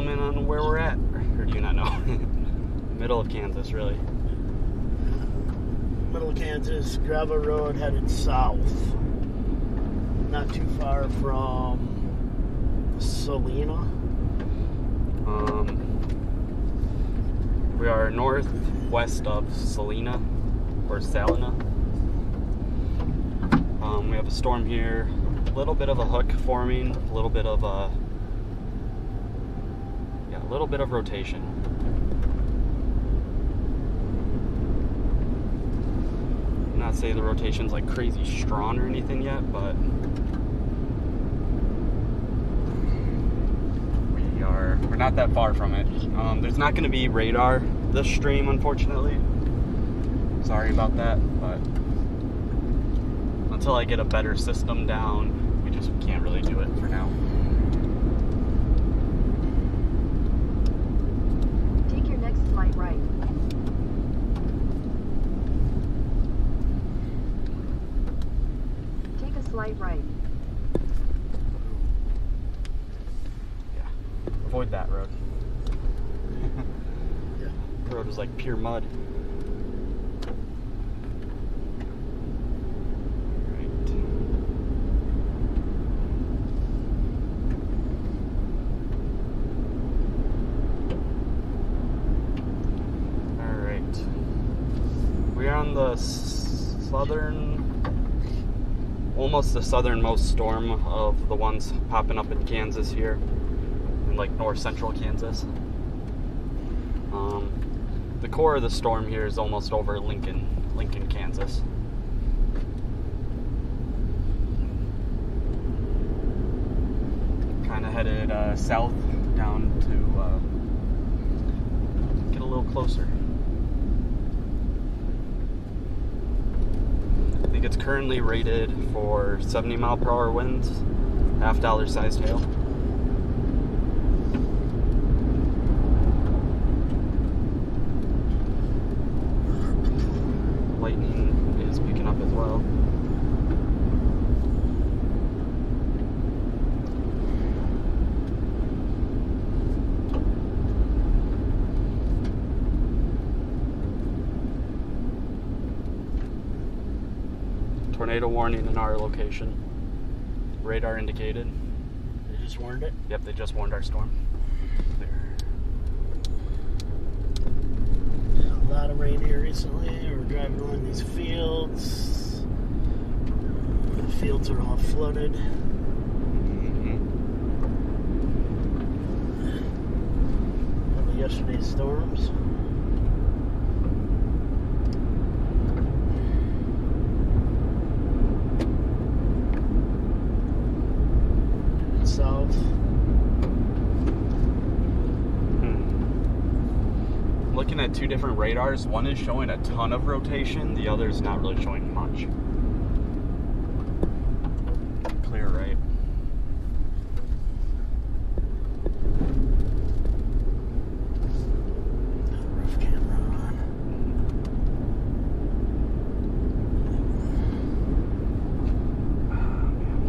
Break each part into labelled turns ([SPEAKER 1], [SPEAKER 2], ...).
[SPEAKER 1] them in on where we're at? Or do you not know? Middle of Kansas, really.
[SPEAKER 2] Middle of Kansas, gravel road headed south. Not too far from Salina.
[SPEAKER 1] We are northwest of Salina, or Salina. We have a storm here, a little bit of a hook forming, a little bit of rotation. Not say the rotation's like crazy strong or anything yet, but we're not that far from it. There's not going to be radar this stream, unfortunately. Sorry about that, but until I get a better system down, we just can't really do it for now.
[SPEAKER 3] Take your next slight right. Take a slight right.
[SPEAKER 1] Yeah, avoid that road.
[SPEAKER 2] Yeah.
[SPEAKER 1] The road was like pure mud. The almost the southernmost storm of the ones popping up in Kansas here, in like north central Kansas. The core of the storm here is almost over Lincoln, Kansas. Kind of headed south down to get a little closer. I think it's currently rated for 70 mile per hour winds, $half sized hail. Lightning is picking up as well. Tornado warning in our location. Radar indicated.
[SPEAKER 2] They just warned it?
[SPEAKER 1] Yep, they just warned our storm. Clear.
[SPEAKER 2] Yeah, a lot of rain here recently. We're driving along these fields. The fields are all flooded. From yesterday's storms. South.
[SPEAKER 1] Looking at two different radars, one is showing a ton of rotation, the other is not really showing much. Clear, right?
[SPEAKER 2] Rough camera on.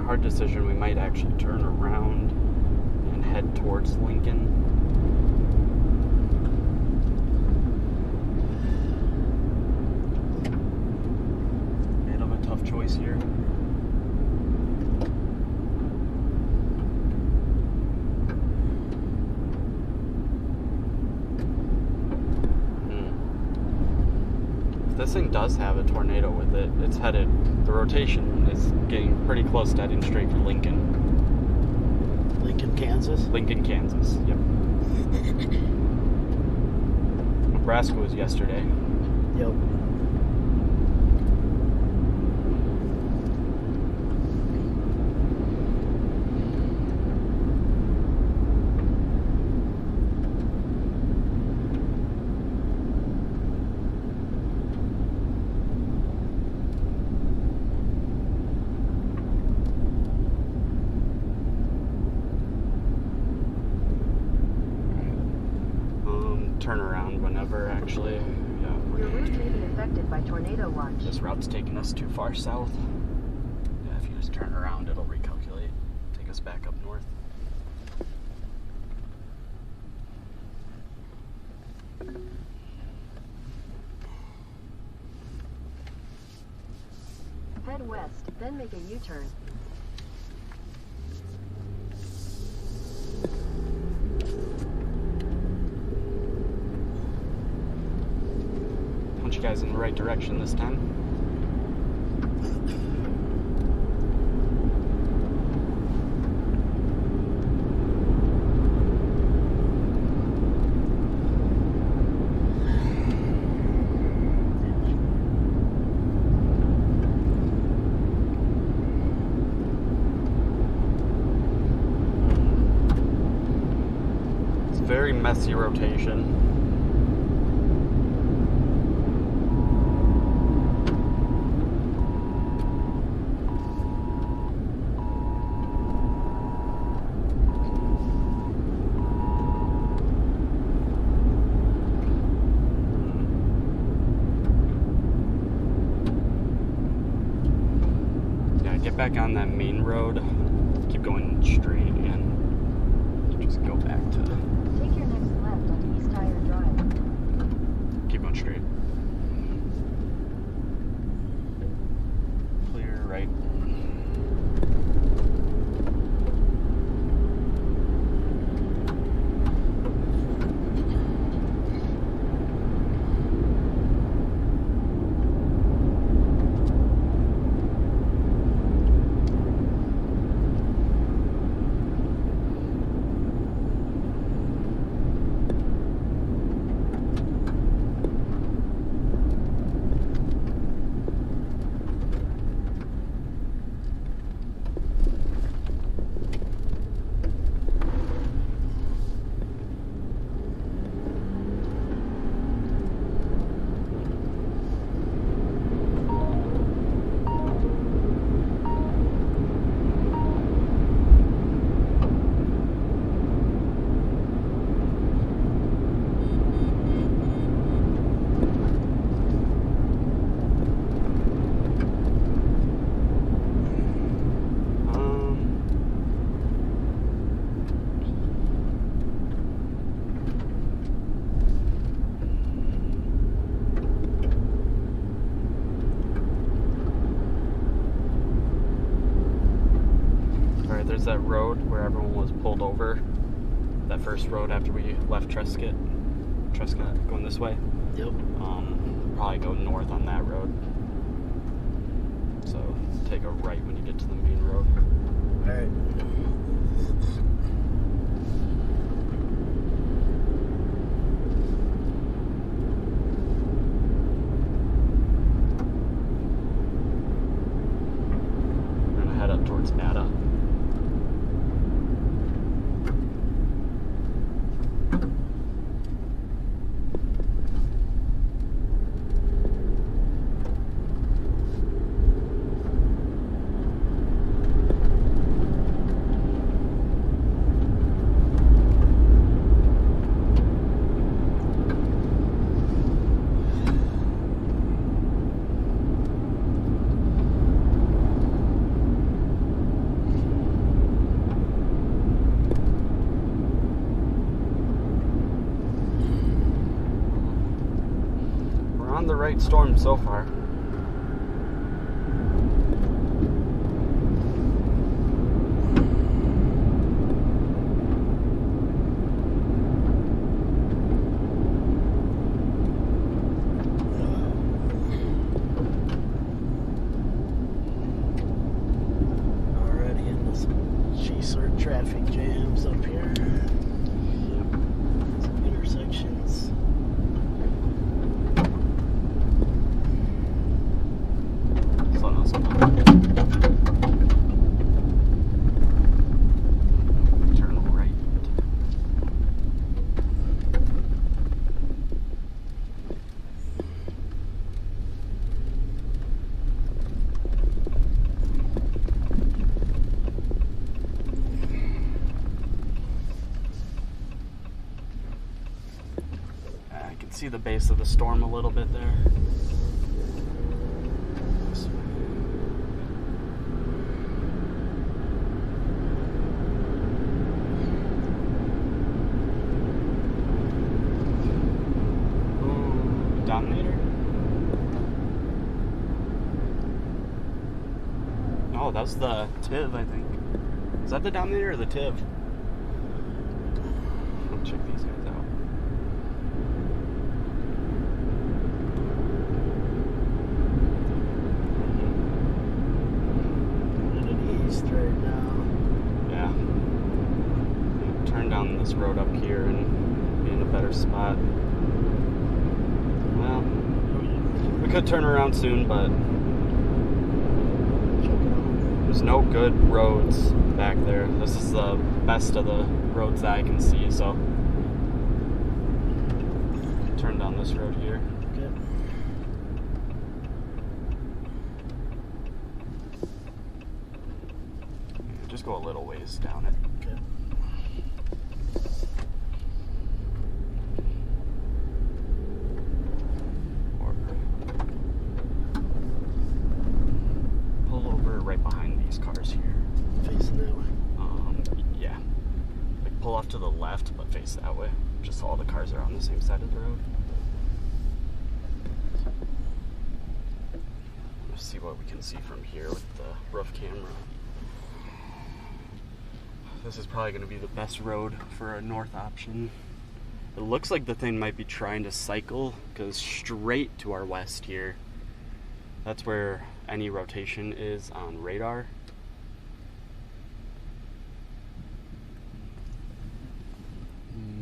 [SPEAKER 1] Hard decision. We might actually turn around and head towards Lincoln. Bit of a tough choice here. If this thing does have a tornado with it, it's headed, the rotation is getting pretty close to heading straight for Lincoln.
[SPEAKER 2] Lincoln, Kansas?
[SPEAKER 1] Lincoln, Kansas, yep. Nebraska was yesterday.
[SPEAKER 2] Yep.
[SPEAKER 1] Turn around whenever, actually. Yeah.
[SPEAKER 3] Your route may be affected by tornado watch.
[SPEAKER 1] This route's taking us too far south. Yeah, if you just turn around, it'll recalculate. Take us back up north.
[SPEAKER 3] Head west, then make a U-turn.
[SPEAKER 1] Punch you guys in the right direction this time. Very messy rotation. Yeah, get back on that main road. Keep going straight and just go back to.
[SPEAKER 3] Take your next left onto East Tire Drive.
[SPEAKER 1] Keep going straight. Clear right. There's that road where everyone was pulled over. That first road after we left Trescott going this way.
[SPEAKER 2] Yep.
[SPEAKER 1] Probably go north on that road. So take a right when you get to the main road.
[SPEAKER 2] Alright.
[SPEAKER 1] We're gonna head up towards Nata. The right storm so far.
[SPEAKER 2] Already into some sort of traffic jams up here. Some intersections. Turn right. I can see the base of the storm a little bit there. Dominator.
[SPEAKER 1] Oh, that was the Tiv, I think. Is that the Dominator or the Tiv? I'll check these guys out.
[SPEAKER 2] Headed east right now.
[SPEAKER 1] Yeah. Turn down this road up here and be in a better spot. Well, we could turn around soon, but there's no good roads back there. This is the best of the roads that I can see, so turn down this road here.
[SPEAKER 2] Okay.
[SPEAKER 1] Just go a little ways down it.
[SPEAKER 2] Okay.
[SPEAKER 1] Or pull over right behind these cars here.
[SPEAKER 2] Facing that way.
[SPEAKER 1] Yeah. Like pull off to the left, but face that way. Just so all the cars are on the same side of the road. Let's see what we can see from here with the roof camera. This is probably going to be the best road for a north option. It looks like the thing might be trying to cycle, because straight to our west here, that's where any rotation is on radar.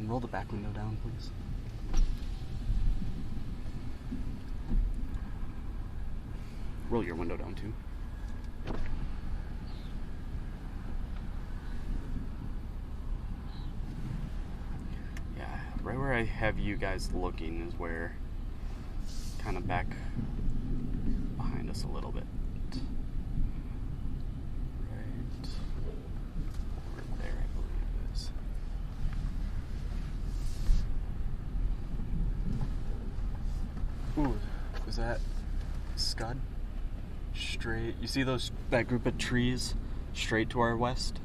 [SPEAKER 1] Roll the back window down, please. Roll your window down too. Yeah, right where I have you guys looking is where, kind of back behind us a little bit. Right over there, I believe it is. Ooh, is that Scud? Straight, you see that group of trees straight to our west,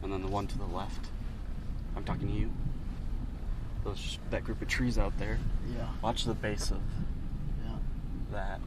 [SPEAKER 1] and then the one to the left? I'm talking to you. That group of trees out there.
[SPEAKER 2] Yeah.
[SPEAKER 1] Watch the base of that.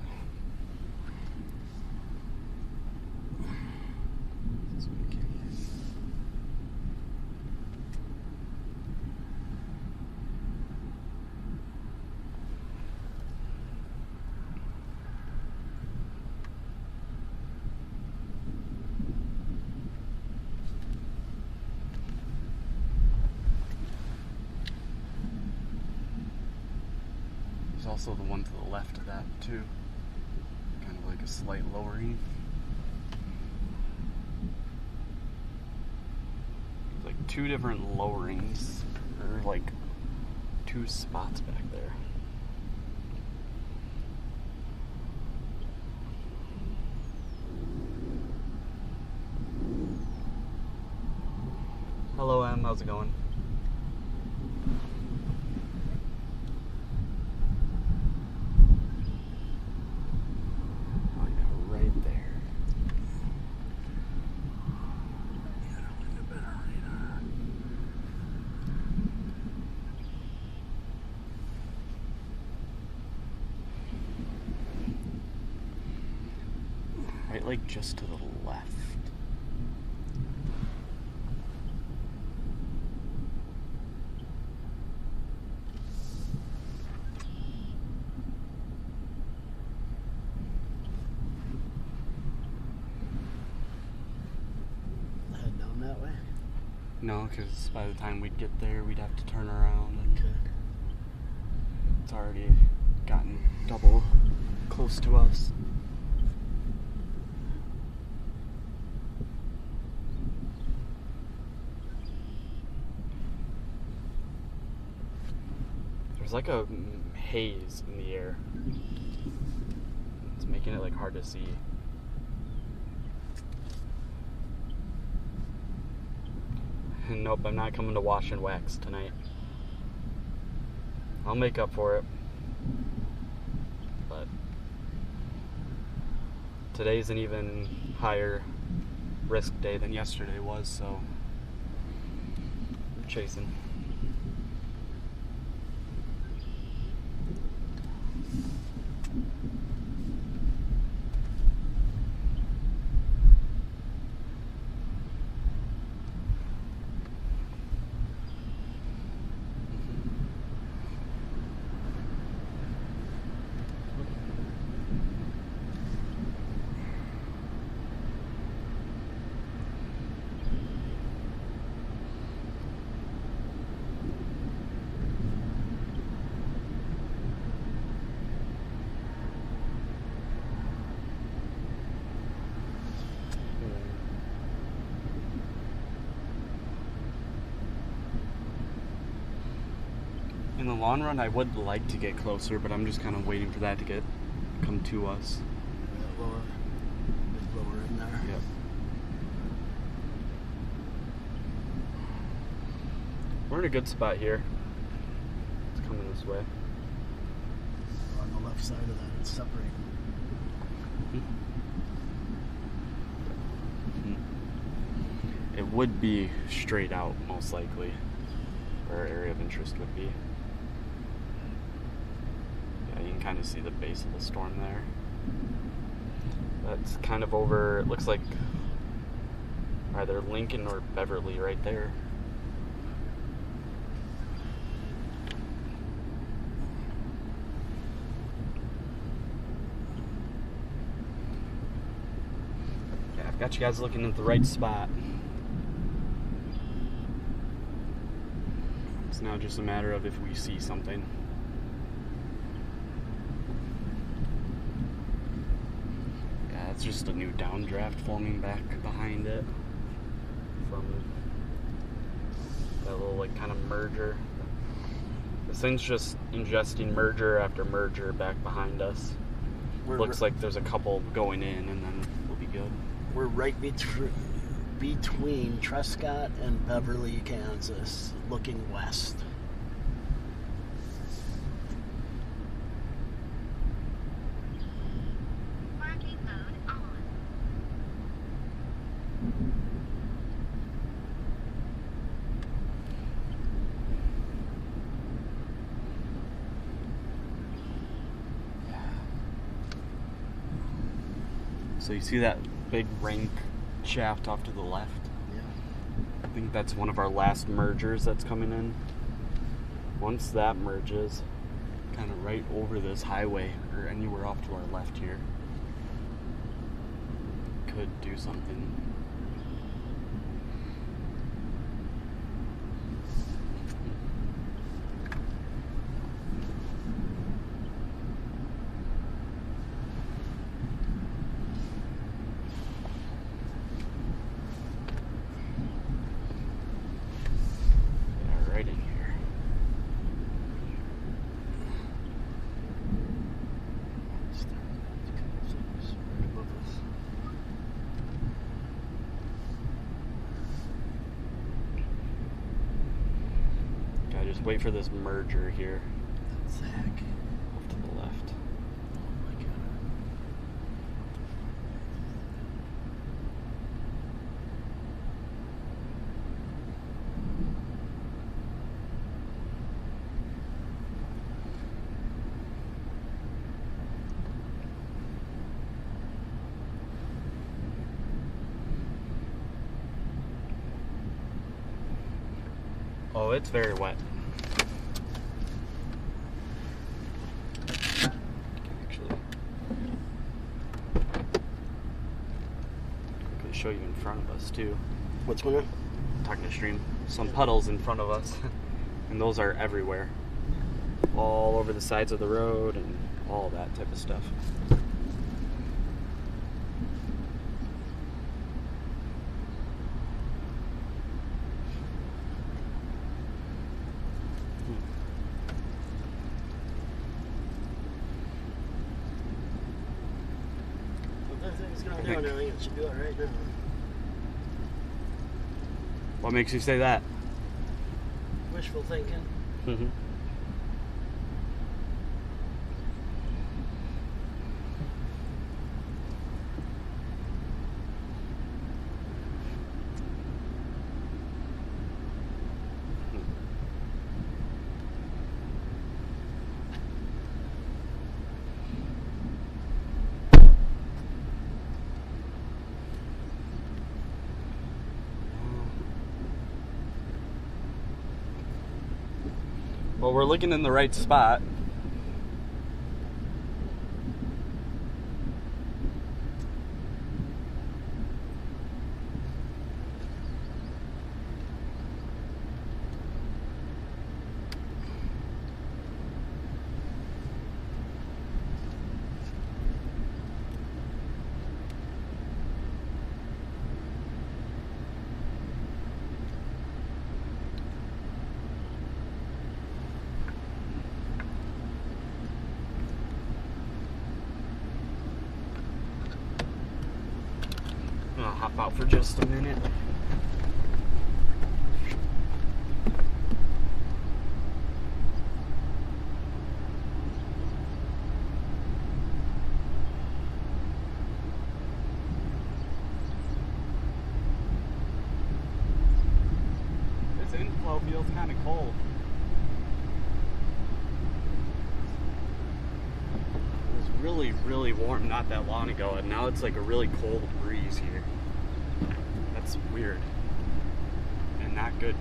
[SPEAKER 1] There's also the one to the left of that too. Kind of like a slight lowering. There's like two different lowerings, or like two spots back there. Hello, Em. How's it going? Oh, yeah, right there. Right, like just to the left.
[SPEAKER 2] Head down that way.
[SPEAKER 1] No, because by the time we'd get there, we'd have to turn around, and
[SPEAKER 2] Okay.
[SPEAKER 1] it's already gotten double close to us. There's like a haze in the air. It's making it like hard to see. Nope, I'm not coming to wash and wax tonight. I'll make up for it. But today's an even higher risk day than yesterday was, so we're chasing. In the long run, I would like to get closer, but I'm just kind of waiting for that to come to us.
[SPEAKER 2] Lower, bit lower in there.
[SPEAKER 1] Yep. We're in a good spot here. It's coming this way.
[SPEAKER 2] On the left side of that, it's separating.
[SPEAKER 1] It would be straight out, most likely, where our area of interest would be. Yeah, you can kind of see the base of the storm there. That's kind of over, it looks like either Lincoln or Beverly right there. Yeah, I've got you guys looking at the right spot. It's now just a matter of if we see something. Yeah, it's just a new downdraft forming back behind it from that little like kind of merger. This thing's just ingesting merger after merger back behind us. Looks like there's a couple going in and then we'll be good.
[SPEAKER 2] We're right between Trescott and Beverly, Kansas, looking west.
[SPEAKER 3] Parking mode on.
[SPEAKER 1] So you see that big rank shaft off to the left?
[SPEAKER 2] Yeah.
[SPEAKER 1] I think that's one of our last mergers that's coming in. Once that merges, kind of right over this highway or anywhere off to our left here, could do something. Yeah, right in here.
[SPEAKER 2] Right above us.
[SPEAKER 1] Gotta just wait for this merger here
[SPEAKER 2] Zach.
[SPEAKER 1] off to the left.
[SPEAKER 2] Oh my God.
[SPEAKER 1] Oh, it's very wet. Actually, I could show you in front of us too.
[SPEAKER 2] What's going on?
[SPEAKER 1] Talking to stream, some puddles in front of us, and those are everywhere, all over the sides of the road and all that type of stuff.
[SPEAKER 2] If everything's going down, I think it should do it right now.
[SPEAKER 1] What makes you say that?
[SPEAKER 2] Wishful thinking.
[SPEAKER 1] Mm-hmm. Well, we're looking in the right spot. stop out for just a minute. This inflow feels kind of cold. It was really warm not that long ago, and now it's like a really cold breeze here. That's weird and not good.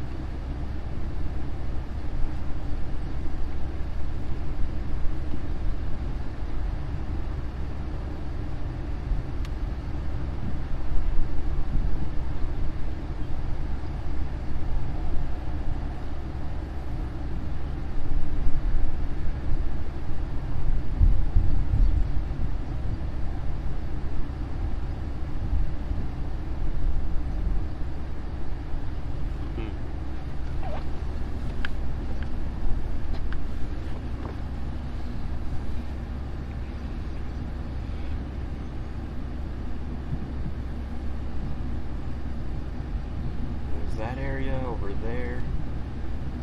[SPEAKER 1] That area over there,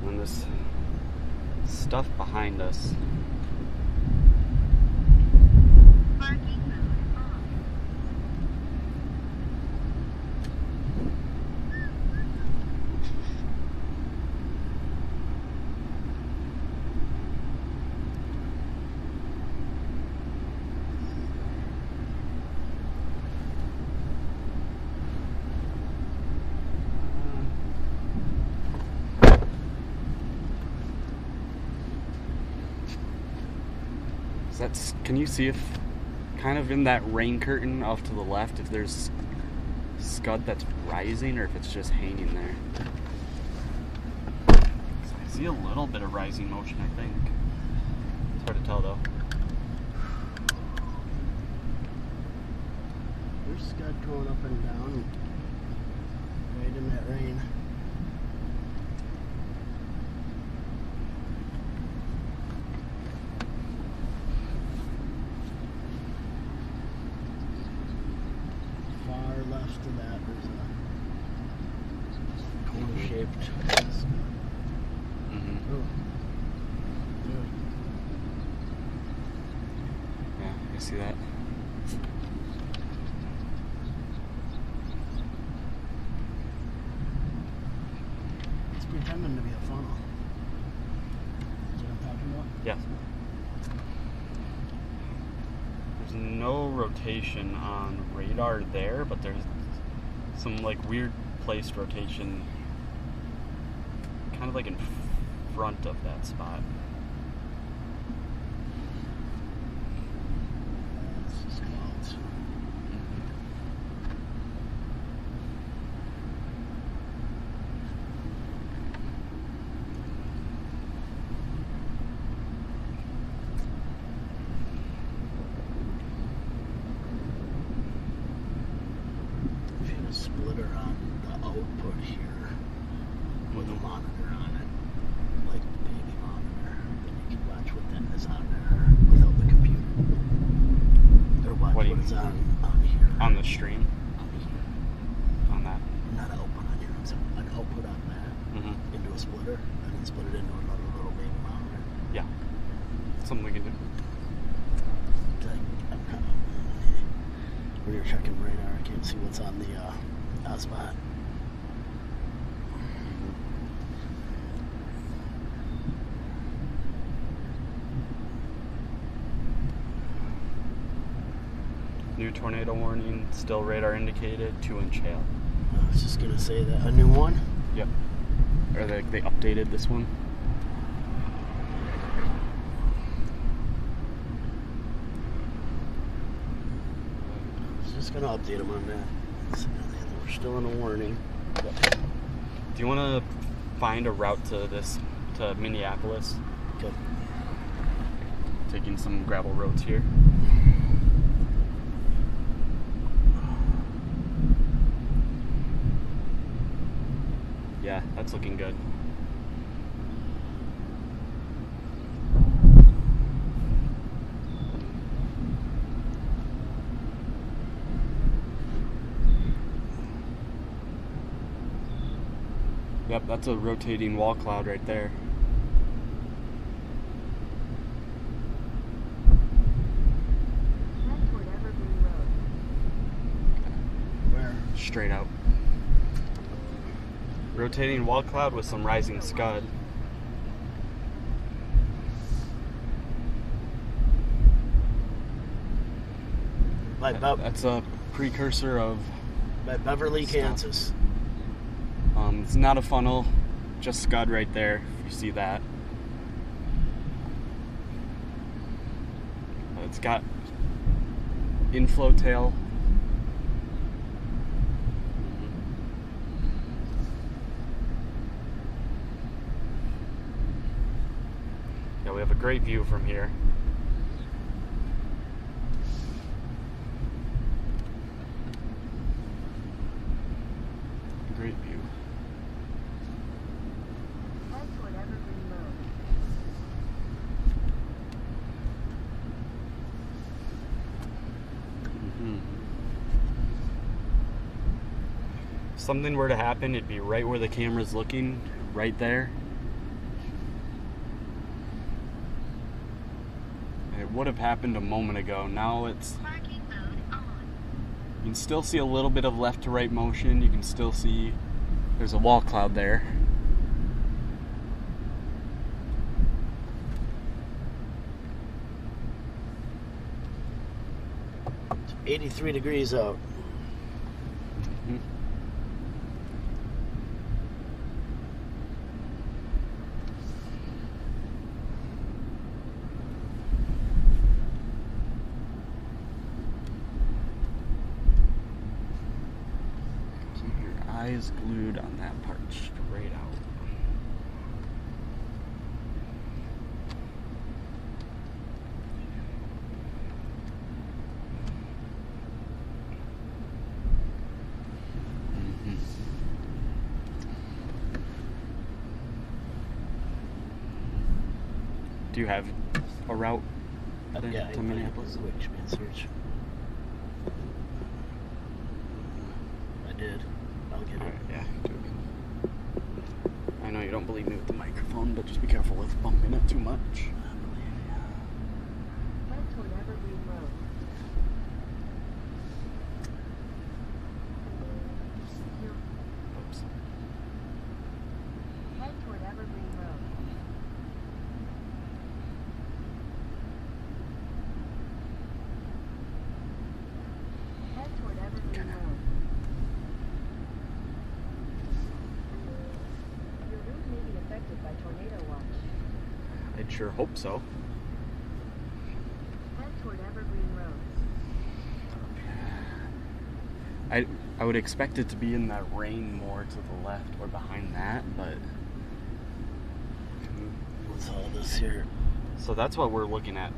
[SPEAKER 1] and this stuff behind us. Can you see if, kind of in that rain curtain off to the left, if there's scud that's rising or if it's just hanging there? I see a little bit of rising motion, I think. It's hard to tell though.
[SPEAKER 2] There's scud going up and down right in that rain. Left of that, there's a cone-shaped scud. Oh.
[SPEAKER 1] Yeah, I see that.
[SPEAKER 2] It's pretending to be a funnel. Is that what I'm talking about?
[SPEAKER 1] Yeah. There's no rotation on radar there, but there's some like weird placed rotation kind of like in front of that spot.
[SPEAKER 2] This is clouds. A splitter on the output here with a monitor on it, like the baby monitor. Then you can watch what that is on there without the computer. Or watch what is on here.
[SPEAKER 1] On the stream?
[SPEAKER 2] On here.
[SPEAKER 1] On that?
[SPEAKER 2] Not an output on here, it's an output on that into a splitter, and then split it into another little baby monitor.
[SPEAKER 1] Yeah. Something we can do.
[SPEAKER 2] Like, when you're checking radar, I can't see what's on the spot.
[SPEAKER 1] New tornado warning, still radar indicated, 2-inch hail.
[SPEAKER 2] I was just gonna say that. A new one?
[SPEAKER 1] Yep. Or they updated this one.
[SPEAKER 2] Just gonna update them on that. We're still in a warning.
[SPEAKER 1] Yep. Do you want to find a route to Minneapolis?
[SPEAKER 2] Okay.
[SPEAKER 1] Taking some gravel roads here. Yeah, that's looking good. Yep, that's a rotating wall cloud right there.
[SPEAKER 3] Head toward Evergreen Road.
[SPEAKER 2] Where?
[SPEAKER 1] Straight out. Rotating wall cloud with some rising scud.
[SPEAKER 2] By,
[SPEAKER 1] That's a precursor of.
[SPEAKER 2] by Beverly,
[SPEAKER 1] Stop.
[SPEAKER 2] Kansas.
[SPEAKER 1] It's not a funnel, just scud right there. If you see that, it's got inflow tail. Yeah, we have a great view from here. Great view.
[SPEAKER 3] Head toward Evergreen Road.
[SPEAKER 1] If something were to happen, it'd be right where the camera's looking, right there. It would have happened a moment ago. Now it's.
[SPEAKER 3] Parking mode on.
[SPEAKER 1] You can still see a little bit of left to right motion. You can still see there's a wall cloud there.
[SPEAKER 2] It's 83 degrees out.
[SPEAKER 1] Keep your eyes glued on that part straight out. Do you have a route
[SPEAKER 2] Yeah,
[SPEAKER 1] to Minneapolis?
[SPEAKER 2] Which man search? I did. I'll get
[SPEAKER 1] Alright,
[SPEAKER 2] it.
[SPEAKER 1] yeah. Do it. I know you don't believe me with the microphone, but just be careful with bumping it too much.
[SPEAKER 2] I believe you.
[SPEAKER 3] Head toward Evergreen Road.
[SPEAKER 1] Oops.
[SPEAKER 3] Head toward Evergreen Road. Head toward Evergreen Road. Your route may be affected by tornado watch.
[SPEAKER 1] I'd sure hope so.
[SPEAKER 3] Head toward Evergreen Road.
[SPEAKER 1] I would expect it to be in that rain more to the left or behind that, but
[SPEAKER 2] What's all this here?
[SPEAKER 1] so that's what we're looking at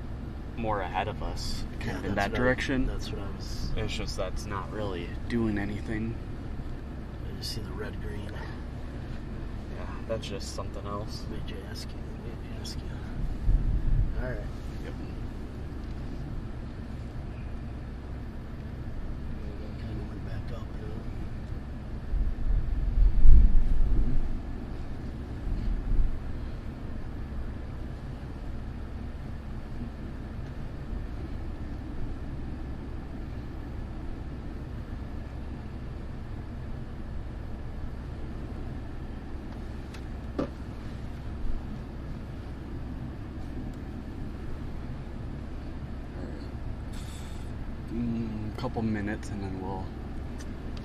[SPEAKER 1] more ahead of us, kind of in
[SPEAKER 2] that's
[SPEAKER 1] that
[SPEAKER 2] what
[SPEAKER 1] direction.
[SPEAKER 2] That's what I was.
[SPEAKER 1] It's just that's not really doing anything.
[SPEAKER 2] I just see the red green.
[SPEAKER 1] Yeah, that's just something else.
[SPEAKER 2] Made you ask you. Alright.
[SPEAKER 1] Yep.
[SPEAKER 2] Kind of went back up now.
[SPEAKER 1] Couple minutes and then we'll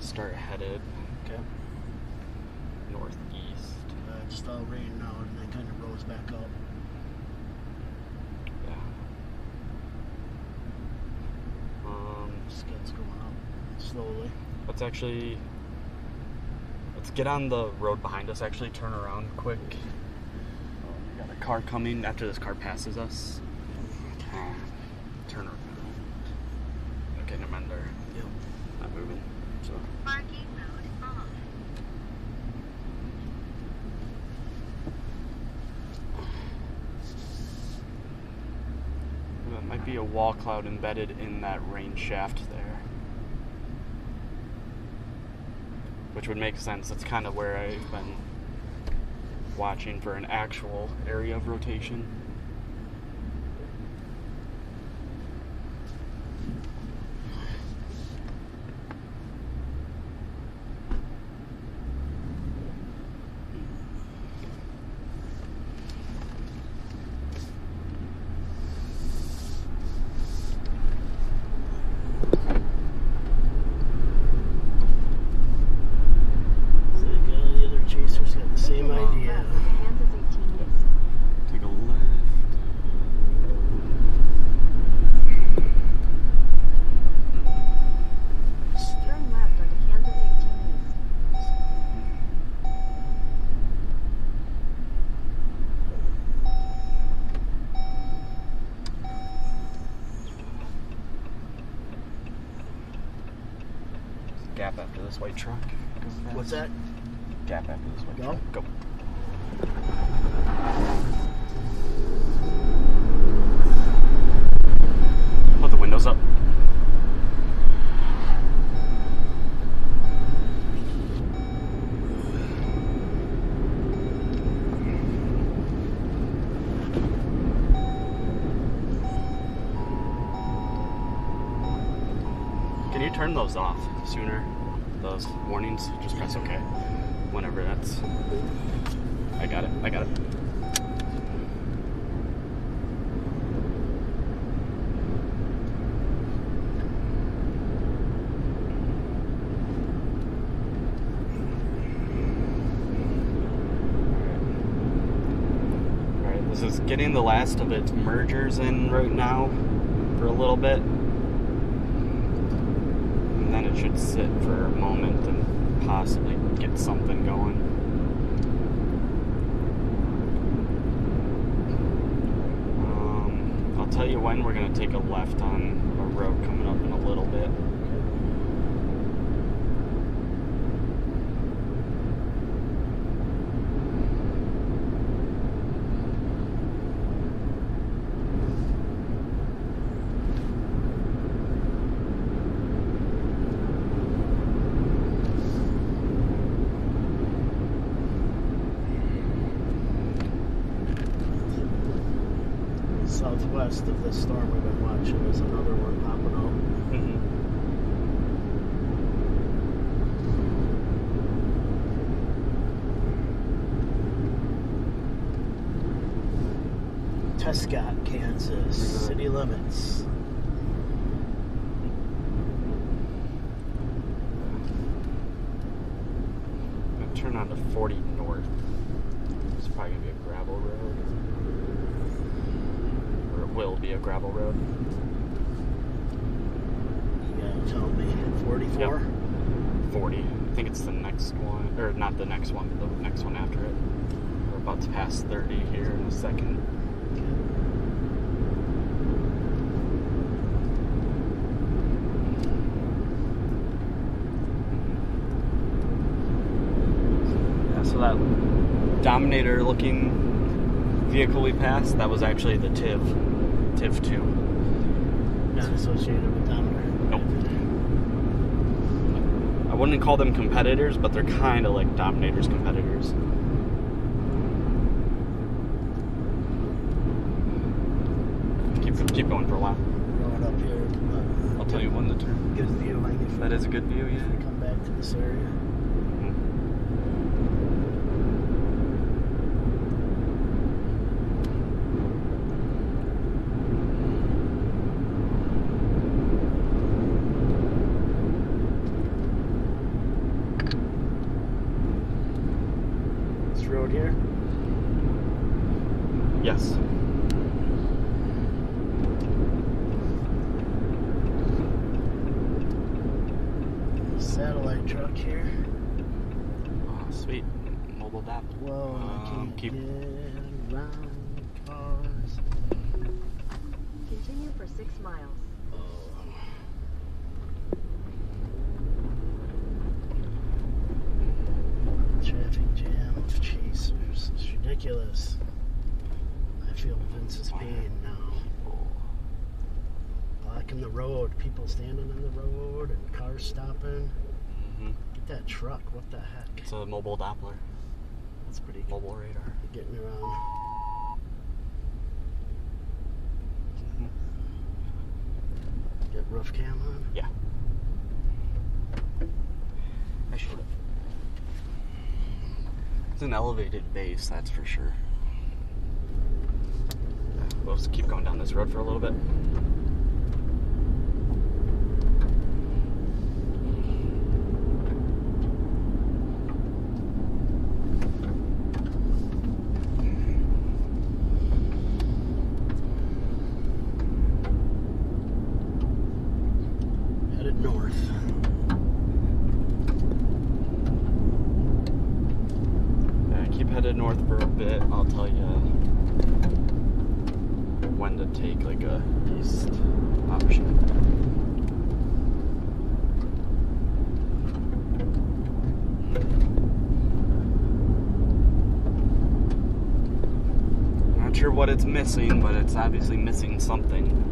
[SPEAKER 1] start headed
[SPEAKER 2] Okay.
[SPEAKER 1] northeast.
[SPEAKER 2] Just all rain now and then kind of rose back up.
[SPEAKER 1] Yeah.
[SPEAKER 2] Scud's going up slowly.
[SPEAKER 1] Let's get on the road behind us. Actually, turn around quick. We got a car coming after this car passes us. Turn around. Okay, never mind. They're
[SPEAKER 2] Yep.
[SPEAKER 1] not moving. So
[SPEAKER 3] Parking mode on.
[SPEAKER 1] that might be a wall cloud embedded in that rain shaft there, which would make sense. That's kind of where I've been watching for an actual area of rotation.
[SPEAKER 2] Same idea.
[SPEAKER 1] Take a left.
[SPEAKER 3] Turn left onto Kansas 18 East.
[SPEAKER 1] Gap after this white truck. Go fast.
[SPEAKER 2] What's that?
[SPEAKER 1] Gap after this white
[SPEAKER 2] Go?
[SPEAKER 1] truck. Go. Put the windows up. Can you turn those off sooner? Those warnings? Just press OK. Whenever that's... I got it. Alright, this is getting the last of its mergers in right now for a little bit. And then it should sit for a moment and possibly get something going. I'll tell you when we're going to take a left on a road coming up in a little bit.
[SPEAKER 2] Southwest of this storm we've been watching, there's another one popping out. Tescott, Kansas, city limits.
[SPEAKER 1] I'm going to turn on to 40 north. It's probably going to be a gravel road. Will be a gravel road.
[SPEAKER 2] You gotta tell me. 44?
[SPEAKER 1] Yep. 40. I think it's the next one, or not the next one, but the next one after it. We're about to pass 30 here in a second. Yeah, so that Dominator looking vehicle we passed, that was actually the TIV 2.
[SPEAKER 2] Not associated with Dominator?
[SPEAKER 1] Nope. I wouldn't call them competitors, but they're kind of like Dominator's competitors. Keep going for a while.
[SPEAKER 2] Going up here.
[SPEAKER 1] I'll tell you when to turn.
[SPEAKER 2] Good view.
[SPEAKER 1] That is a good view, yeah.
[SPEAKER 2] Come back to this area. Road here?
[SPEAKER 1] Yes.
[SPEAKER 2] Satellite truck here.
[SPEAKER 1] Oh, sweet. Mobile DAP.
[SPEAKER 2] Whoa, I can't
[SPEAKER 1] keep
[SPEAKER 2] get around cars.
[SPEAKER 3] Continue for 6 miles.
[SPEAKER 2] Traffic jam of chasers. It's ridiculous. I feel Vince's pain now. Blocking the road. People standing on the road and cars stopping. Get that truck. What the heck?
[SPEAKER 1] It's a mobile Doppler.
[SPEAKER 2] That's pretty
[SPEAKER 1] mobile radar.
[SPEAKER 2] getting around. Get roof cam on?
[SPEAKER 1] Yeah. I showed it. It's an elevated base, that's for sure. We'll just keep going down this road for a little bit.
[SPEAKER 2] Headed north.
[SPEAKER 1] Keep headed north for a bit. I'll tell you when to take like a east option. Not sure what it's missing, but it's obviously missing something.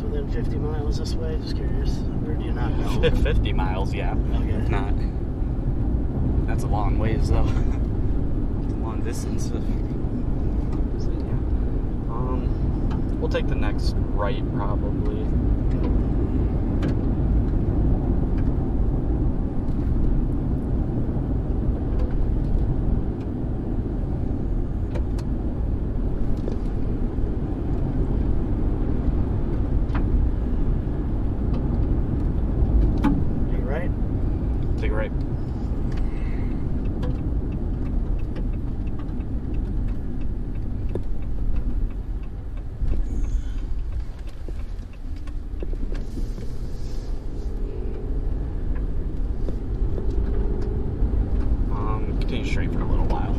[SPEAKER 2] Within 50 miles this way? Just curious. Or do you not know?
[SPEAKER 1] 50 miles, yeah.
[SPEAKER 2] Okay.
[SPEAKER 1] Not. That's a long ways, though. It's a long distance. So, yeah. We'll take the next right, probably. Take a right. Continue straight for a little while.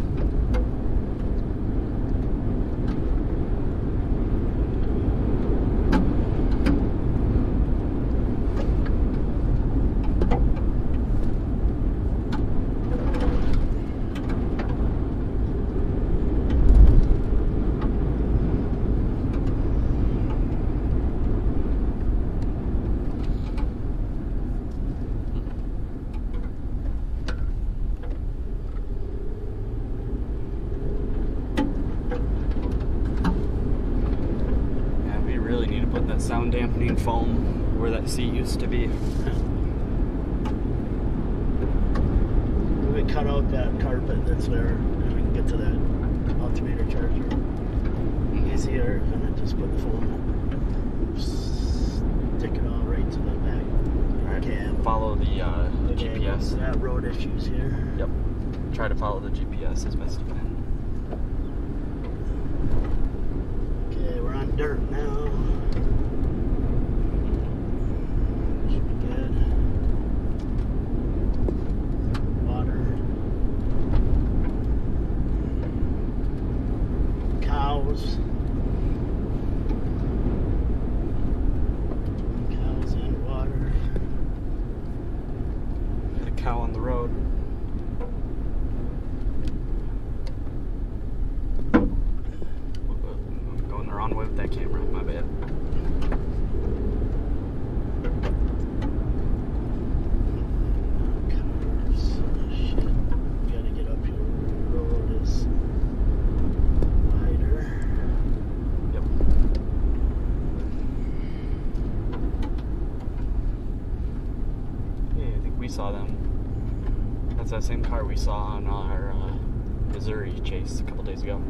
[SPEAKER 1] Sound dampening foam where that seat used to be.
[SPEAKER 2] We cut out that carpet that's there and we can get to that alternator charger easier, and then just put the foam, stick it all right to the back.
[SPEAKER 1] Alright,
[SPEAKER 2] cab.
[SPEAKER 1] Follow the GPS.
[SPEAKER 2] That road issues here.
[SPEAKER 1] Yep. Try to follow the GPS as best you can.
[SPEAKER 2] Okay, we're on dirt now. Cows and water.
[SPEAKER 1] Got a cow on the road. I'm going the wrong way with that camera, my bad.
[SPEAKER 2] Cars. Shit. Gotta get up here. The road is wider.
[SPEAKER 1] Yep. Yeah, I think we saw them. That's that same car we saw on our Missouri chase a couple days ago.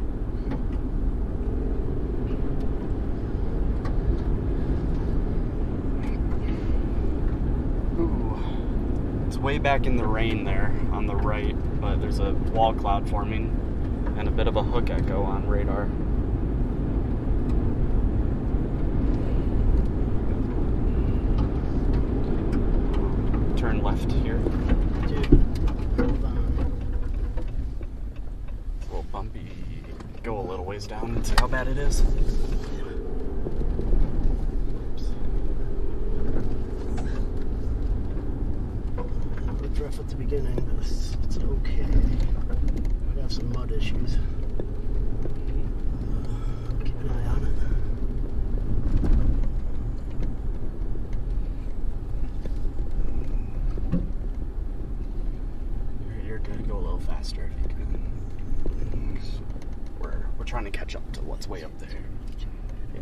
[SPEAKER 1] Ooh. It's way back in the rain there on the right, but there's a wall cloud forming and a bit of a hook echo on radar. turn left here.
[SPEAKER 2] Dude, hold on.
[SPEAKER 1] It's a little bumpy. Go a little ways down and see how bad it is.
[SPEAKER 2] It's rough at the beginning, but it's okay. We have some mud issues. Keep an eye on it.
[SPEAKER 1] You're good. Go a little faster if you can. 'Cause we're trying to catch up to what's way up there. Yeah.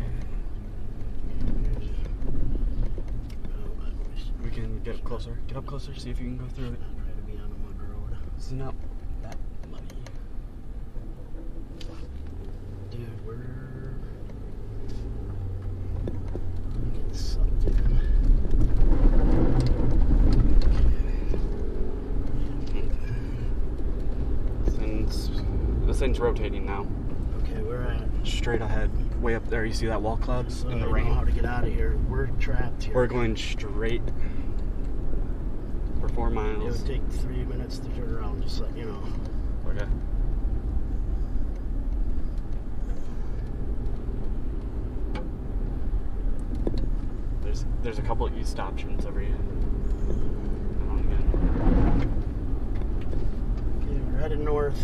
[SPEAKER 1] We can get up closer. Get up closer. See if you can go through it.
[SPEAKER 2] Not try to be on a mud road.
[SPEAKER 1] It's not that muddy.
[SPEAKER 2] Dude, we're getting sucked in.
[SPEAKER 1] This thing's rotating now.
[SPEAKER 2] Okay, we're at.
[SPEAKER 1] Straight ahead, way up there. You see that wall cloud
[SPEAKER 2] So
[SPEAKER 1] in
[SPEAKER 2] I
[SPEAKER 1] the
[SPEAKER 2] don't know how
[SPEAKER 1] rain?
[SPEAKER 2] to get out of here. We're trapped here.
[SPEAKER 1] We're going straight for 4
[SPEAKER 2] It
[SPEAKER 1] miles.
[SPEAKER 2] would take 3 minutes to turn around, just let you know.
[SPEAKER 1] Okay. There's a couple of east options every now and again.
[SPEAKER 2] Okay, we're headed north.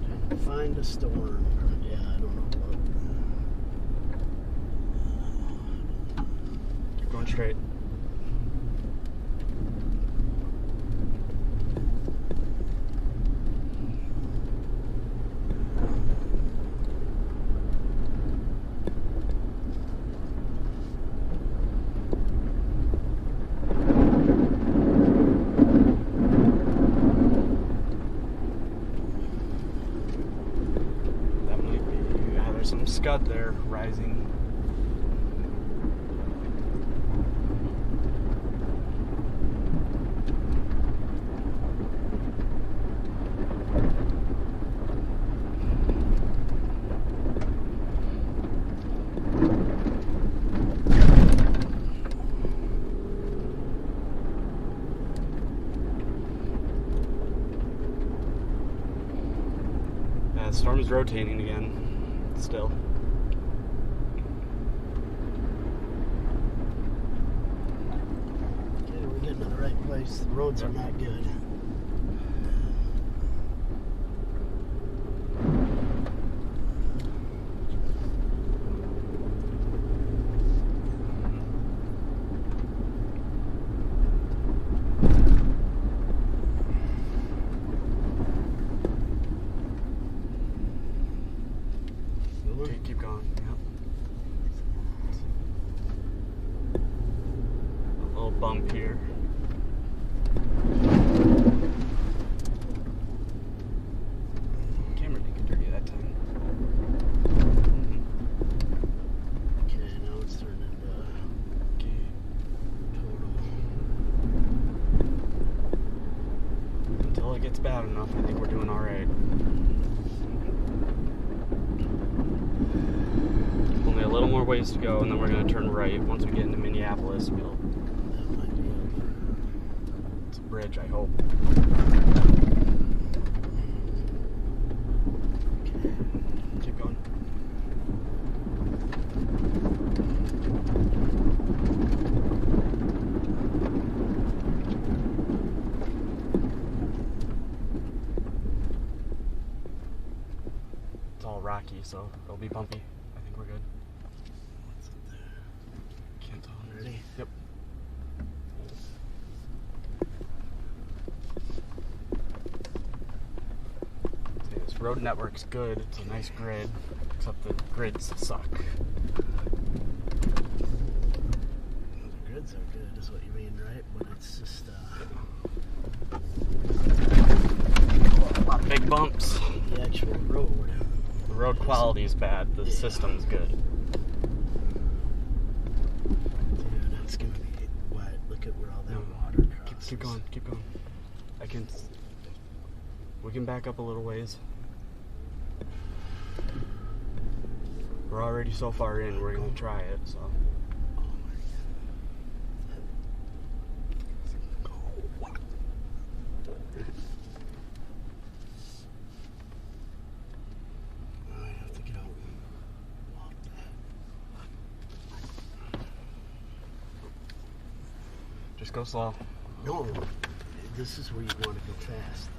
[SPEAKER 2] Trying to find a storm. Yeah, I don't know what.
[SPEAKER 1] Keep going straight. That might be. Yeah, there's some scud there rising. The storm is rotating again, still.
[SPEAKER 2] Okay, we're getting to the right place. The roads are not good.
[SPEAKER 1] Okay, keep going. Yep. A little bump here. Camera didn't get dirty that time.
[SPEAKER 2] Okay, now it's turning into
[SPEAKER 1] Okay.
[SPEAKER 2] total.
[SPEAKER 1] Until it gets bad enough, I think we're doing all right. Only a little more ways to go, and then we're going to turn right. Once we get into Minneapolis,
[SPEAKER 2] That might be
[SPEAKER 1] it's a bridge, I hope. Keep going. It's all rocky, so it'll be bumpy. I think we're good.
[SPEAKER 2] What's up there?
[SPEAKER 1] Can't tell.
[SPEAKER 2] Ready?
[SPEAKER 1] Yep. See, this road network's good. It's a nice grid, except the grids suck.
[SPEAKER 2] The grids are good, is what you mean, right? But it's just,
[SPEAKER 1] A lot of big bumps.
[SPEAKER 2] the actual road.
[SPEAKER 1] The road quality is bad. The system's good.
[SPEAKER 2] Dude, that's gonna be wet. Look at where all that water crosses.
[SPEAKER 1] Keep going. Keep going. We can back up a little ways. We're already so far in, we're gonna try it, so.
[SPEAKER 2] Oh my god. Go. I have to get out and walk that.
[SPEAKER 1] Just go slow.
[SPEAKER 2] No, this is where you want to go fast.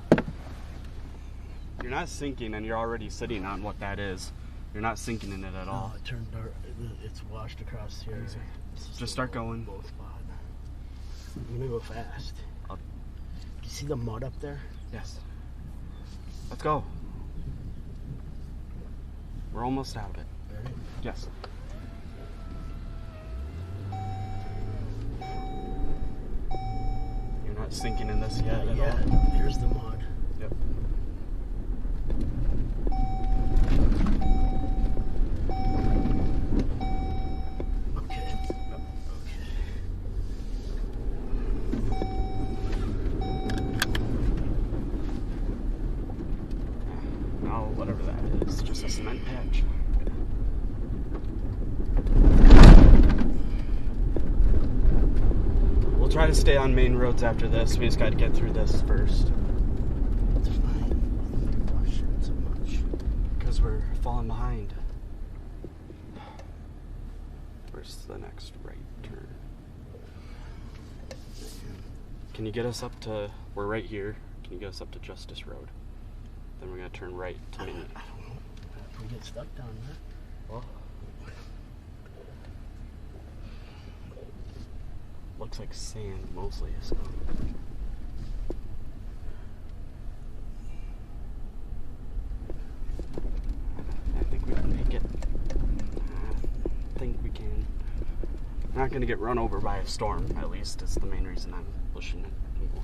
[SPEAKER 1] You're not sinking and you're already sitting on what that is. You're not sinking in it at all.
[SPEAKER 2] Oh, it turned dark. It's washed across here.
[SPEAKER 1] Easy.
[SPEAKER 2] It's
[SPEAKER 1] Just start going.
[SPEAKER 2] Low spot. I'm gonna go fast.
[SPEAKER 1] I'll-
[SPEAKER 2] Do you see the mud up there?
[SPEAKER 1] Yes. Let's go. We're almost out of it.
[SPEAKER 2] Ready?
[SPEAKER 1] Yes. You're not sinking in this yet at
[SPEAKER 2] Yeah,
[SPEAKER 1] all?
[SPEAKER 2] here's the mud.
[SPEAKER 1] Yep.
[SPEAKER 2] Okay.
[SPEAKER 1] Yep.
[SPEAKER 2] Okay.
[SPEAKER 1] Now, whatever that is, just a cement patch. We'll try to stay on main roads after this. We just got to get through this first.
[SPEAKER 2] It's fine. You're rushing so much.
[SPEAKER 1] Because we're falling behind. Where's the next right turn? Can you get us up to... We're right here. Can you get us up to Justice Road? Then we're going to turn right to
[SPEAKER 2] I
[SPEAKER 1] Main.
[SPEAKER 2] don't know. If we get stuck down there.
[SPEAKER 1] Well, looks like sand mostly, so... I think we can make it. I think we can. We're not going to get run over by a storm, at least. Is the main reason I'm pushing it more.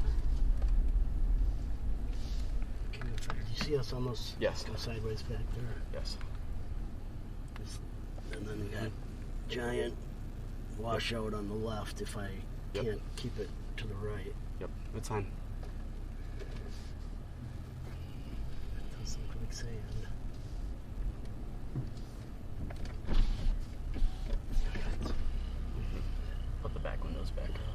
[SPEAKER 2] Do you see us almost
[SPEAKER 1] Yes.
[SPEAKER 2] go sideways back there?
[SPEAKER 1] Yes.
[SPEAKER 2] And then we got giant washout on the left if I
[SPEAKER 1] Yep.
[SPEAKER 2] can't keep it to the right.
[SPEAKER 1] Yep, it's fine.
[SPEAKER 2] It does look like sand.
[SPEAKER 1] Put the back windows back up.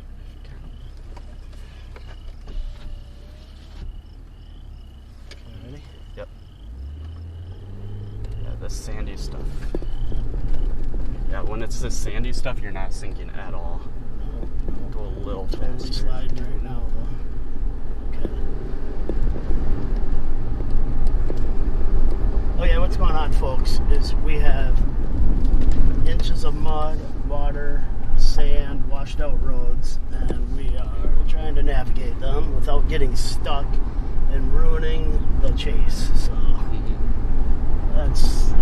[SPEAKER 2] Ready?
[SPEAKER 1] Yep. Yeah, this sandy stuff. Yeah, when it's this sandy stuff, you're not sinking at all.
[SPEAKER 2] No,
[SPEAKER 1] Go a little
[SPEAKER 2] totally
[SPEAKER 1] faster.
[SPEAKER 2] sliding right now though. Okay. Oh yeah, what's going on, folks, is we have inches of mud, water, sand, washed out roads, and we are trying to navigate them without getting stuck and ruining the chase. So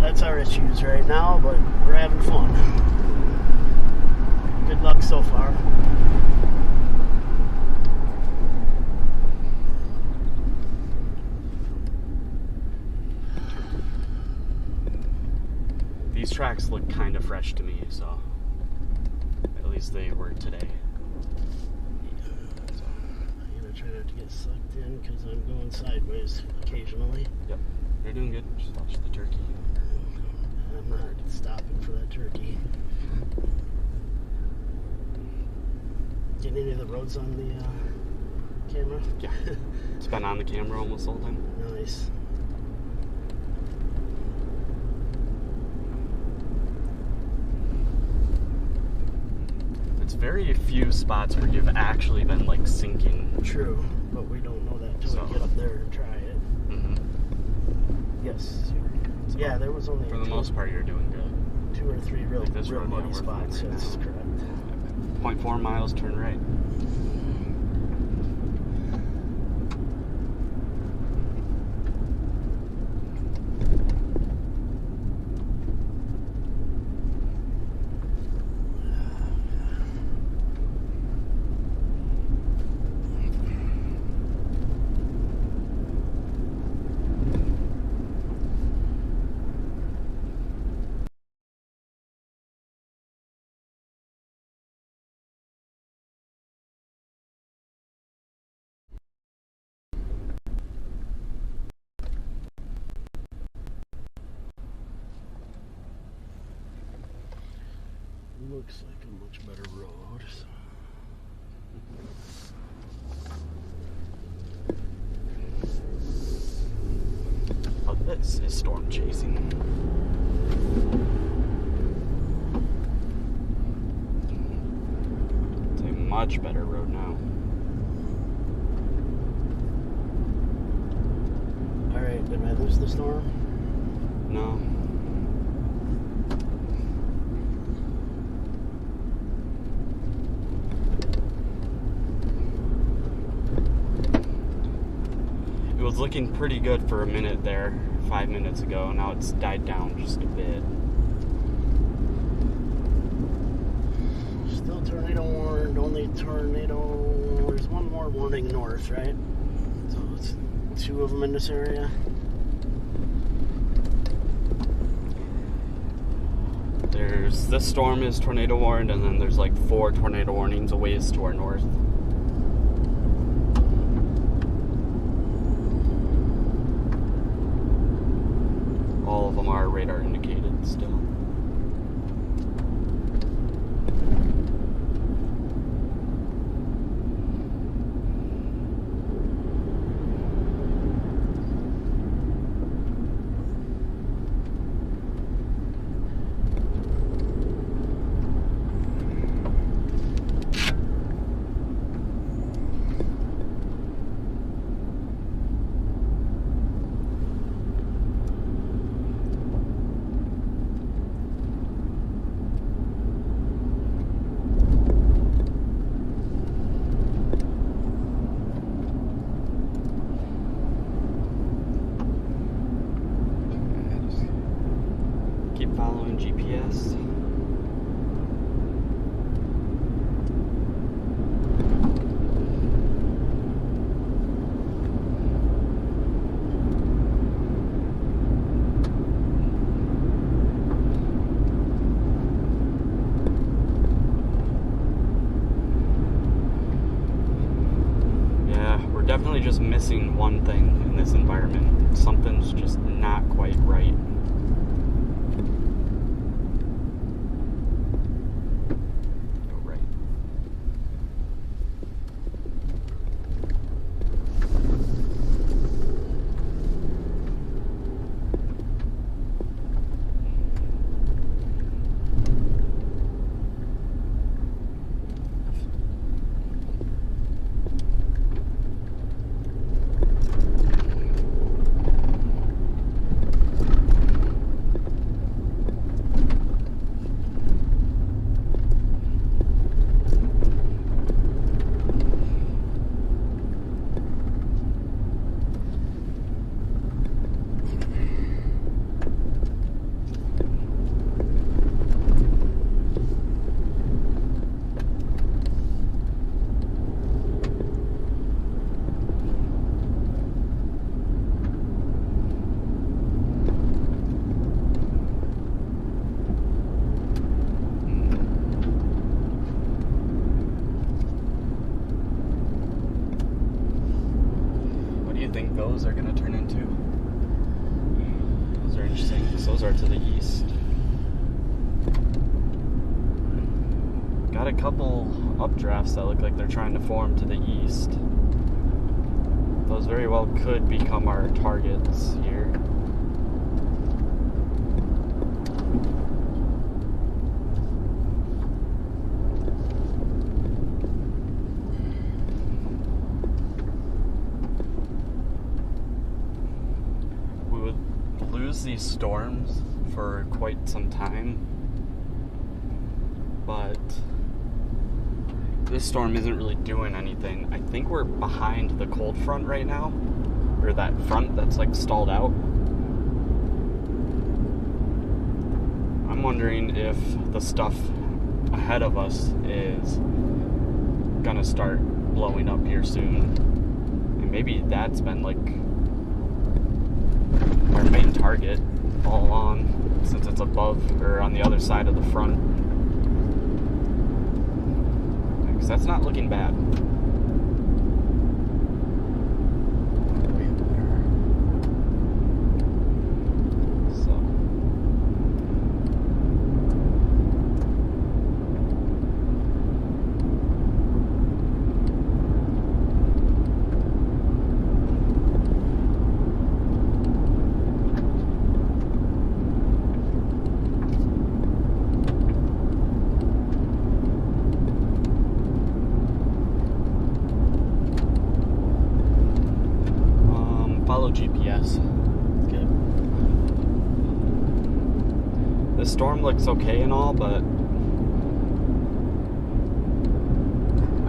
[SPEAKER 2] that's our issues right now, but we're having fun. Good luck so far.
[SPEAKER 1] These tracks look kind of fresh to me, so at least they were today. So,
[SPEAKER 2] I'm gonna try not to get sucked in because I'm going sideways occasionally.
[SPEAKER 1] yep, you're doing good. Just watch the turkey.
[SPEAKER 2] I'm not stopping for that turkey. Getting any of the roads on the camera?
[SPEAKER 1] Yeah, it's been on the camera almost the whole time.
[SPEAKER 2] Nice.
[SPEAKER 1] It's very few spots where you've actually been like sinking.
[SPEAKER 2] True, but we don't know that until
[SPEAKER 1] So-
[SPEAKER 2] we get up there and try it. Yes.
[SPEAKER 1] So,
[SPEAKER 2] Yeah, there was only
[SPEAKER 1] for the most part, you're doing good.
[SPEAKER 2] 2 or 3 real,
[SPEAKER 1] Like this
[SPEAKER 2] real
[SPEAKER 1] road, yeah,
[SPEAKER 2] muddy
[SPEAKER 1] we're fine
[SPEAKER 2] spots.
[SPEAKER 1] right
[SPEAKER 2] That's
[SPEAKER 1] now.
[SPEAKER 2] correct.
[SPEAKER 1] 0.4 miles, turn right.
[SPEAKER 2] Looks like a much better road. So.
[SPEAKER 1] Oh, this is storm chasing. It's a much better road now.
[SPEAKER 2] Alright, did I lose the storm?
[SPEAKER 1] No. It was looking pretty good for a minute there, 5 minutes ago. Now it's died down just a bit.
[SPEAKER 2] Still tornado warned, only tornado. There's one more warning north, right? So it's 2 of them in this area.
[SPEAKER 1] There's this storm is tornado warned, and then there's like 4 tornado warnings a ways to our north. All of them are radar indicated still. Keep following GPS. Yeah, we're definitely just missing one thing in this environment. Something's just not quite right. Think those are going to turn into? Those are interesting because those are to the east. Got a couple updrafts that look like they're trying to form to the east. Those very well could become our targets here. These storms for quite some time, but this storm isn't really doing anything. I think we're behind the cold front right now, or that front that's like stalled out. I'm wondering if the stuff ahead of us is gonna start blowing up here soon, and maybe that's been like our main target all along, since it's above or on the other side of the front. Because that's not looking bad. So GPS.
[SPEAKER 2] Okay.
[SPEAKER 1] This storm looks okay and all, but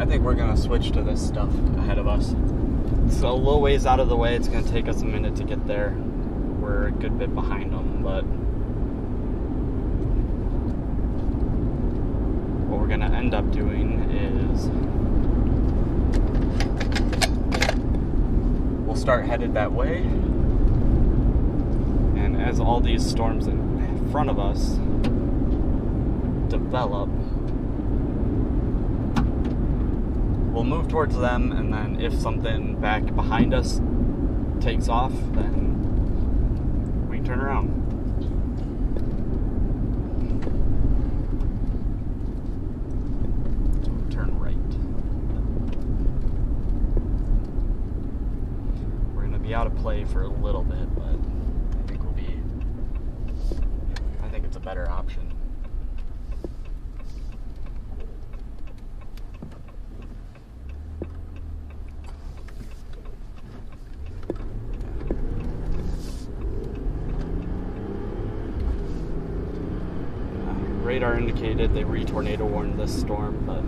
[SPEAKER 1] I think we're gonna switch to this stuff ahead of us. It's a little ways out of the way. It's gonna take us a minute to get there. We're a good bit behind them, but what we're gonna end up doing is we'll start headed that way, and as all these storms in front of us develop, we'll move towards them, and then if something back behind us takes off, then we can turn around. Turn right. We're going to be out of play for a little bit, but I think it's a better option. Radar indicated they re-tornado warned this storm, but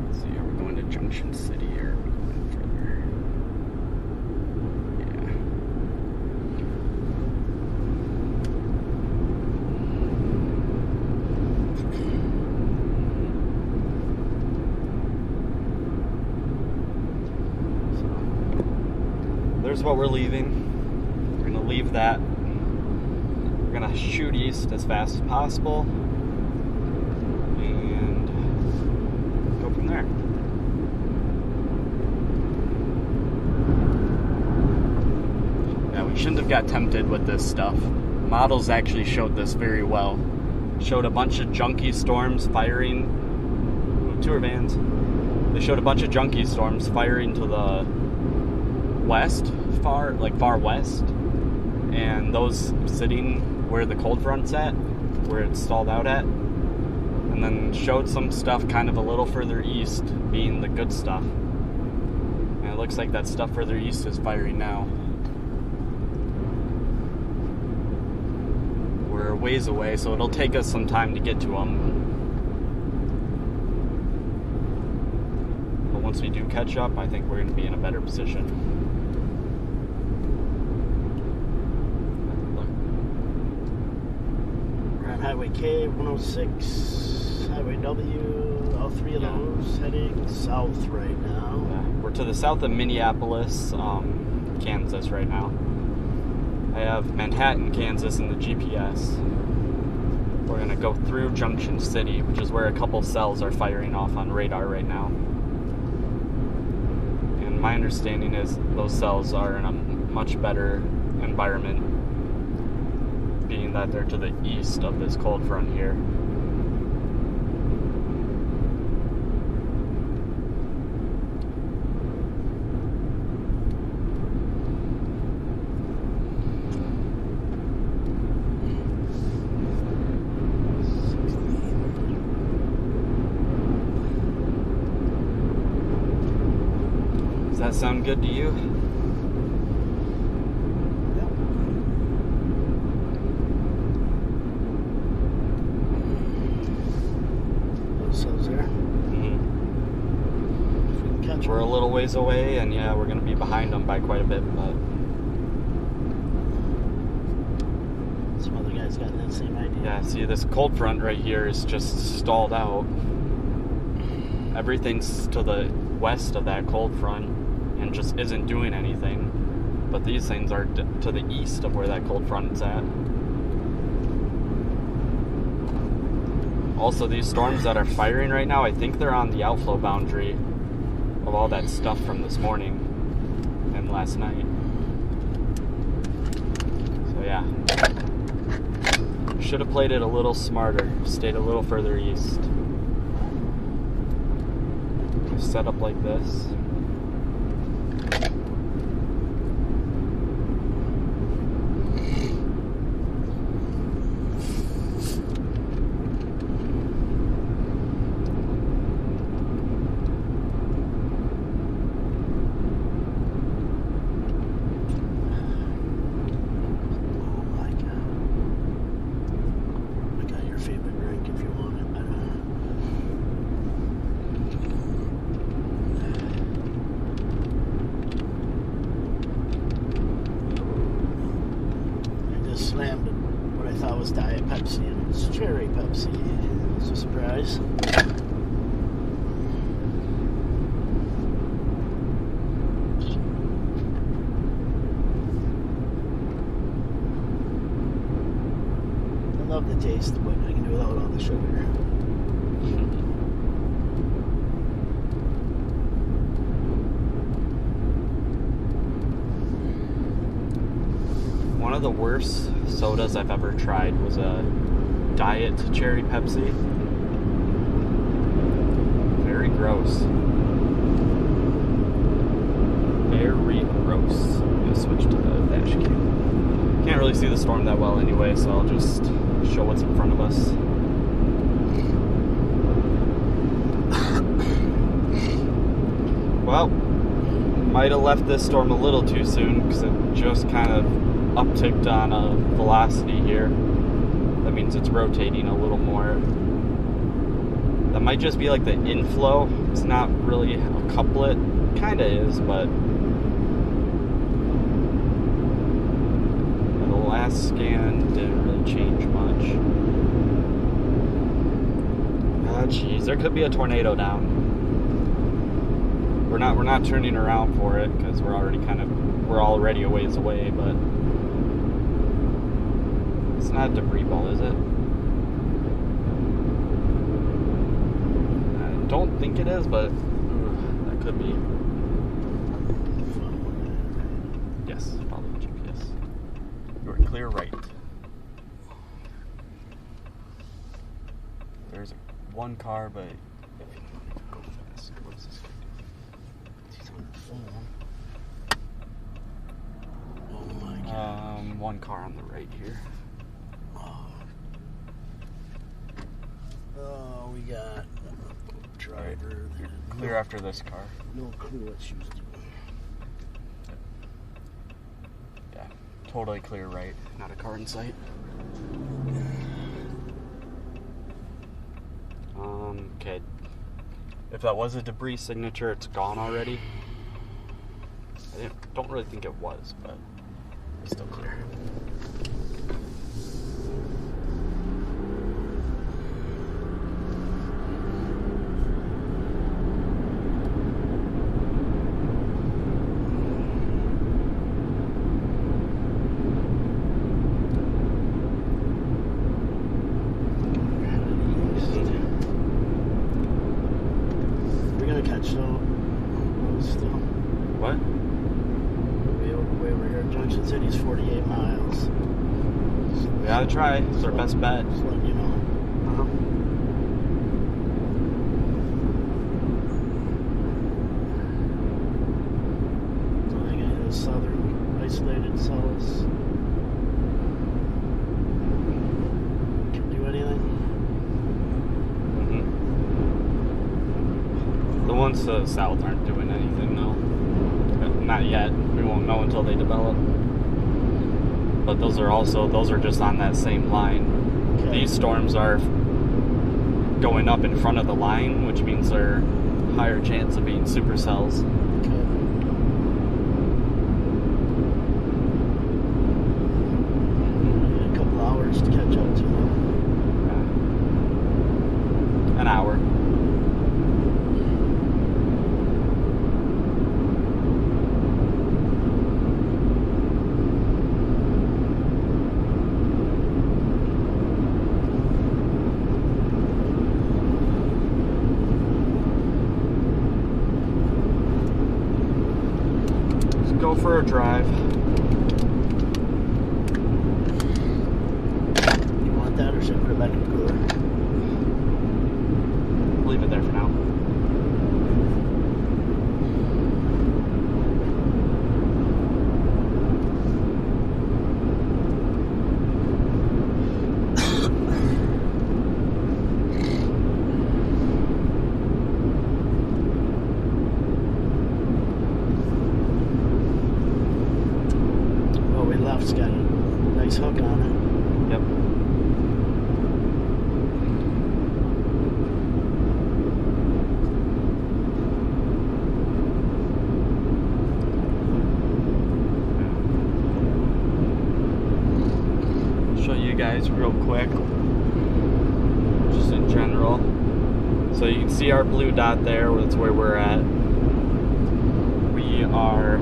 [SPEAKER 1] let's see, are we going to Junction City or going further? Yeah. So there's what we're leaving. We're gonna leave that. We're gonna shoot east as fast as possible and go from there. Yeah, we shouldn't have got tempted with this stuff. Models actually showed this very well. Showed a bunch of junky storms firing. Ooh, tour vans. They showed a bunch of junky storms firing to the west, far west, and those sitting where the cold front's at, where it's stalled out at, and then showed some stuff kind of a little further east being the good stuff. And it looks like that stuff further east is firing now. We're a ways away, so it'll take us some time to get to them. But once we do catch up, I think we're going to be in a better position.
[SPEAKER 2] Highway K, 106, Highway W, all three of those heading south right now.
[SPEAKER 1] Yeah, we're to the south of Minneapolis, Kansas right now. I have Manhattan, Kansas in the GPS. We're going to go through Junction City, which is where a couple cells are firing off on radar right now. And my understanding is those cells are in a much better environment, being that they're to the east of this cold front here. Does that sound good to you? We're a little ways away, and yeah, we're going to be behind them by quite a bit, but
[SPEAKER 2] some other guys got that same idea.
[SPEAKER 1] Yeah, see, this cold front right here is just stalled out. Everything's to the west of that cold front and just isn't doing anything, but these things are to the east of where that cold front is at. Also, these storms that are firing right now, I think they're on the outflow boundary of all that stuff from this morning and last night. So yeah, should have played it a little smarter, stayed a little further east. Set up like this.
[SPEAKER 2] favorite drink if you want it. I just slammed what I thought was Diet Pepsi, and it's cherry Pepsi. It's a surprise. I love the taste, but I can do without all the sugar.
[SPEAKER 1] One of the worst sodas I've ever tried was a Diet Cherry Pepsi. Very gross. Very gross. I'm gonna switch to the dash cam. Can't really see the storm that well anyway, so I'll just show what's in front of us. Well, might have left this storm a little too soon because it just kind of upticked on a velocity here. That means it's rotating a little more. That might just be like the inflow. It's not really a couplet. Kinda is, but the last scan didn't really change much. Ah, jeez, there could be a tornado down. We're not turning around for it because we're already a ways away, but it's not a debris ball, is it? I don't think it is, but that could be. Yes, follow the GPS. You're clear right. There's one car, but if you want to go fast, what is this guy doing?
[SPEAKER 2] He's on the phone. Oh my god.
[SPEAKER 1] One car on the right here.
[SPEAKER 2] Oh, we got a driver.
[SPEAKER 1] You're clear after this car.
[SPEAKER 2] No clue what she was doing.
[SPEAKER 1] Yeah, totally clear right. Not a car in sight. Okay. If that was a debris signature, it's gone already. I don't really think it was, but it's still clear. What?
[SPEAKER 2] Way over here. Junction City's 48 miles.
[SPEAKER 1] We gotta try. It's our best bet.
[SPEAKER 2] Just letting you know. So they got those southern isolated cells. Can do anything.
[SPEAKER 1] The ones to the south aren't doing anything, no. Not yet. We won't know until they develop. But those are just on that same line. Okay. These storms are going up in front of the line, which means they're higher chance of being supercells.
[SPEAKER 2] Okay. A couple hours to catch up to them.
[SPEAKER 1] An hour. Go for a drive.
[SPEAKER 2] You want that, or should I put it back in the cooler?
[SPEAKER 1] Leave it there for now.
[SPEAKER 2] It's got a nice hook on it.
[SPEAKER 1] Yep. real quick, just in general. So you can see our blue dot there, that's where we're at. We are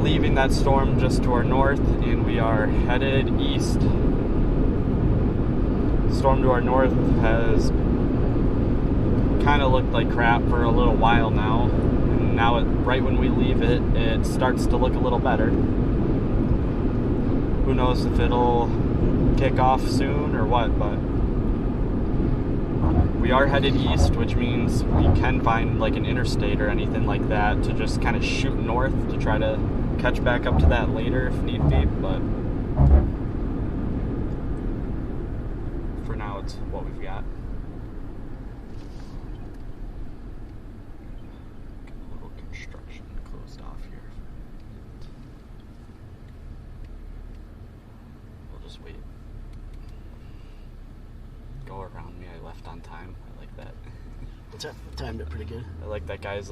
[SPEAKER 1] leaving that storm just to our north, and we are headed east. Storm to our north has kind of looked like crap for a little while now, and now right when we leave it, it starts to look a little better. Who knows if it'll kick off soon or what, but we are headed east, which means we can find like an interstate or anything like that to just kind of shoot north to try to catch back up to that later if need be, but for now it's what we've got. Get a little construction closed off here. We'll just wait. Go around me, I left on time. I like that.
[SPEAKER 2] What's that? Timed it pretty good.
[SPEAKER 1] I like that guy's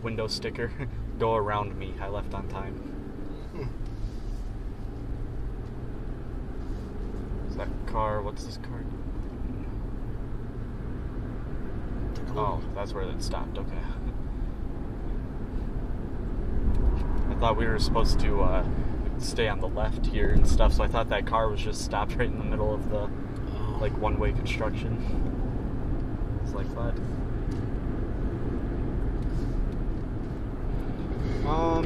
[SPEAKER 1] window sticker. Go around me, I left on time. Is that car, what's this car? Oh, that's where it stopped, okay. I thought we were supposed to stay on the left here and stuff, so I thought that car was just stopped right in the middle of the like one-way construction. It's like that.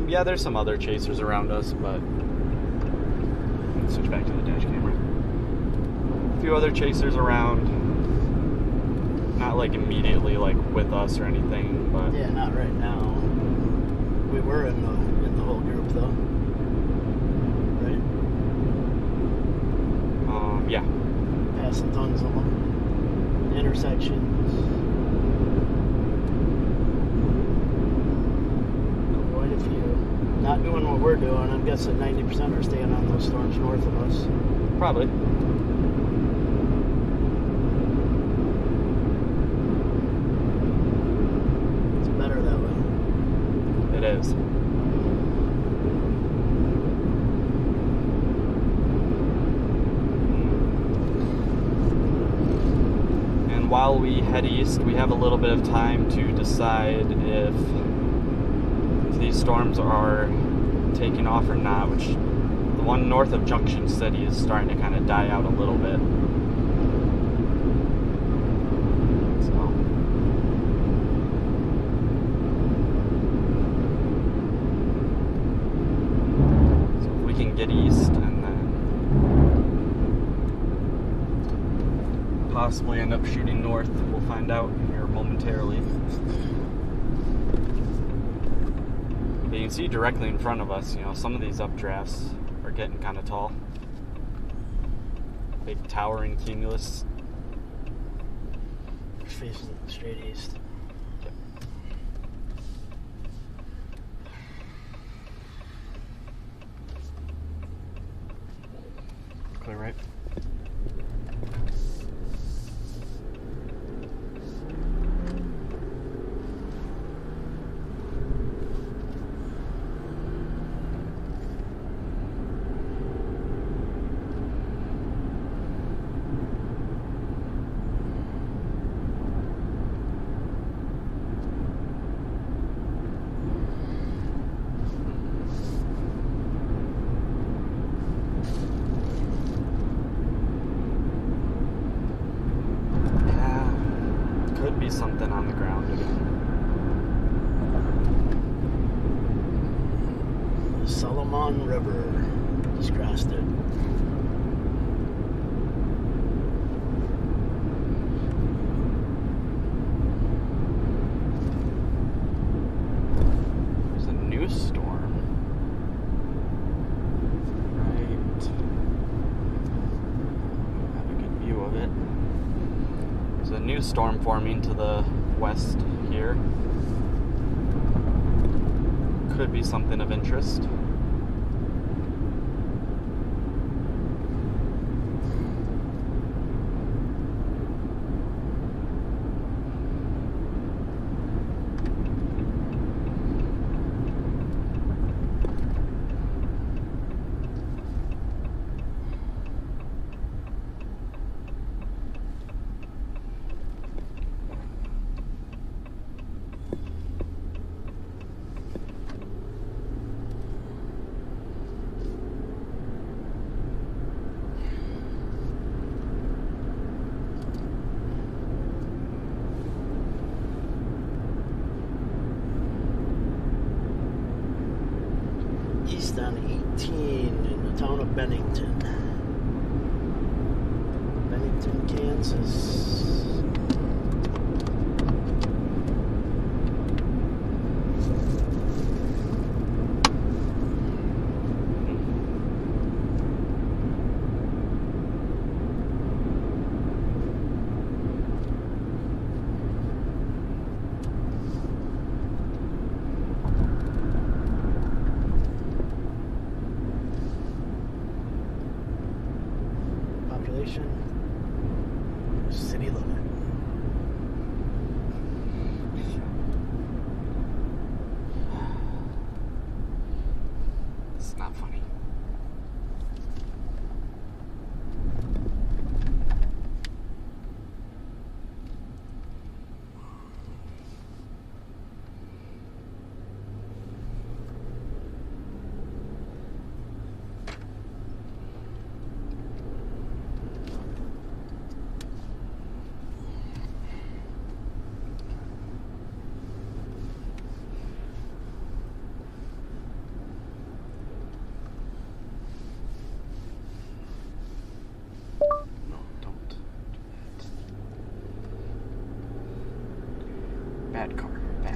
[SPEAKER 1] Yeah, there's some other chasers around us, but let's switch back to the dash camera. A few other chasers around. Not like immediately like with us or anything, but
[SPEAKER 2] yeah, not right now. We were in the whole group though, right?
[SPEAKER 1] Yeah.
[SPEAKER 2] Passing tons of them. Intersections. Quite a few. Not doing what we're doing. I'm guessing 90% are staying on those storms north of us.
[SPEAKER 1] Probably.
[SPEAKER 2] It's better that way.
[SPEAKER 1] It is. And while we head east, we have a little bit of time to decide if these storms are taking off or not, which the one north of Junction City is starting to kind of die out a little bit. So if we can get east and then possibly end up shooting north, we'll find out here momentarily. But you can see directly in front of us, some of these updrafts are getting kind of tall. Big towering cumulus.
[SPEAKER 2] Facing straight east.
[SPEAKER 1] Clear, right? Something on the ground again.
[SPEAKER 2] The Solomon River. Just crossed it.
[SPEAKER 1] There's a new storm. Right. Have a good view of it. There's a new storm forming to the west here. Could be something of interest.
[SPEAKER 2] Bennington. Bennington, Kansas. City limit.
[SPEAKER 1] It's not funny. Bad car. Bad.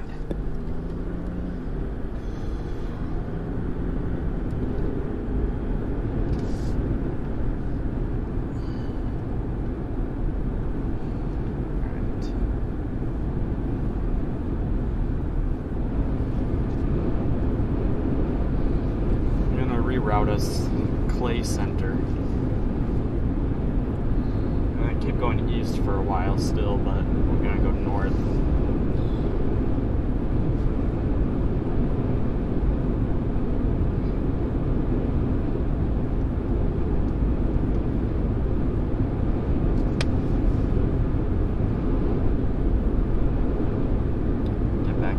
[SPEAKER 1] Alright. I'm gonna reroute us Clay Center. I'm gonna keep going east for a while still, but we're gonna go north.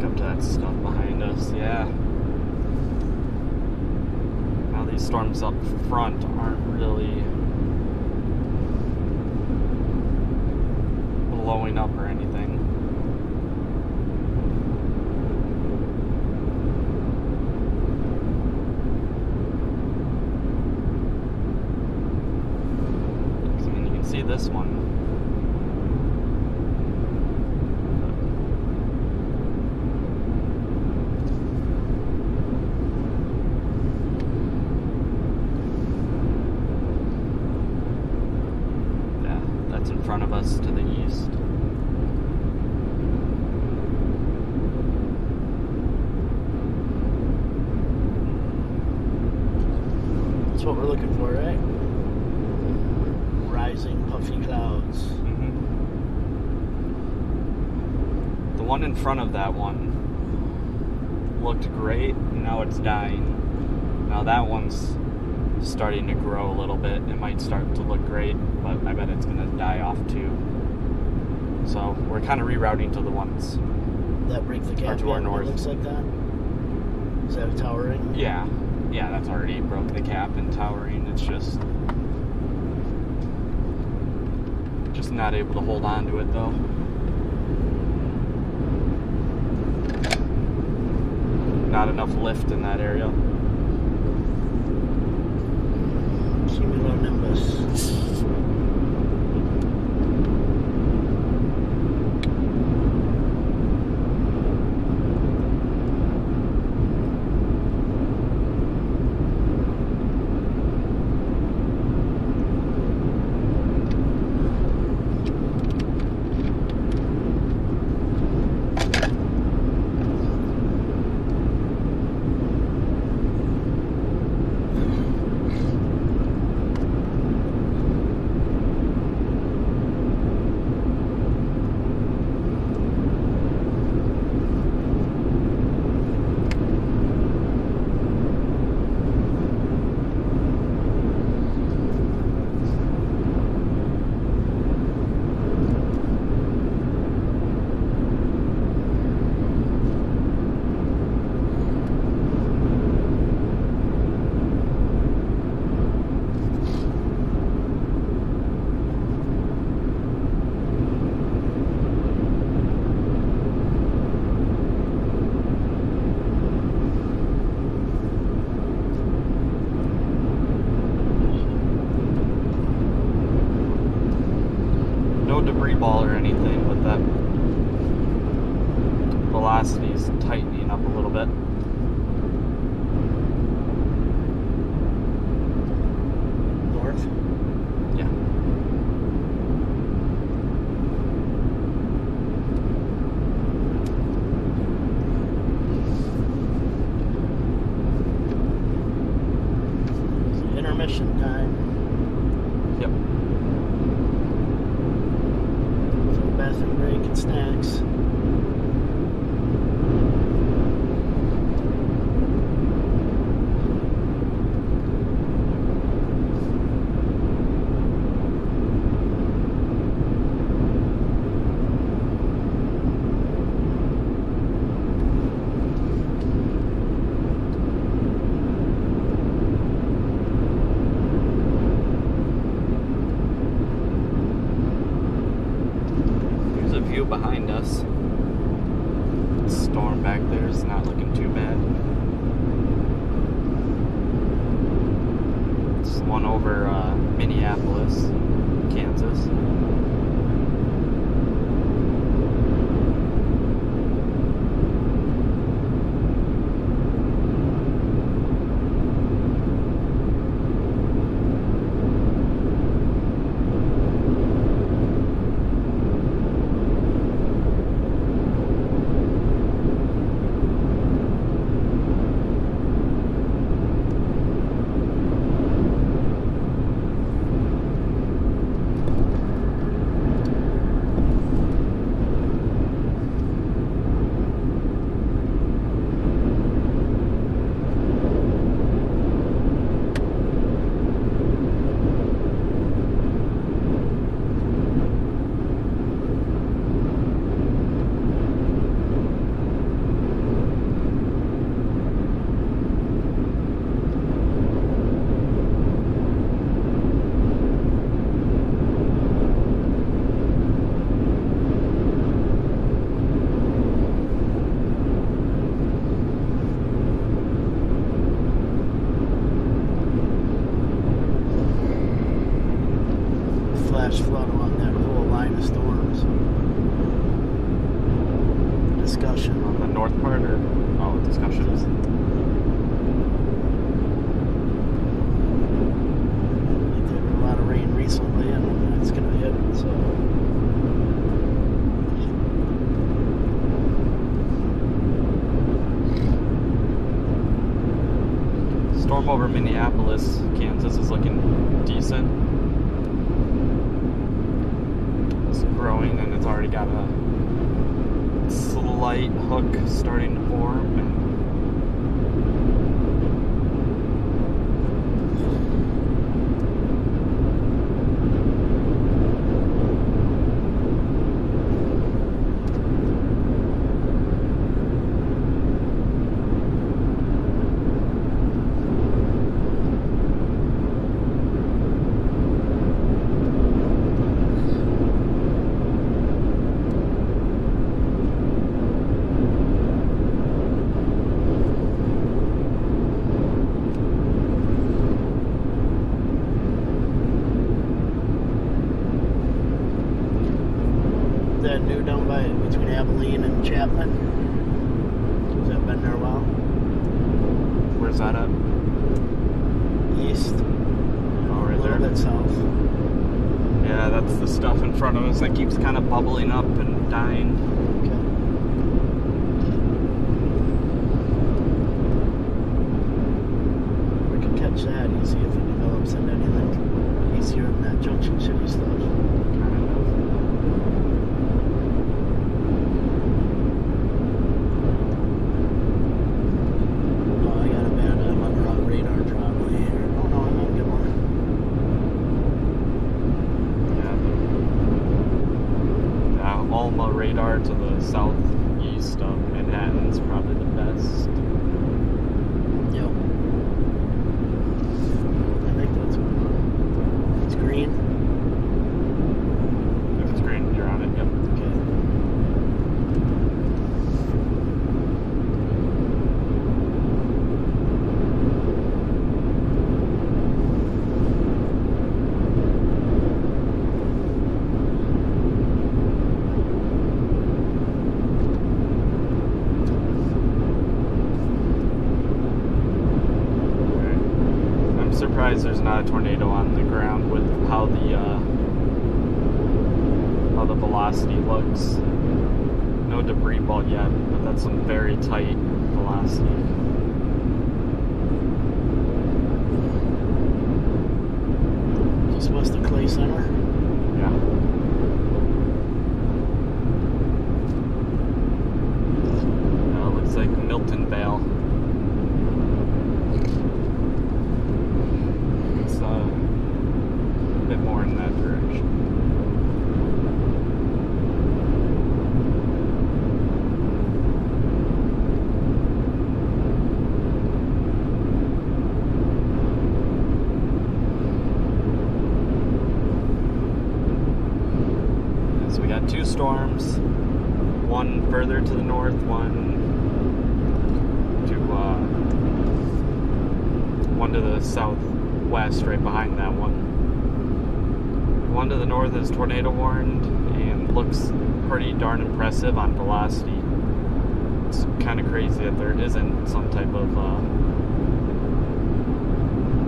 [SPEAKER 1] Up to that stuff behind us, yeah. Now these storms up front aren't really blowing up or anything. I mean, you can see this one. In front of us to the east.
[SPEAKER 2] That's what we're looking for, right? Rising puffy clouds.
[SPEAKER 1] Mm-hmm. The one in front of that one looked great, and now it's dying. Now that one's starting to grow a little bit. It might start to look great, but I bet it's going to die off too. So we're kind of rerouting to the ones
[SPEAKER 2] That break the cap
[SPEAKER 1] to our north.
[SPEAKER 2] Looks like that. Is that a towering?
[SPEAKER 1] Yeah, that's already broke the cap and towering. It's just not able to hold on to it though. Not enough lift in that area.
[SPEAKER 2] Cumulonimbus.
[SPEAKER 1] No debris ball or anything, but that velocity is tightening up a little bit.
[SPEAKER 2] North.
[SPEAKER 1] Yeah.
[SPEAKER 2] Intermission time.
[SPEAKER 1] Yep.
[SPEAKER 2] So bathroom break and snacks.
[SPEAKER 1] Here's a view behind us. The storm back there is not looking too bad. It's one over Minneapolis, Kansas. Flash flood along that whole line of storms. Discussion. On the north part, or discussions.
[SPEAKER 2] There was a lot of rain recently, and it's gonna hit. So.
[SPEAKER 1] Storm over Minneapolis, Kansas is looking decent. It's growing and it's already got a slight hook starting to form. And
[SPEAKER 2] that new down by between Abilene and Chapman. Has that been there a while?
[SPEAKER 1] where's that at?
[SPEAKER 2] East,
[SPEAKER 1] Oh,
[SPEAKER 2] a
[SPEAKER 1] right
[SPEAKER 2] little
[SPEAKER 1] there.
[SPEAKER 2] bit south.
[SPEAKER 1] Yeah, that's the stuff in front of us that keeps kind of bubbling up and dying.
[SPEAKER 2] Okay. We could catch that easy if it develops into anything easier than that Junction City stuff. Oh, I got a bad under on radar probably here. Oh no, I'm on a good one.
[SPEAKER 1] Yeah, Alma radar to the southeast of Manhattan's probably the best.
[SPEAKER 2] Yep. I think that's what it's green.
[SPEAKER 1] If it's green, you're on it. Yep.
[SPEAKER 2] Okay.
[SPEAKER 1] surprised there's not a tornado on the ground with how the velocity looks. No debris ball yet, but that's some very tight velocity.
[SPEAKER 2] Just west of Clay Center.
[SPEAKER 1] Yeah. It looks like Milton Vale. It's a bit more in that direction. So we got two storms, one further to the north, one to the southwest, right behind that one. One to the north is tornado warned and looks pretty darn impressive on velocity. It's kind of crazy that there isn't some type of I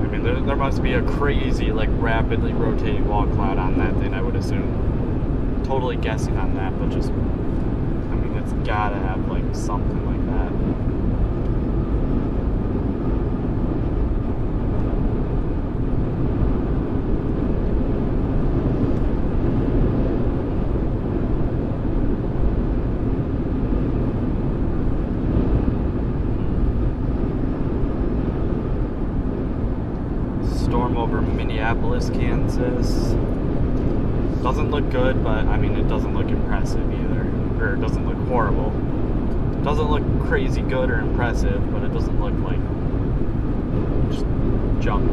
[SPEAKER 1] mean, there must be a crazy, like, rapidly rotating wall cloud on that thing, I would assume. Totally guessing on that, but just, I mean, it's gotta have, like, something like that. Storm over Minneapolis, Kansas. Doesn't look good, but I mean, it doesn't look impressive either. Or it doesn't look horrible. It doesn't look crazy good or impressive, but it doesn't look like just junk.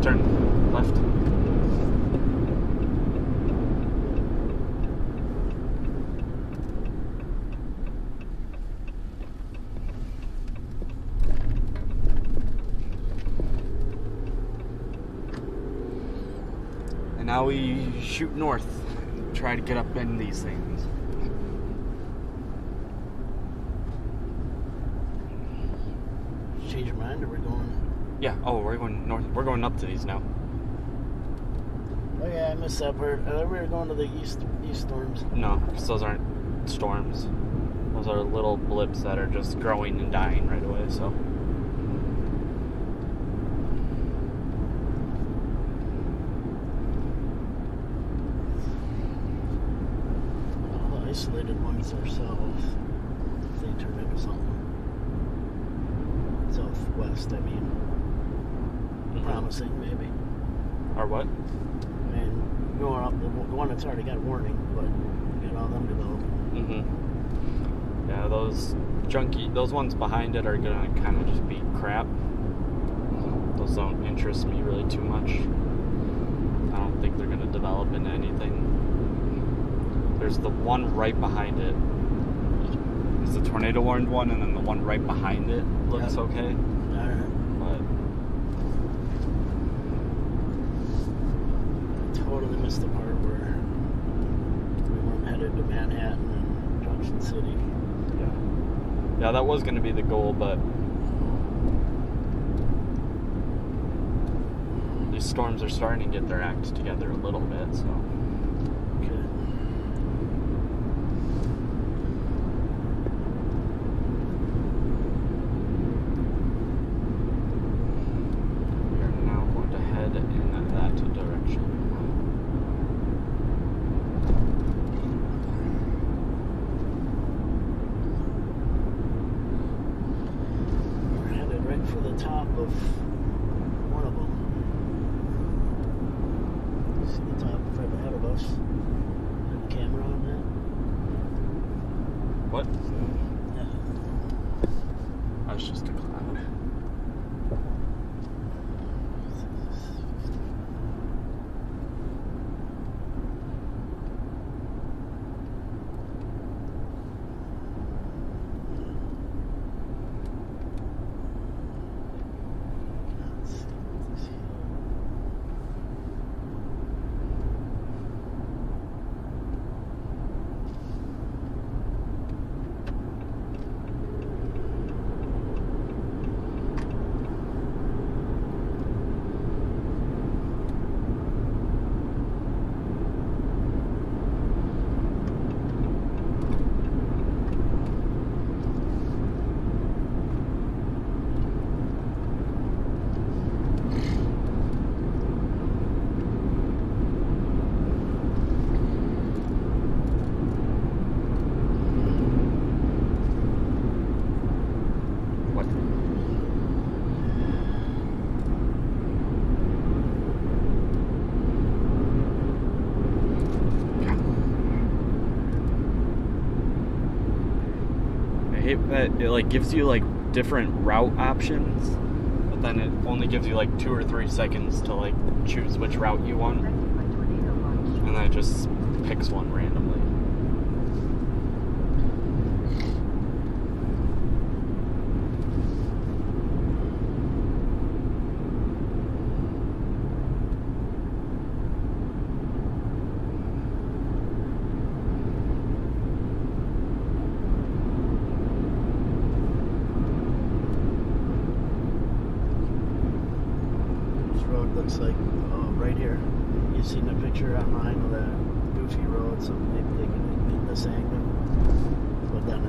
[SPEAKER 1] Turn left. And now we shoot north and try to get up in these things.
[SPEAKER 2] Change your mind, or we're going?
[SPEAKER 1] Yeah, oh, we're going north. We're going up to these now.
[SPEAKER 2] Oh yeah, I missed that part. I thought we were going to the east storms.
[SPEAKER 1] No, because those aren't storms. Those are little blips that are just growing and dying right away, so.
[SPEAKER 2] All the isolated ones are south. If they turn into something. Southwest, I mean. Promising, maybe.
[SPEAKER 1] Or what?
[SPEAKER 2] I mean, going up, the one that's already got warning, but get all them developing.
[SPEAKER 1] Mm-hmm. Yeah, those ones behind it are gonna kind of just be crap. Those don't interest me really too much. I don't think they're gonna develop into anything. There's the one right behind it. It's the tornado warned one, and then the one right behind it looks
[SPEAKER 2] Yep.
[SPEAKER 1] okay.
[SPEAKER 2] Alright.
[SPEAKER 1] But
[SPEAKER 2] Totally missed the part where we weren't headed to Manhattan and Junction City.
[SPEAKER 1] yeah, that was gonna be the goal, but these storms are starting to get their act together a little bit, so.
[SPEAKER 2] Okay.
[SPEAKER 1] We are now going to head in that direction.
[SPEAKER 2] We're headed right for the top of one of them. See the top right ahead of us? Have a camera on
[SPEAKER 1] What?
[SPEAKER 2] that? Yeah.
[SPEAKER 1] That's just a cloud. hate that it like gives you like different route options, but then it only gives you like 2 or 3 seconds to like choose which route you want,
[SPEAKER 3] Affected by tornado watch.
[SPEAKER 1] and then it just picks one randomly.
[SPEAKER 2] This road looks like right here. You've seen the picture online of that goofy road, so maybe they can get this angle. But then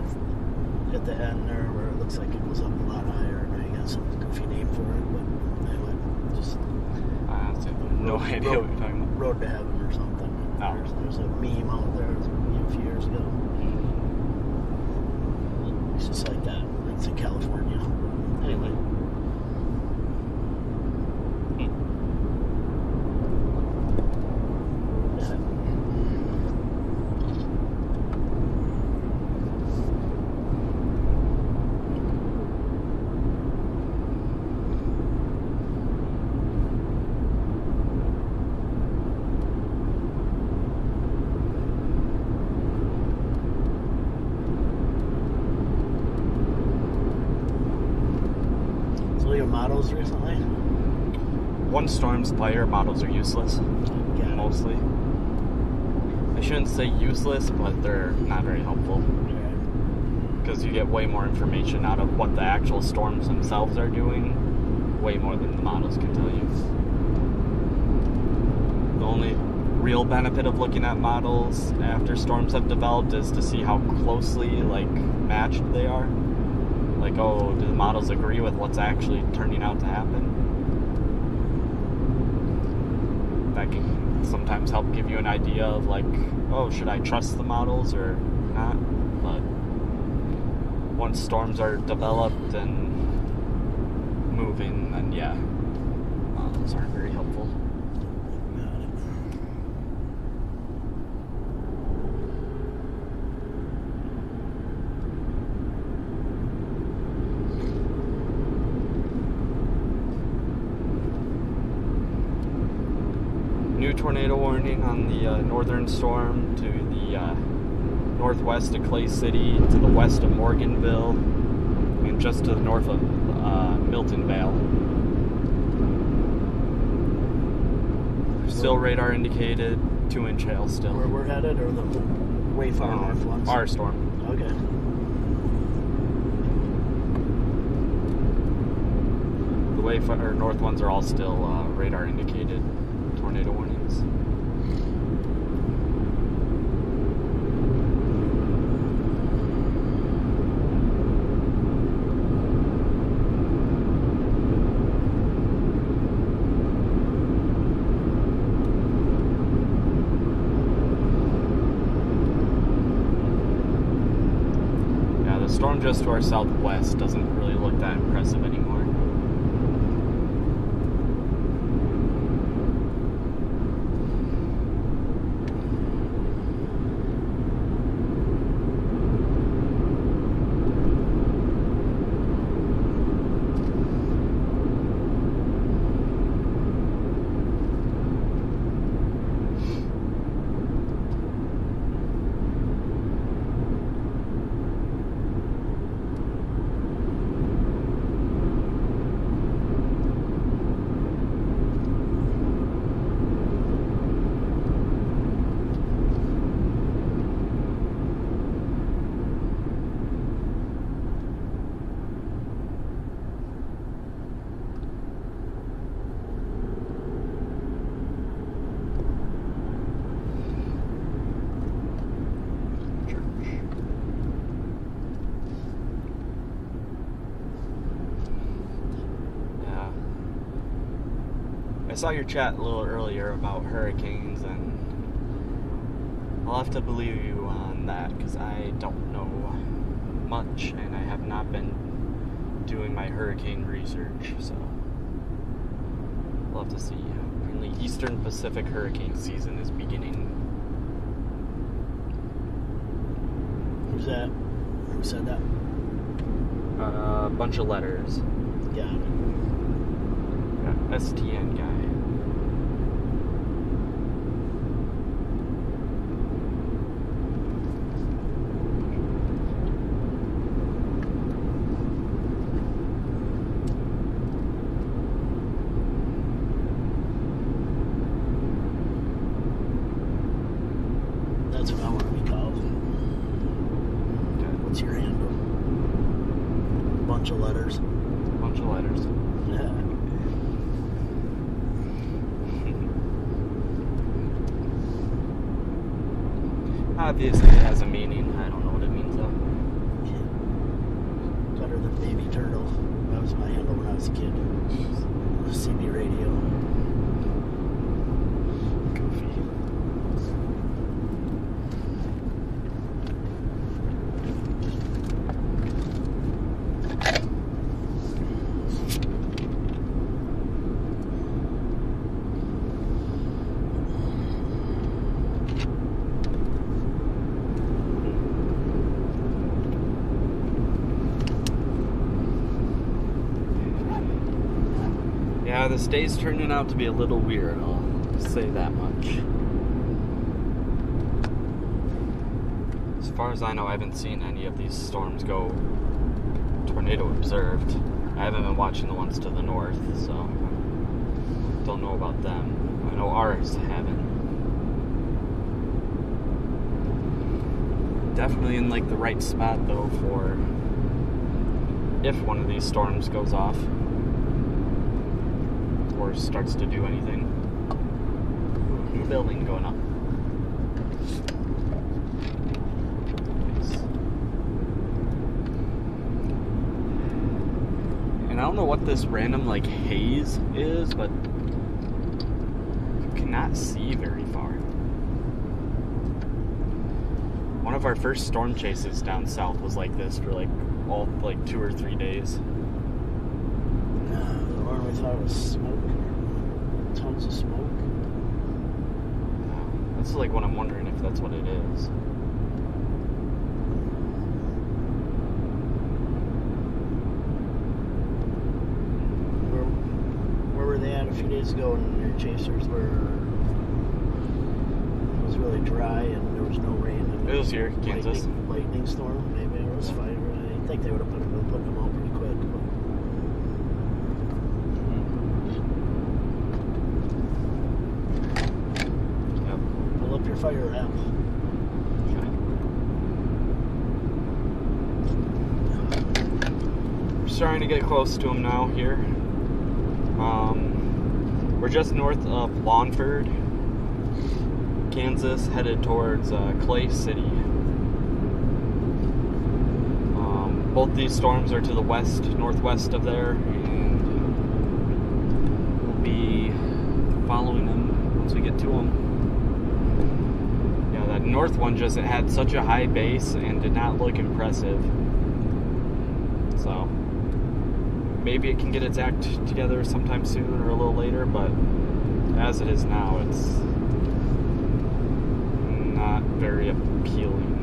[SPEAKER 2] at the end there, where it looks like it goes up a lot higher, and I got some goofy name for it. But anyway, just
[SPEAKER 1] I honestly have no idea what you're talking about.
[SPEAKER 2] Road to Heaven or something.
[SPEAKER 1] Oh.
[SPEAKER 2] There's a meme out there. It was a meme a few years ago. It's just like that. It's in California. Anyway. Yeah. So your models recently?
[SPEAKER 1] One storm's fire models are useless,
[SPEAKER 2] Got it.
[SPEAKER 1] mostly. I shouldn't say useless, but they're not very helpful,
[SPEAKER 2] Alright.
[SPEAKER 1] because you get way more information out of what the actual storms themselves are doing, way more than the models can tell you. The only real benefit of looking at models after storms have developed is to see how closely like matched they are. Like, oh, do the models agree with what's actually turning out to happen? That can sometimes help give you an idea of like, oh, should I trust the models or not? But once storms are developed and moving, then yeah, models aren't very helpful.
[SPEAKER 2] Got it.
[SPEAKER 1] New tornado warning on the northern storm to the northwest of Clay City, to the west of Morganville, and just to the north of Milton Vale. Still radar indicated, 2-inch hail still.
[SPEAKER 2] Where we're headed, or the way far north ones?
[SPEAKER 1] Our storm.
[SPEAKER 2] Okay.
[SPEAKER 1] The way far north ones are all still radar indicated tornado warnings. Yeah, the storm just to our southwest doesn't really look that impressive anymore. Yeah. I saw your chat a little earlier about hurricanes, and I'll have to believe you on that because I don't know much, and I have not been doing my hurricane research, so we'll have to see. Apparently, Eastern Pacific hurricane season is beginning.
[SPEAKER 2] Who's that? Who said that?
[SPEAKER 1] A bunch of letters.
[SPEAKER 2] Got it.
[SPEAKER 1] Yeah, STN guy.
[SPEAKER 2] That's what I want to be called. What's your handle? Bunch of letters.
[SPEAKER 1] Bunch of letters.
[SPEAKER 2] Yeah.
[SPEAKER 1] Obviously, it has a meaning. I don't know what it means though.
[SPEAKER 2] Better than baby turtle. That was my handle when I was a kid. CB radio. Goofy.
[SPEAKER 1] Yeah, this day's turning out to be a little weird, I'll say that much. As far as I know, I haven't seen any of these storms go tornado observed. I haven't been watching the ones to the north, so don't know about them. I know ours haven't. Definitely in like the right spot though for if one of these storms goes off or starts to do anything. New building going up. Nice. And I don't know what this random like haze is, but you cannot see very far. One of our first storm chases down south was like this for like all like 2 or 3 days.
[SPEAKER 2] The one we thought was smoke. Tons of smoke.
[SPEAKER 1] That's like what I'm wondering if that's what it is.
[SPEAKER 2] Where were they at a few days ago when your chasers were? It was really dry and there was no rain. And
[SPEAKER 1] It was here, Kansas.
[SPEAKER 2] Lightning storm. Maybe it was fire. I think they would have put them out pretty quick. But fill up your fire app.
[SPEAKER 1] We're starting to get close to them now here. We're just north of Lawnford, Kansas, headed towards Clay City. Both these storms are to the west, northwest of there, and we'll be following them once we get to them. Yeah, that north one just, it had such a high base and did not look impressive. So maybe it can get its act together sometime soon or a little later, but as it is now, it's not very appealing.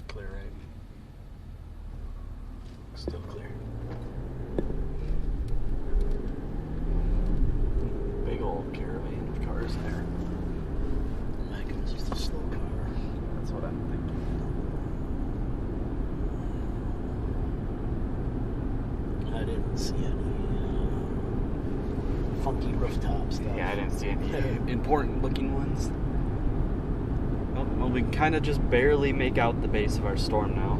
[SPEAKER 1] Clear, right? Still clear. Big old caravan of cars there.
[SPEAKER 2] I think it was just a slow car.
[SPEAKER 1] That's what I'm thinking.
[SPEAKER 2] I didn't see any funky rooftop stuff.
[SPEAKER 1] Yeah, I didn't see any important looking ones. Well, we kind of just barely make out the base of our storm now.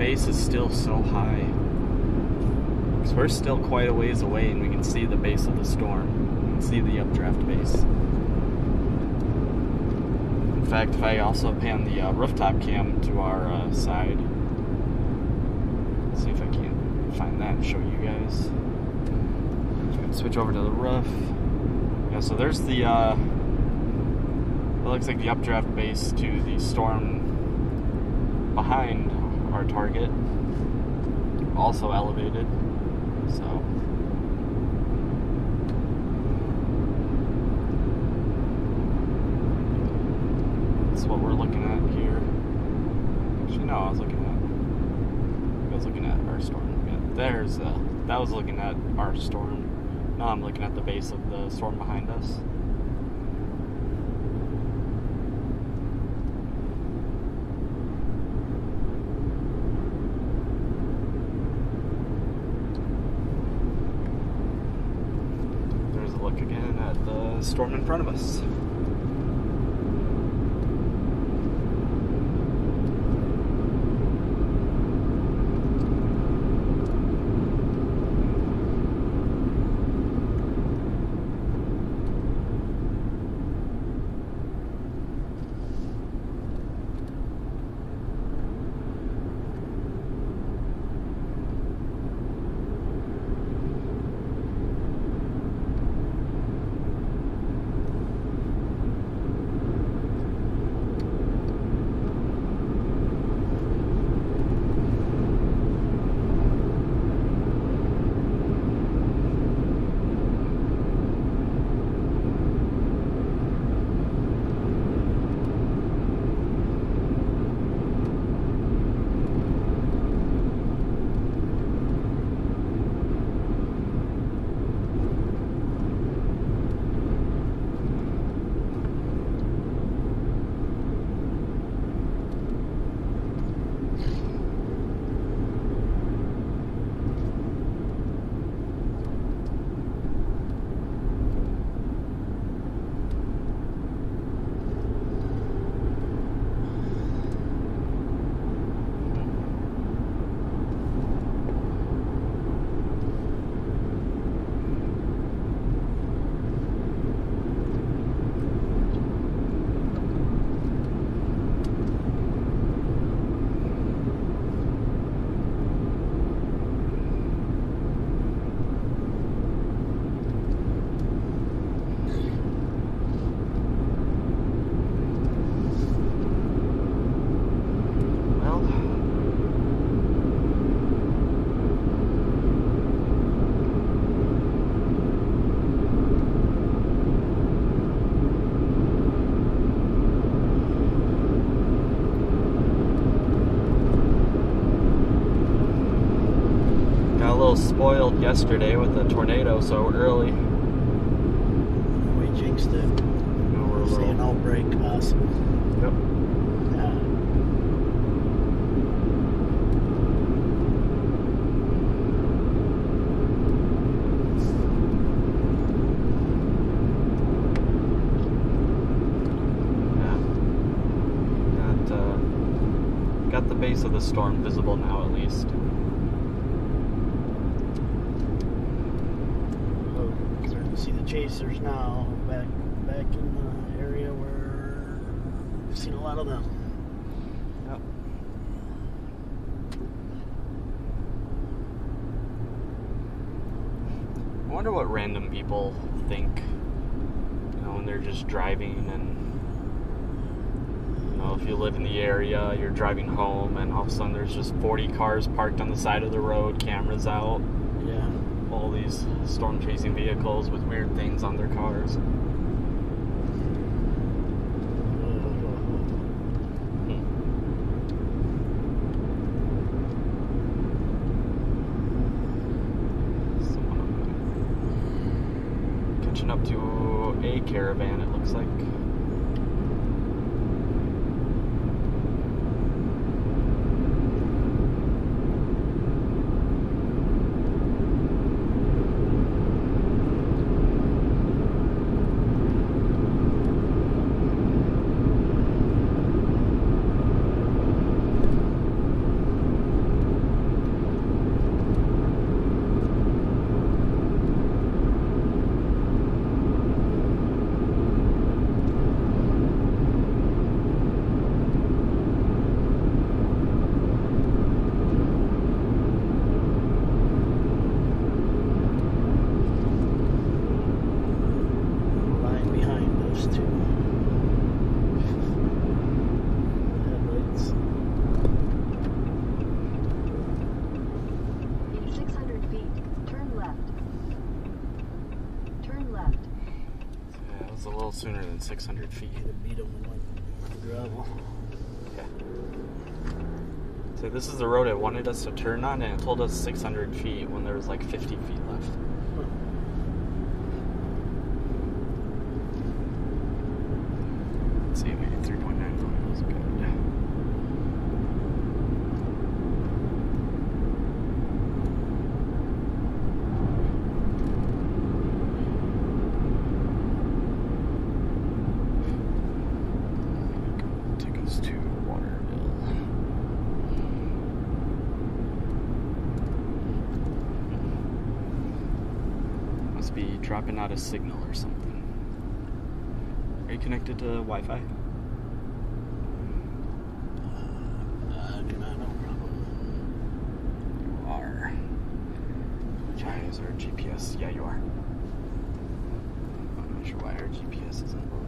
[SPEAKER 1] base is still so high. Because we're still quite a ways away and we can see the base of the storm. We can see the updraft base. In fact, if I also pan the rooftop cam to our side, see if I can find that and show you guys. Switch over to the roof. Yeah, so there's the, it looks like the updraft base to the storm behind our target. Also elevated. So. That's what we're looking at here. Actually, no, I was looking at our storm. Yeah, that was looking at our storm. Now I'm looking at the base of the storm behind us. There's a look again at the storm in front of us. Spoiled yesterday with the tornado so early.
[SPEAKER 2] We jinxed it.
[SPEAKER 1] No, we're
[SPEAKER 2] seeing outbreak possible.
[SPEAKER 1] Yep. Got the base of the storm visible now at least.
[SPEAKER 2] See the chasers now back in the area where we've seen a lot of them.
[SPEAKER 1] Yep. I wonder what random people think, when they're just driving and, if you live in the area, you're driving home and all of a sudden there's just 40 cars parked on the side of the road, cameras out.
[SPEAKER 2] Yeah.
[SPEAKER 1] All these storm chasing vehicles with weird things on their cars. Catching up to a caravan, it looks like. 600 feet.
[SPEAKER 2] Could have beat them with gravel.
[SPEAKER 1] Okay. So this is the road it wanted us to turn on, and it told us 600 feet when there was like 50 feet left. Let's see, we get 3.9 miles. Good. Take us to Waterville. Must be dropping out a signal or something. Are you connected to Wi-Fi?
[SPEAKER 2] I do not know, probably.
[SPEAKER 1] You are. Why is our GPS? Yeah, you are. I'm not sure why our GPS isn't loading.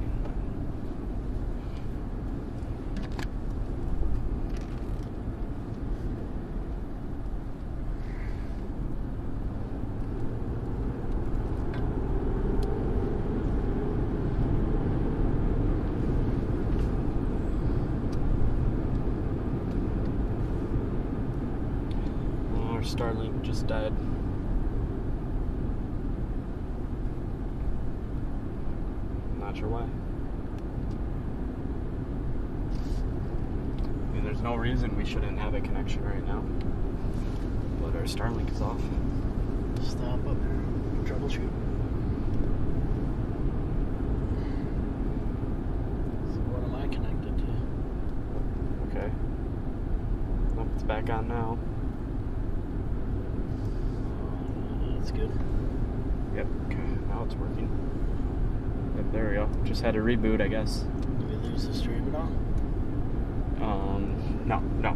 [SPEAKER 1] Our Starlink just died. Not sure why. I mean, there's no reason we shouldn't have a connection right now. But our Starlink is off.
[SPEAKER 2] Stop up here. Troubleshoot. So what am I connected to?
[SPEAKER 1] Okay. Nope, it's back on now.
[SPEAKER 2] That's good.
[SPEAKER 1] Yep, okay, now it's working. Yep, there we go. Just had a reboot, I guess.
[SPEAKER 2] Did we lose the stream at all?
[SPEAKER 1] No.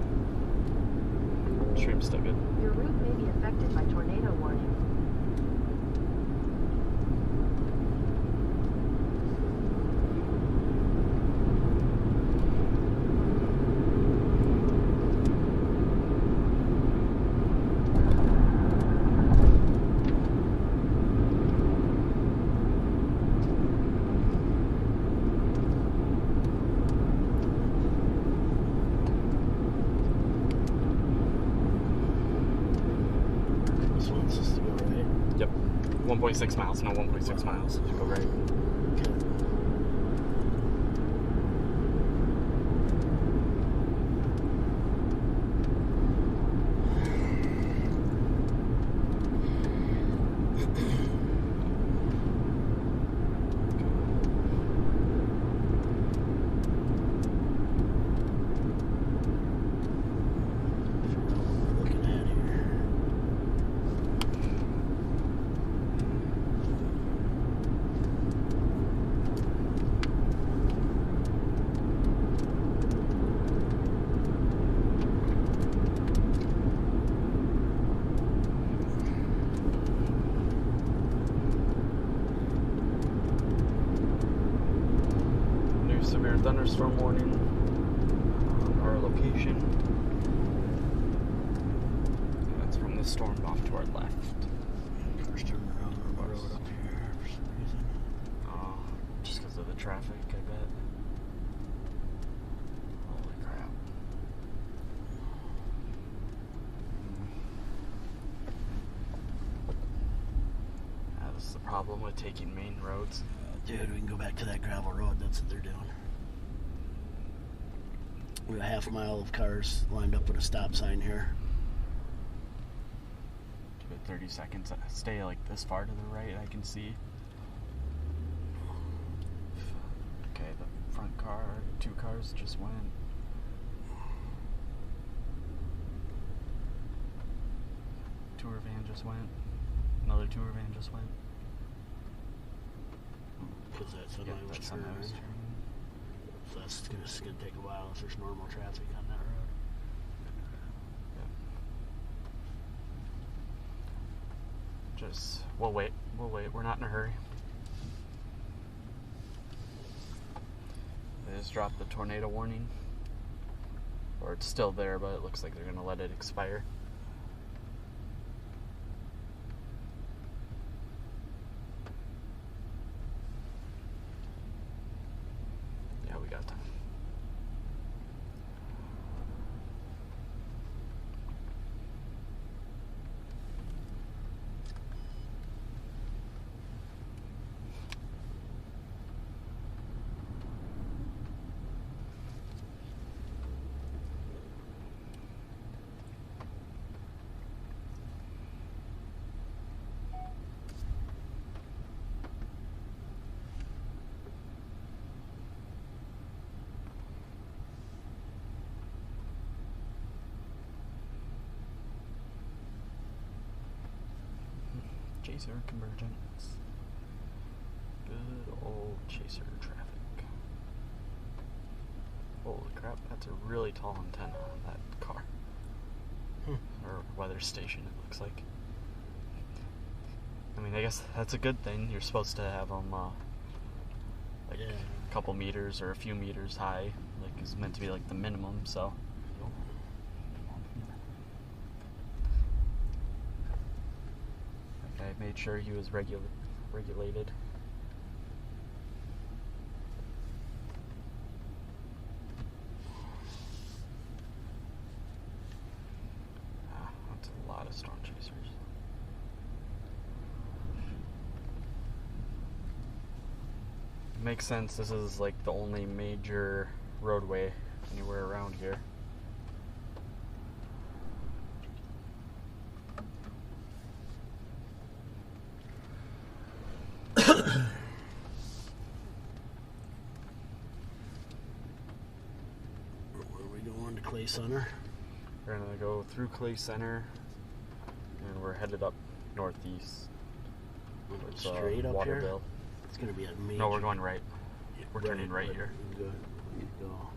[SPEAKER 1] Stream's still good.
[SPEAKER 3] Your route may be affected by tornado warning.
[SPEAKER 2] This one's supposed to go right.
[SPEAKER 1] Yep. 1.6 miles. No, 1.6 miles. Go right.
[SPEAKER 2] Okay. Looking at here.
[SPEAKER 1] New severe thunderstorm warning on our location. That's from the storm off to our left.
[SPEAKER 2] First turn around on the road up here for some reason.
[SPEAKER 1] Oh, just because of the traffic, I bet. Holy crap. That is the problem with taking main roads.
[SPEAKER 2] Dude, we can go back to that gravel road. That's what they're doing. We have a half mile of cars lined up with a stop sign here.
[SPEAKER 1] Give it 30 seconds. Stay like this far to the right, I can see. Okay, the front car, 2 cars just went. Tour van just went. Another tour van just went.
[SPEAKER 2] Because that's what
[SPEAKER 1] Yep,
[SPEAKER 2] I was
[SPEAKER 1] that's something I was
[SPEAKER 2] turning.
[SPEAKER 1] turning.
[SPEAKER 2] So that's gonna take a while if there's normal traffic on that road.
[SPEAKER 1] Yep. Just, we'll wait. We're not in a hurry. They just dropped the tornado warning. Or it's still there, but it looks like they're going to let it expire. Chaser convergence. Good old chaser traffic. Holy crap, that's a really tall antenna on that car. Or weather station, it looks like. I mean, I guess that's a good thing. You're supposed to have them like a couple meters or a few meters high. Like, it's meant to be like the minimum, so. That guy made sure he was regulated. That's a lot of storm chasers. Makes sense. This is like the only major roadway anywhere around here.
[SPEAKER 2] Where are we going? To Clay Center?
[SPEAKER 1] We're gonna go through Clay Center, and we're headed up northeast. Towards,
[SPEAKER 2] Straight up
[SPEAKER 1] Waterville.
[SPEAKER 2] here? It's going to be a major...
[SPEAKER 1] No, we're going right. We're turning right here.
[SPEAKER 2] Good. We need to go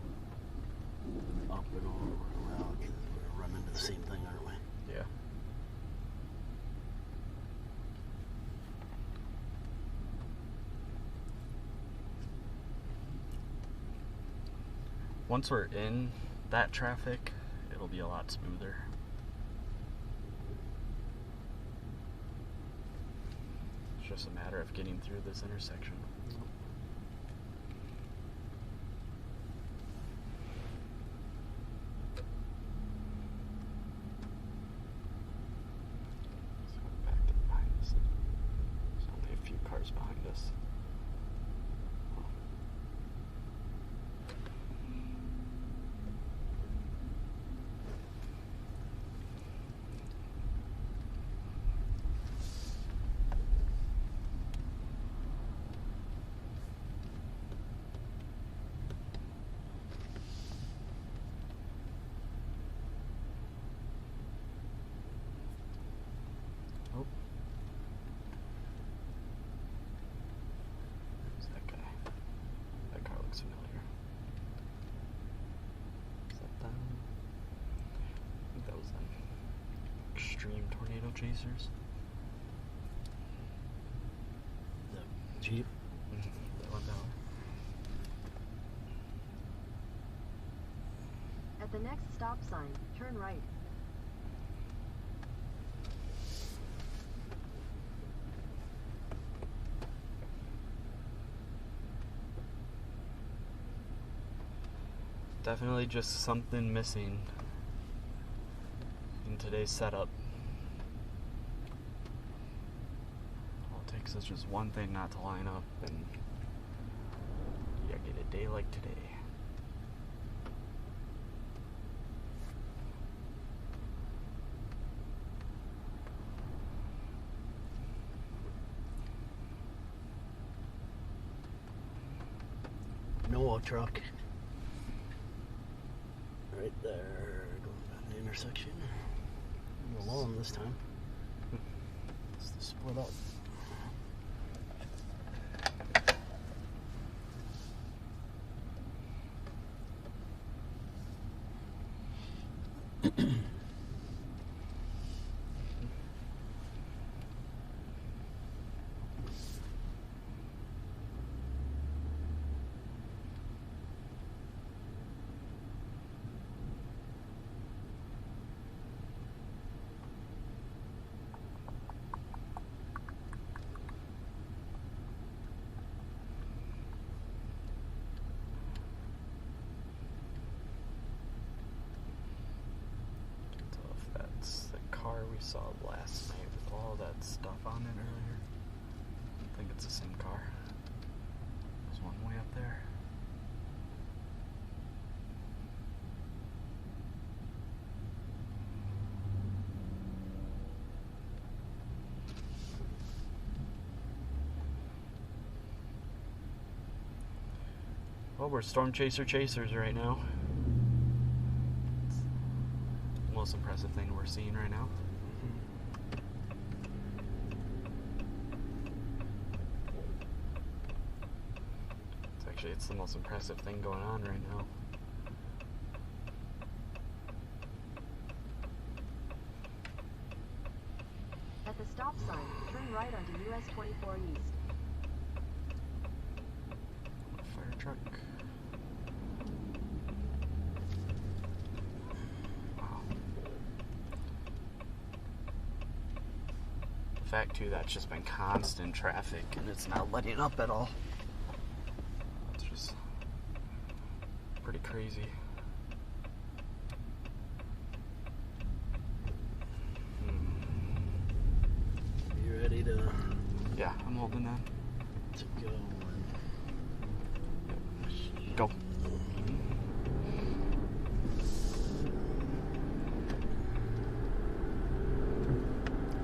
[SPEAKER 2] up and over. Well, we're going to run into the same thing, aren't we?
[SPEAKER 1] Yeah. Once we're in that traffic, it'll be a lot smoother. It's just a matter of getting through this intersection. Let's go back to behind us. There's only a few cars behind us. Oh. Who's that guy? That car looks familiar. Is that them? I think that was them. Extreme tornado chasers.
[SPEAKER 2] The Jeep?
[SPEAKER 1] That one down.
[SPEAKER 3] At the next stop sign, turn right.
[SPEAKER 1] Definitely just something missing in today's setup. All it takes is just one thing not to line up, and you get a day like today.
[SPEAKER 2] Noah truck. Right there, going down the intersection. I'm alone this time. It's the split up.
[SPEAKER 1] So if that's the car we saw last night with all that stuff on it earlier, I think it's the same car. There's one way up there. Well, we're storm chaser chasers right now. It's the most impressive thing we're seeing right now. Actually, it's the most impressive thing going on right now.
[SPEAKER 3] At the stop sign, turn right onto US 24 East.
[SPEAKER 1] Fire truck. Wow. The fact too, that's just been constant traffic and it's not letting up at all. It's just pretty crazy.
[SPEAKER 2] You ready to
[SPEAKER 1] Yeah, I'm holding that.
[SPEAKER 2] go?
[SPEAKER 1] Go.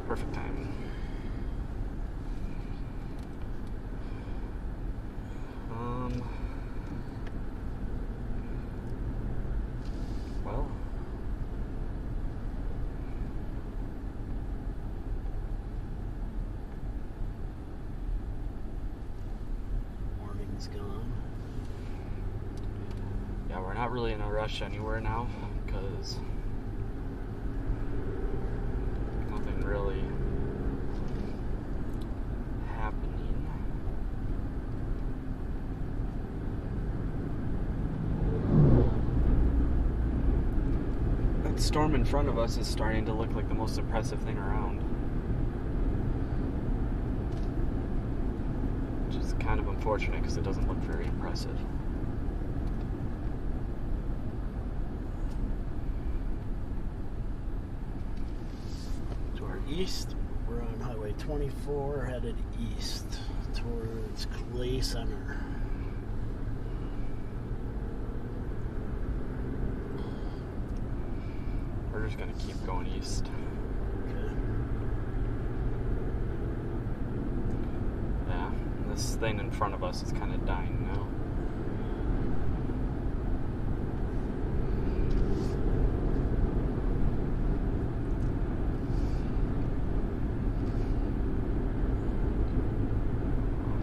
[SPEAKER 1] Perfect timing. Well,
[SPEAKER 2] Warning's gone.
[SPEAKER 1] yeah, we're not really in a rush anywhere now because nothing really happening. That storm in front of us is starting to look like the most impressive thing around. Which is kind of unfortunate because it doesn't look very impressive.
[SPEAKER 2] To our east, we're on Highway 24, headed east towards Clay Center.
[SPEAKER 1] We're just gonna keep going east.
[SPEAKER 2] Okay.
[SPEAKER 1] Yeah, this thing in front of us is kind of dying now.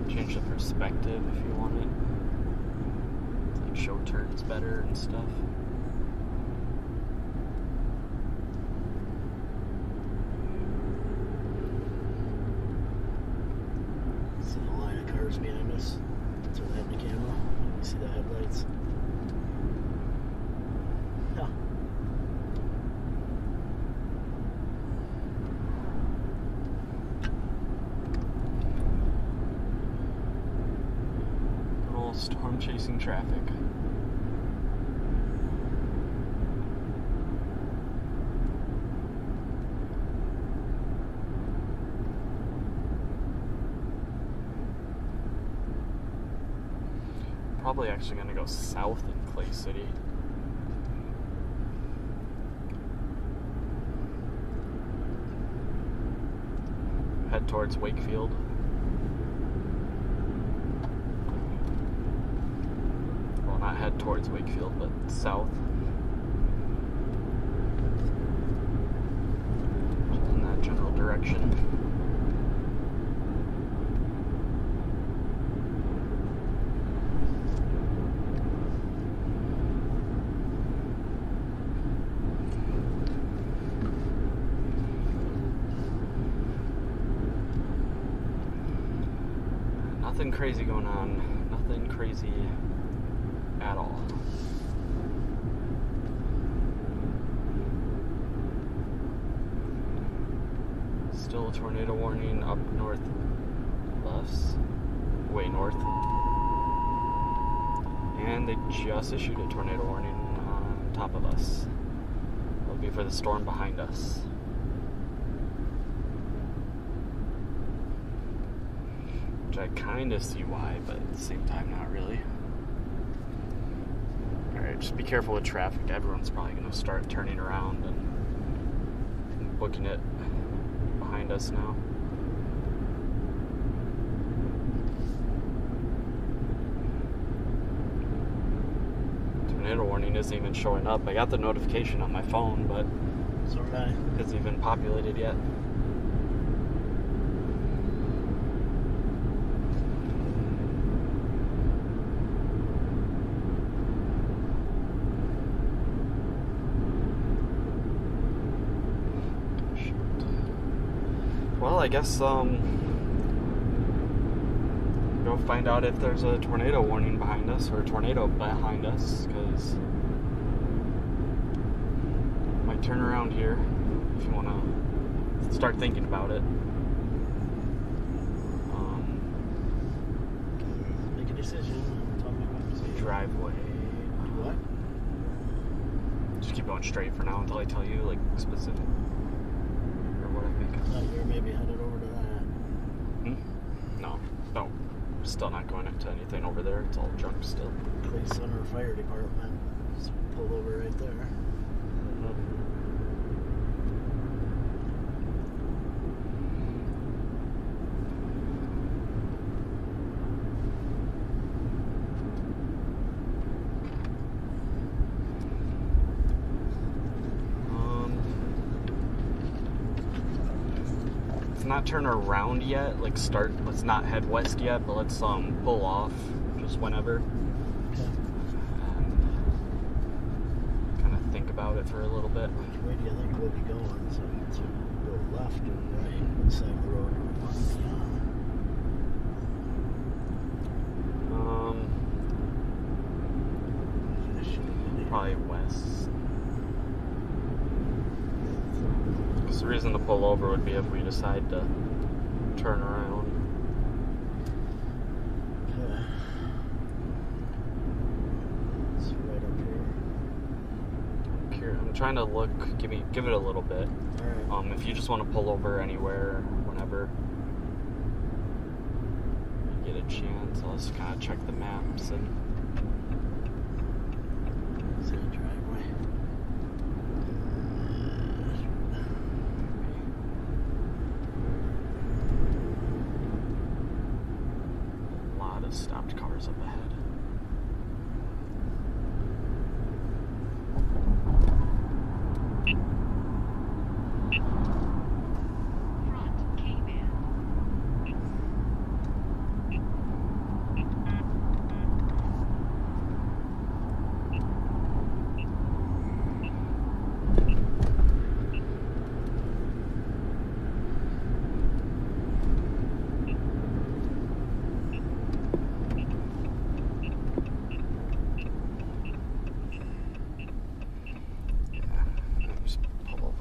[SPEAKER 1] Change the perspective if you want it. Like show turns better and stuff.
[SPEAKER 2] See the line of cars behind us? Turn that in the camera. You see the headlights? Yeah.
[SPEAKER 1] Good old storm chasing traffic. Probably actually going to go south in Clay City. Head towards Wakefield. Well, not head towards Wakefield, but south. In that general direction. Nothing crazy going on. Nothing crazy at all. Still a tornado warning up north of us. Way north. And they just issued a tornado warning on top of us. It'll be for the storm behind us. Which I kind of see why, but at the same time, not really. Alright, just be careful with traffic. Everyone's probably going to start turning around and booking it behind us now. Tornado warning isn't even showing up. I got the notification on my phone, but
[SPEAKER 2] So did I.
[SPEAKER 1] it hasn't even populated yet. I guess go find out if there's a tornado warning behind us or a tornado behind us, because might turn around here if you want to start thinking about it.
[SPEAKER 2] Make a decision. Tell me what to say.
[SPEAKER 1] Driveway.
[SPEAKER 2] What?
[SPEAKER 1] Just keep going straight for now until I tell you, like, specific or what I think.
[SPEAKER 2] I thought you were maybe headed over to that.
[SPEAKER 1] No. We're still not going into anything over there. It's all junk still.
[SPEAKER 2] Clay Center Fire Department. Just pulled over right there.
[SPEAKER 1] Not turn around yet, like let's not head west yet, but let's pull off just whenever.
[SPEAKER 2] Okay.
[SPEAKER 1] And kind of think about it for a little bit.
[SPEAKER 2] Which way do you think we'll be going? So it's go left or right? What side of the road do we want to be on?
[SPEAKER 1] Probably west. Because the reason to pull over would be if we decide to turn around.
[SPEAKER 2] Okay. It's right up here.
[SPEAKER 1] I'm trying to look. Give it a little bit.
[SPEAKER 2] All right.
[SPEAKER 1] If you just want to pull over anywhere, whenever you get a chance, I'll just kind of check the maps and.
[SPEAKER 2] Is that a driveway?
[SPEAKER 1] A lot of stopped cars up ahead.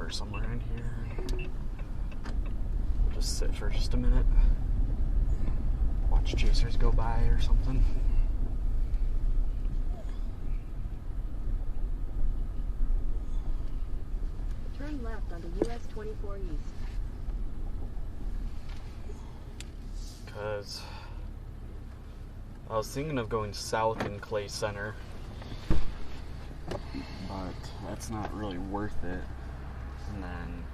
[SPEAKER 1] Somewhere in here. We'll just sit for just a minute. Watch chasers go by or something.
[SPEAKER 3] Turn left onto US 24 East.
[SPEAKER 1] Because I was thinking of going south in Clay Center, but that's not really worth it. And then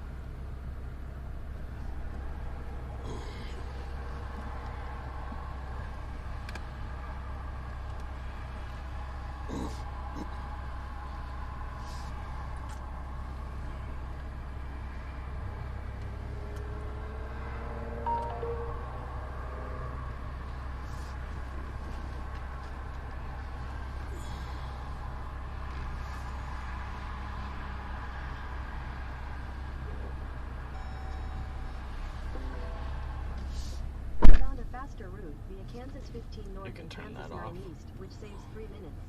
[SPEAKER 3] Found a faster route via Kansas 15 North
[SPEAKER 1] You can
[SPEAKER 3] and
[SPEAKER 1] turn
[SPEAKER 3] Kansas
[SPEAKER 1] that
[SPEAKER 3] 9
[SPEAKER 1] off.
[SPEAKER 3] East, which saves 3 minutes.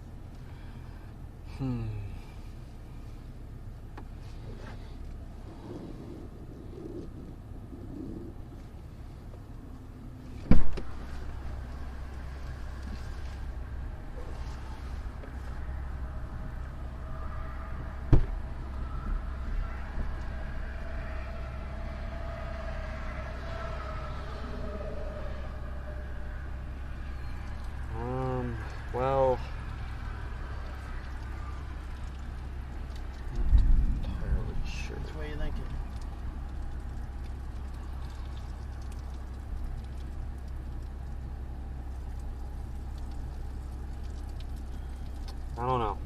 [SPEAKER 1] Well, not entirely sure.
[SPEAKER 2] Which way are you thinking?
[SPEAKER 1] I don't know.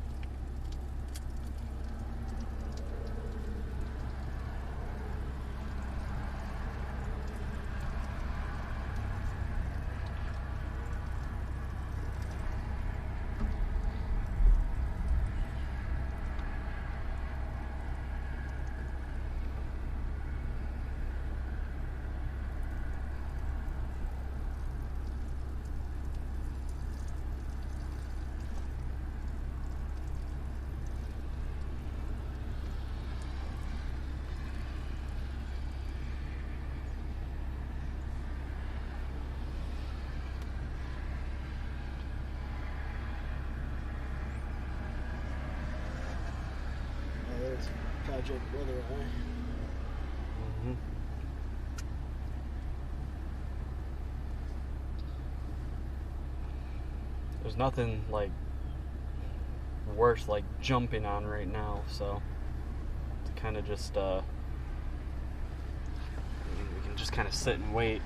[SPEAKER 2] It's Project Weather Eye.
[SPEAKER 1] Mm-hmm. There's nothing like worse like jumping on right now, so to kind of just we can just kind of sit and wait.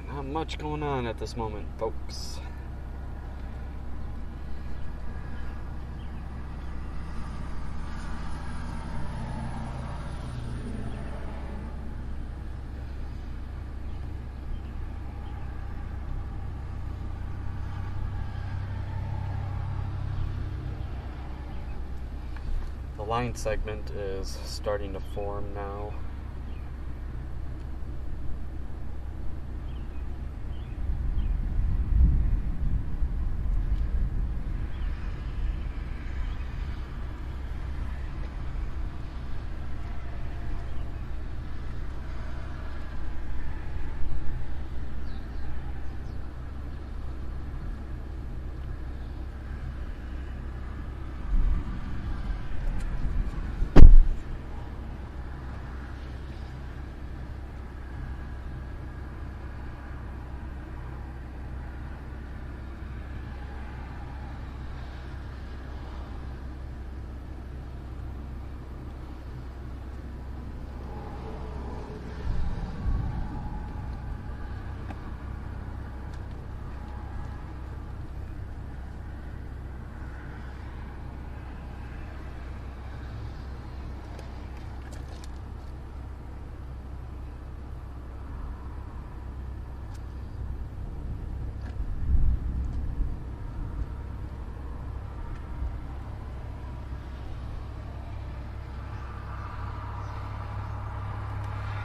[SPEAKER 1] Not much going on at this moment, folks. The line segment is starting to form now.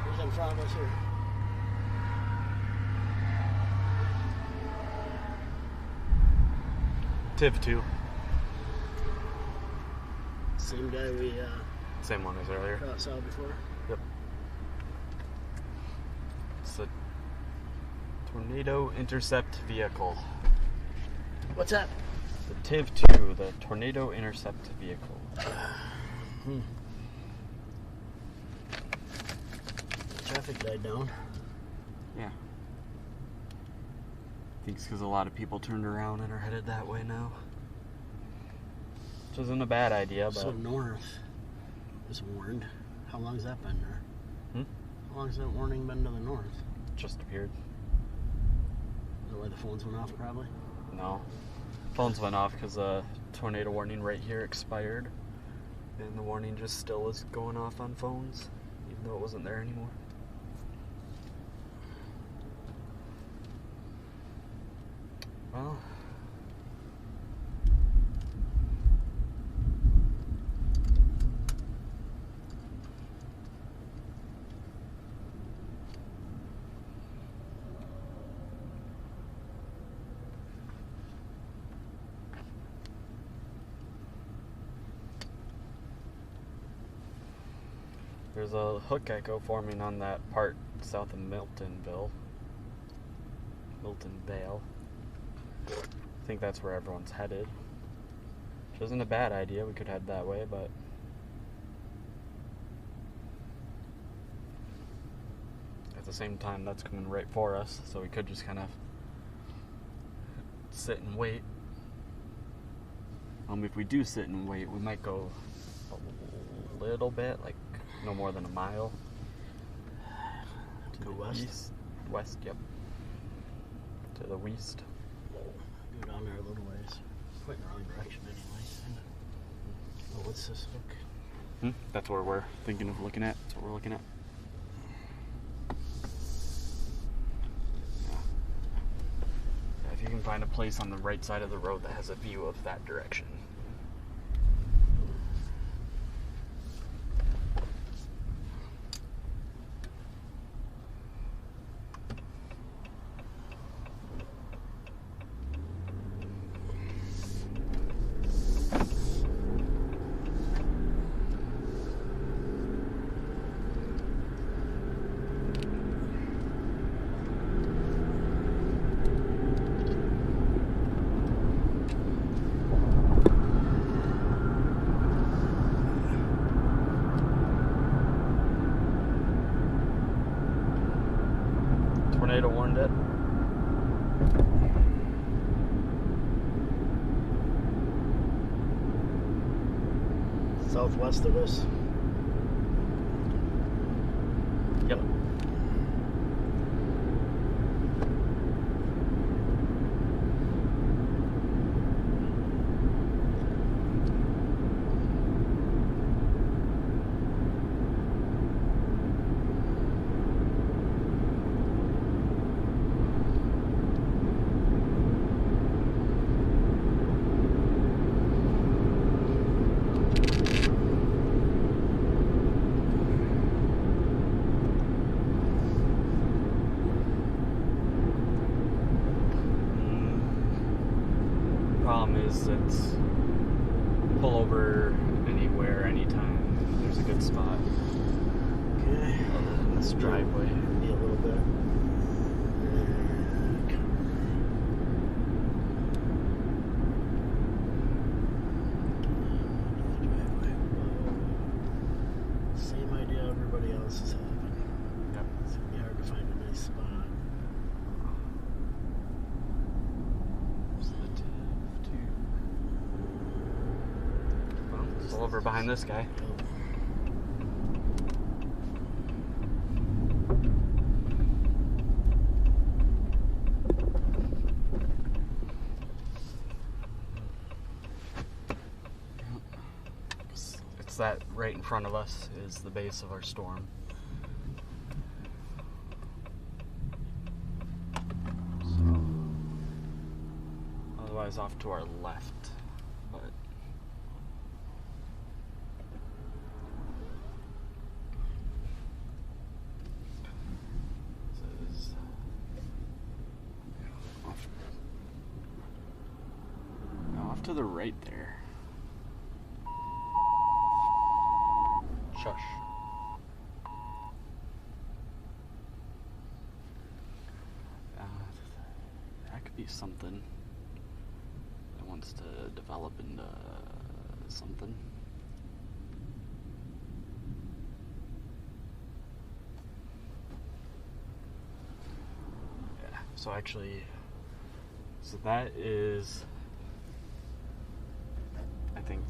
[SPEAKER 2] Who's in front of us here?
[SPEAKER 1] Tiv 2.
[SPEAKER 2] Same guy we
[SPEAKER 1] Same one as earlier.
[SPEAKER 2] saw before.
[SPEAKER 1] Yep. It's a Tornado Intercept vehicle.
[SPEAKER 2] What's that?
[SPEAKER 1] The Tiv 2, the Tornado Intercept vehicle.
[SPEAKER 2] Traffic died down.
[SPEAKER 1] Yeah. I think it's because a lot of people turned around and are headed that way now. Which isn't a bad idea, but...
[SPEAKER 2] So north is warned. How long's that been there? How long's that warning been to the north?
[SPEAKER 1] Just appeared.
[SPEAKER 2] Is that why the phones went off, probably?
[SPEAKER 1] No. Phones went off because a tornado warning right here expired. And the warning just still is going off on phones, even though it wasn't there anymore. Well... There's a hook echo forming on that part south of Miltonville. Miltonvale. I think that's where everyone's headed. Which isn't a bad idea, we could head that way, but... at the same time, that's coming right for us, so we could just kind of sit and wait. If we do sit and wait, we might go a little bit, like no more than a mile.
[SPEAKER 2] Go west?
[SPEAKER 1] East, west, yep. To the west.
[SPEAKER 2] Go down there a little ways. Quite in the wrong direction anyway. Oh, what's this hook?
[SPEAKER 1] That's where we're thinking of looking at. That's what we're looking at. Yeah, if you can find a place on the right side of the road that has a view of that direction. around it.
[SPEAKER 2] Southwest of us.
[SPEAKER 1] Yep. Problem is it's pull over anywhere, anytime. There's a good spot.
[SPEAKER 2] Okay.
[SPEAKER 1] Other than this driveway.
[SPEAKER 2] Be a little bit. Same idea everybody else is having.
[SPEAKER 1] Yep.
[SPEAKER 2] It's gonna be hard to find a nice spot.
[SPEAKER 1] Well, pull over behind this guy. It's that right in front of us is the base of our storm. So, otherwise off to our left, but this is off to the right there. Shush. That could be something that wants to develop into something. Yeah, so actually, so that is, I think,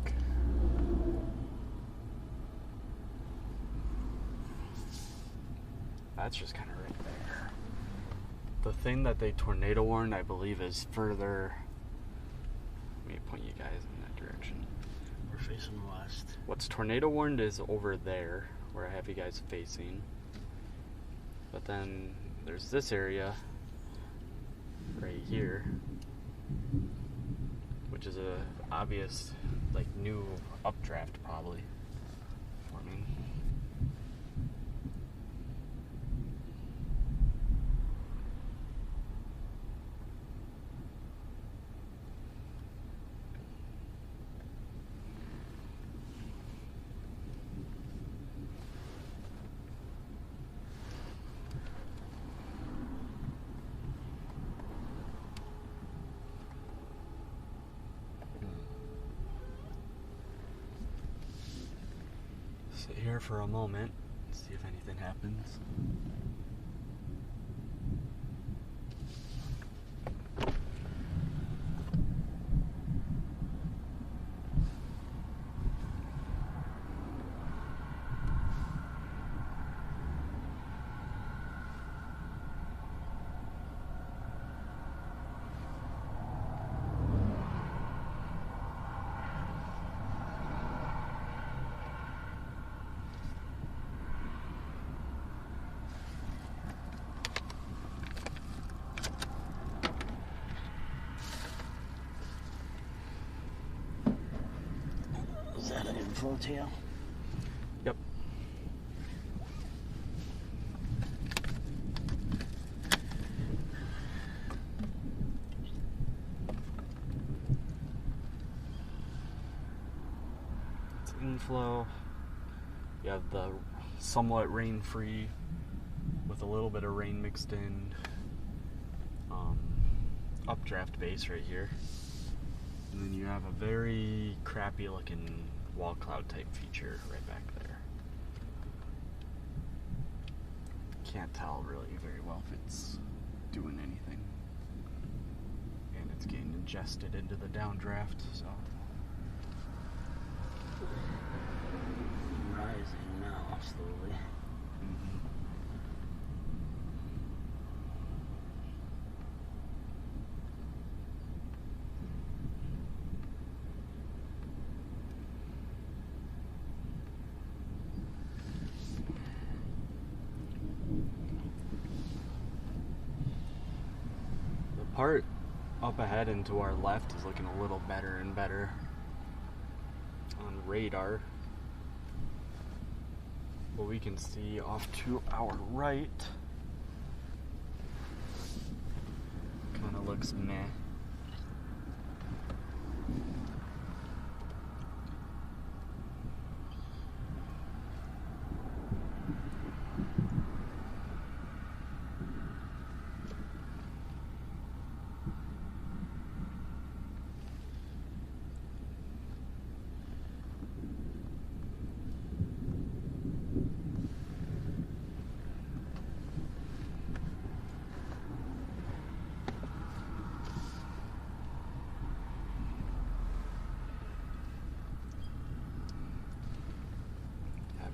[SPEAKER 1] that's just kind of right there. The thing that they tornado warned, I believe, is further. Let me point you guys in that direction.
[SPEAKER 2] We're facing west.
[SPEAKER 1] What's tornado warned is over there, where I have you guys facing. But then there's this area right here, which is a obvious, like, new updraft probably forming. Sit here for a moment, see if anything happens.
[SPEAKER 2] Is that an inflow tail?
[SPEAKER 1] Yep. It's inflow. You have the somewhat rain-free with a little bit of rain mixed in updraft base right here. And then you have a very crappy looking wall cloud type feature right back there. Can't tell really very well if it's doing anything. And it's getting ingested into the downdraft, so.
[SPEAKER 2] Rising now, slowly.
[SPEAKER 1] Mm-hmm. The part up ahead and to our left is looking a little better and better on radar. What we can see off to our right kind of looks meh.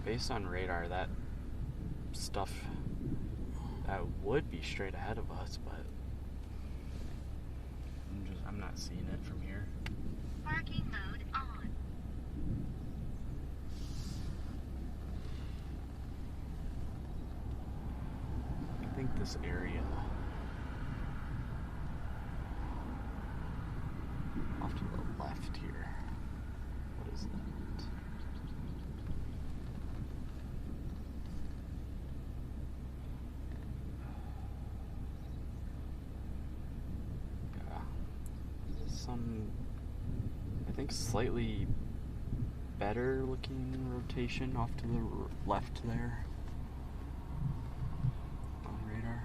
[SPEAKER 1] Based on radar, that stuff that would be straight ahead of us, but I'm not seeing it from here.
[SPEAKER 3] Parking mode on.
[SPEAKER 1] I think this area off to the left here. What is that? I think slightly better looking rotation off to the left there on radar.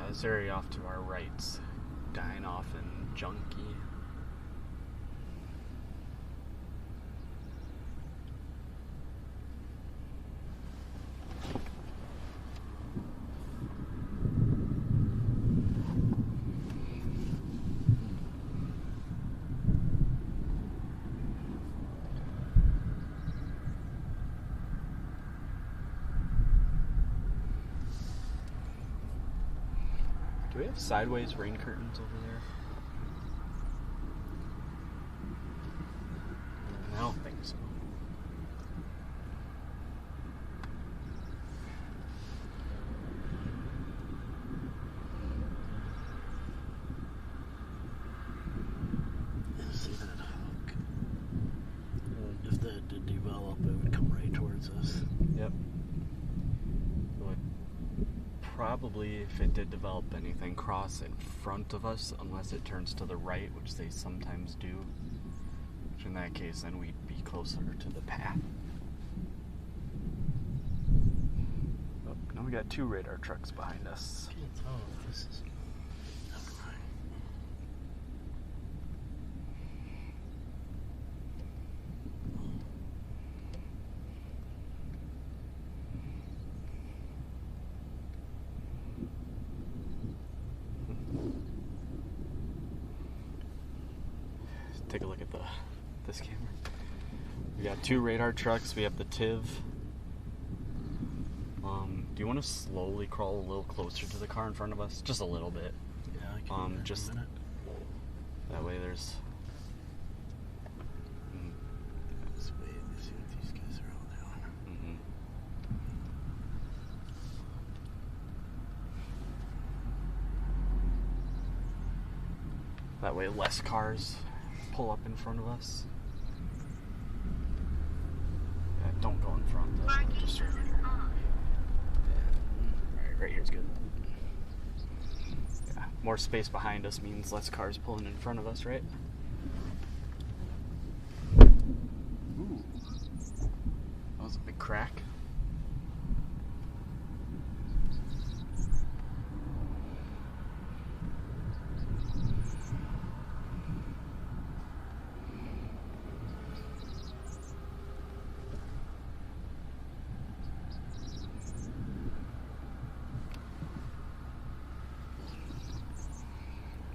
[SPEAKER 1] This area off to our right's dying off and junky. Do we have sideways rain curtains over there? I don't think so.
[SPEAKER 2] See that hawk? If that did develop, it would come right towards us.
[SPEAKER 1] Yep. It would probably, if it did develop anything, cross in front of us unless it turns to the right, which they sometimes do. Which in that case, then we'd be closer to the path. Oh, now we got 2 radar trucks behind us.
[SPEAKER 2] Can't tell if this is. Never mind.
[SPEAKER 1] Take a look at this camera. We got 2 radar trucks. We have the TIV. Do you want to slowly crawl a little closer to the car in front of us? Just a little bit.
[SPEAKER 2] Yeah, I can do that
[SPEAKER 1] Just
[SPEAKER 2] in a minute.
[SPEAKER 1] that way there's.
[SPEAKER 2] Let's wait and see what these guys are all doing.
[SPEAKER 1] Mm-hmm. That way less cars pull up in front of us. Yeah, don't go in front though. Just right here. right here's good. Yeah, more space behind us means less cars pulling in front of us, right? Ooh, that was a big crack.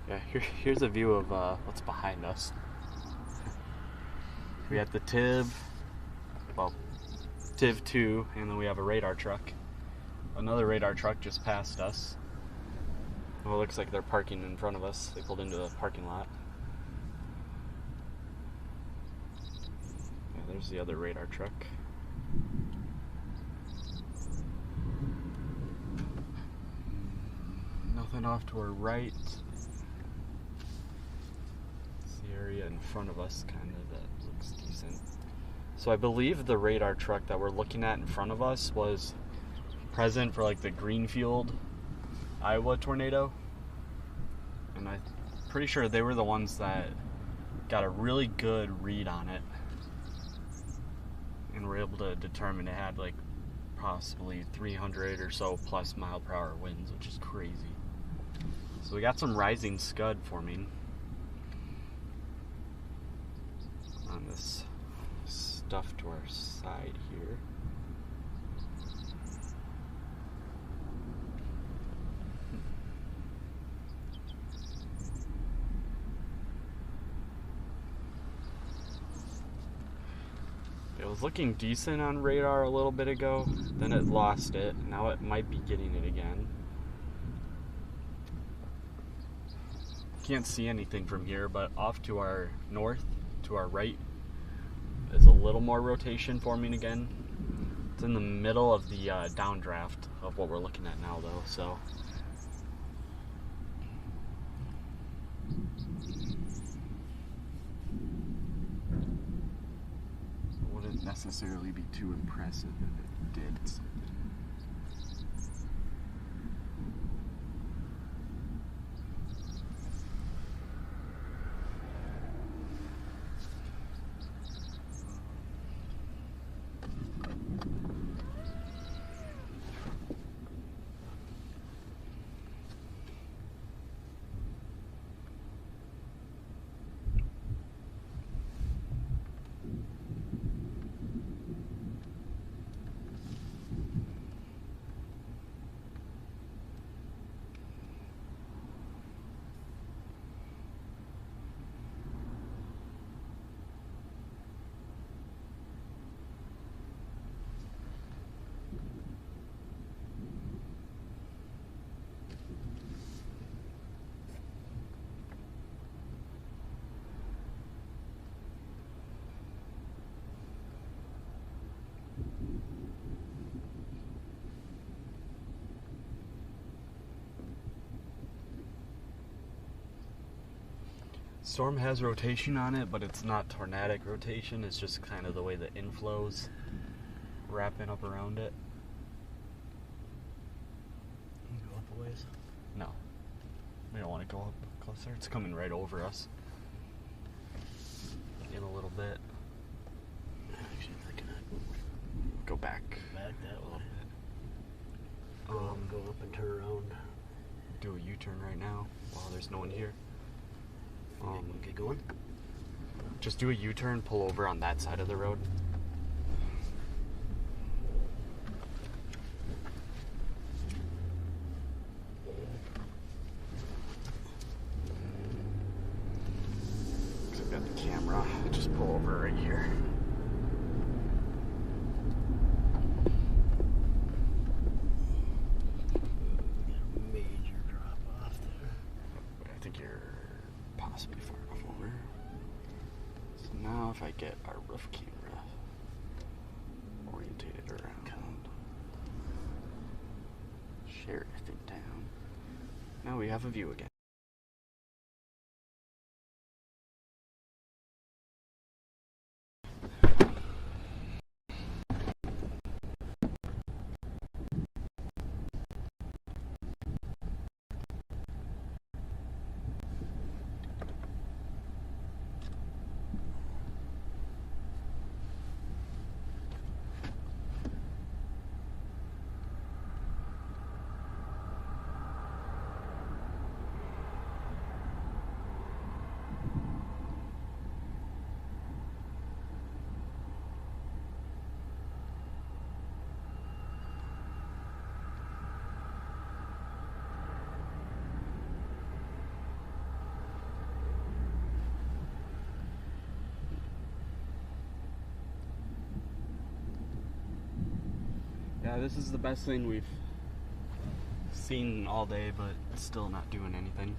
[SPEAKER 1] Yeah, here's a view of what's behind us. We have the TIV, well, TIV 2, and then we have a radar truck. Another radar truck just passed us. Well, it looks like they're parking in front of us. They pulled into the parking lot. Yeah, there's the other radar truck. Nothing off to our right. Area in front of us kind of that looks decent. So I believe the radar truck that we're looking at in front of us was present for like the Greenfield, Iowa tornado, and I'm pretty sure they were the ones that got a really good read on it and were able to determine it had like possibly 300 or so plus mile per hour winds, which is crazy. So we got some rising scud forming on this stuff to our side here. It was looking decent on radar a little bit ago, then it lost it. Now it might be getting it again. Can't see anything from here, but off to our north, to our right, is a little more rotation forming again. It's in the middle of the downdraft of what we're looking at now, though, so. It wouldn't necessarily be too impressive if it did something. Storm has rotation on it, but it's not tornadic rotation. It's just kind of the way the inflows wrapping up around it.
[SPEAKER 2] You go up a ways?
[SPEAKER 1] No, we don't want to go up closer. It's coming right over us in a little bit.
[SPEAKER 2] Actually, I'm thinking I'd move
[SPEAKER 1] Go back
[SPEAKER 2] back that
[SPEAKER 1] a little
[SPEAKER 2] way.
[SPEAKER 1] bit.
[SPEAKER 2] Go up and turn around.
[SPEAKER 1] Do a U-turn right now while there's no one here.
[SPEAKER 2] Get going.
[SPEAKER 1] Just do a U-turn, pull over on that side of the road. I've got the camera. Just pull over right here.
[SPEAKER 2] Major drop off there.
[SPEAKER 1] I think you're possibly far enough over. So now if I get our roof camera orientated around, share everything down. Now we have a view again. this is the best thing we've seen all day, but it's still not doing anything.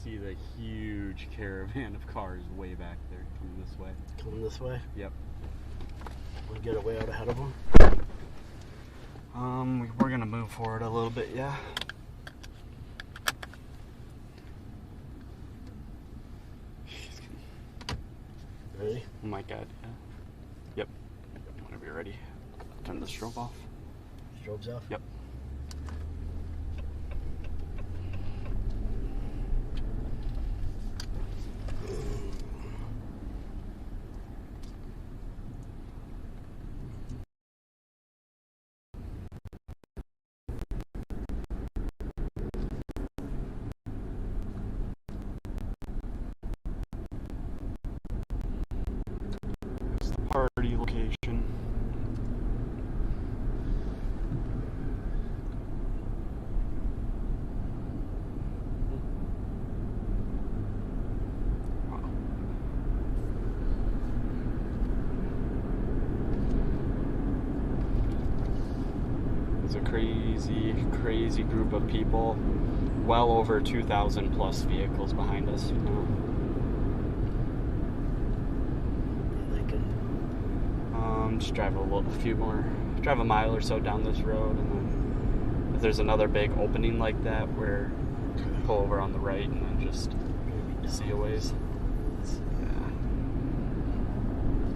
[SPEAKER 1] See the huge caravan of cars way back there coming this way.
[SPEAKER 2] Coming this way?
[SPEAKER 1] Yep.
[SPEAKER 2] We'll get away out ahead of them.
[SPEAKER 1] We're gonna move forward a little bit, yeah.
[SPEAKER 2] Ready?
[SPEAKER 1] Oh my god, yeah. Yep. Whenever you're ready. Turn the strobe off.
[SPEAKER 2] Strobe's off?
[SPEAKER 1] Yep. Party location. Wow. It's a crazy group of people. Well over 2,000 plus vehicles behind us. Just drive drive a mile or so down this road, and then if there's another big opening like that, we're pull over on the right and then just see a ways. Yeah.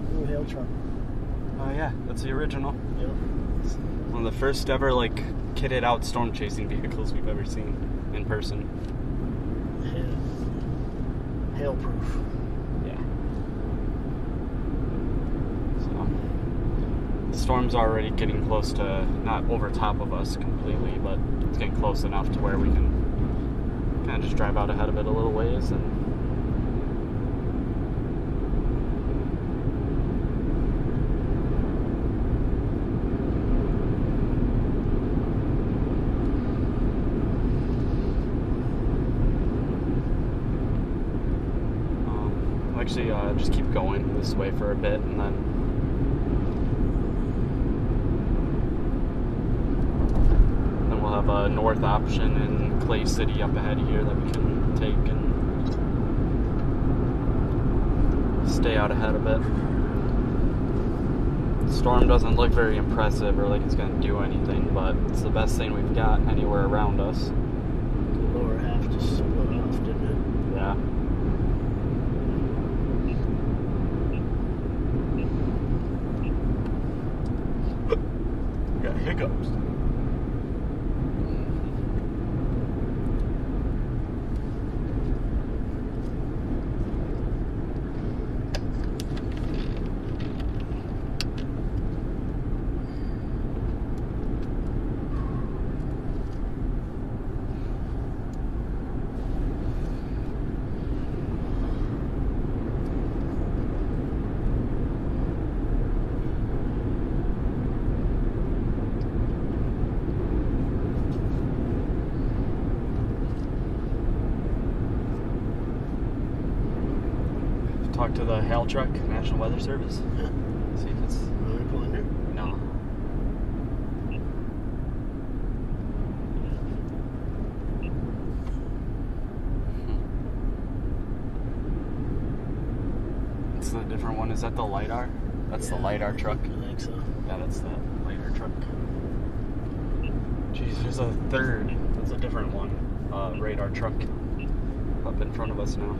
[SPEAKER 2] Blue hail truck.
[SPEAKER 1] Oh yeah, that's the original.
[SPEAKER 2] Yep.
[SPEAKER 1] One of the first ever kitted out storm chasing vehicles we've ever seen in person.
[SPEAKER 2] Hail proof.
[SPEAKER 1] Yeah. The storm's already getting close to, not over top of us completely, but it's getting close enough to where we can kind of just drive out ahead of it a little ways and actually just keep going this way for a bit, and then we'll have a north option in Clay City up ahead here that we can take and stay out ahead of it. The storm doesn't look very impressive or like it's going to do anything, but it's the best thing we've got anywhere around us.
[SPEAKER 2] The lower half just split off, didn't it?
[SPEAKER 1] Yeah. Got hiccups. talk to the hail truck, National Weather Service.
[SPEAKER 2] Yeah.
[SPEAKER 1] See if it's
[SPEAKER 2] Want to pull in there?
[SPEAKER 1] no. It's a different one. Is that the LiDAR? That's the LiDAR truck.
[SPEAKER 2] I think so.
[SPEAKER 1] Yeah, that's the LiDAR truck. Jeez, there's a third. That's a different one. Radar truck up in front of us now.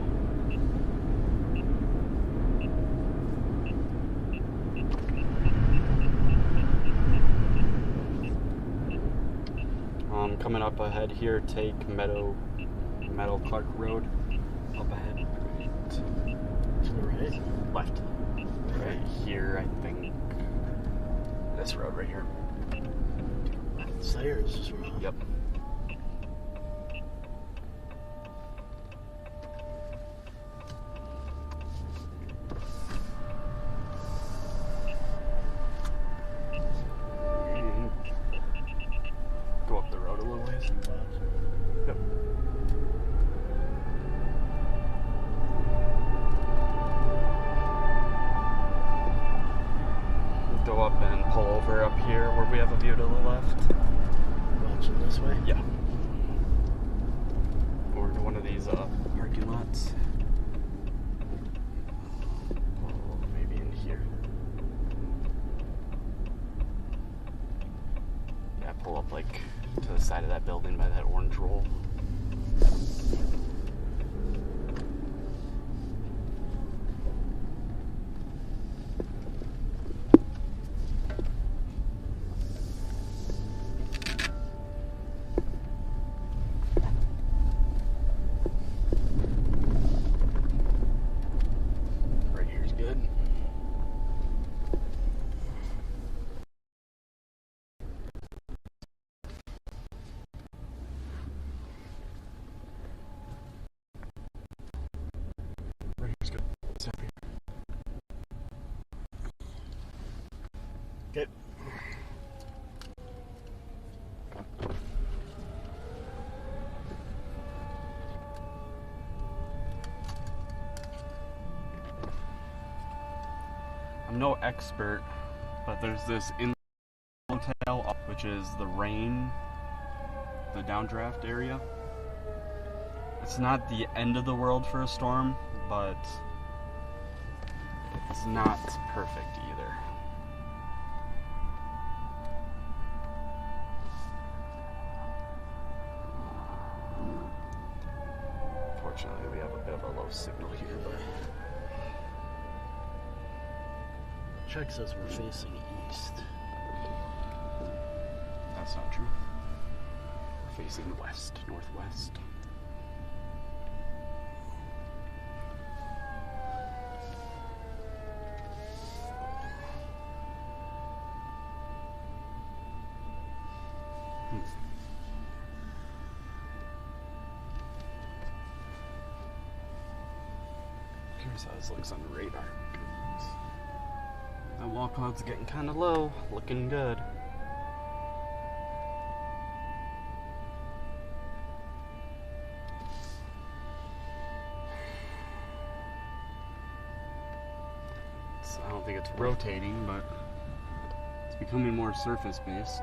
[SPEAKER 1] Coming up ahead here, take Meadow Clark Road. Up ahead.
[SPEAKER 2] To the right?
[SPEAKER 1] Left. Right here, I think. This road right here.
[SPEAKER 2] Sayers is wrong.
[SPEAKER 1] Yep. Go up the road a little ways. Yep. Go up and pull over up here where we have a view to the left.
[SPEAKER 2] Watching this way?
[SPEAKER 1] Yeah. Or to one of these parking lots. Or maybe in here. Yeah, pull up like to the side of that building by that orange roll. Right here's good. Right here's good. It's up here.
[SPEAKER 2] Okay.
[SPEAKER 1] I'm no expert, but there's this in hotel, which is the rain, the downdraft area. It's not the end of the world for a storm, but it's not perfect either. Fortunately, we have a bit of a low signal here, but
[SPEAKER 2] Check says we're facing east.
[SPEAKER 1] that's not true. We're facing west, northwest. Curious how this looks on the radar. That wall cloud's getting kind of low, looking good. I don't think it's rotating, but it's becoming more surface based.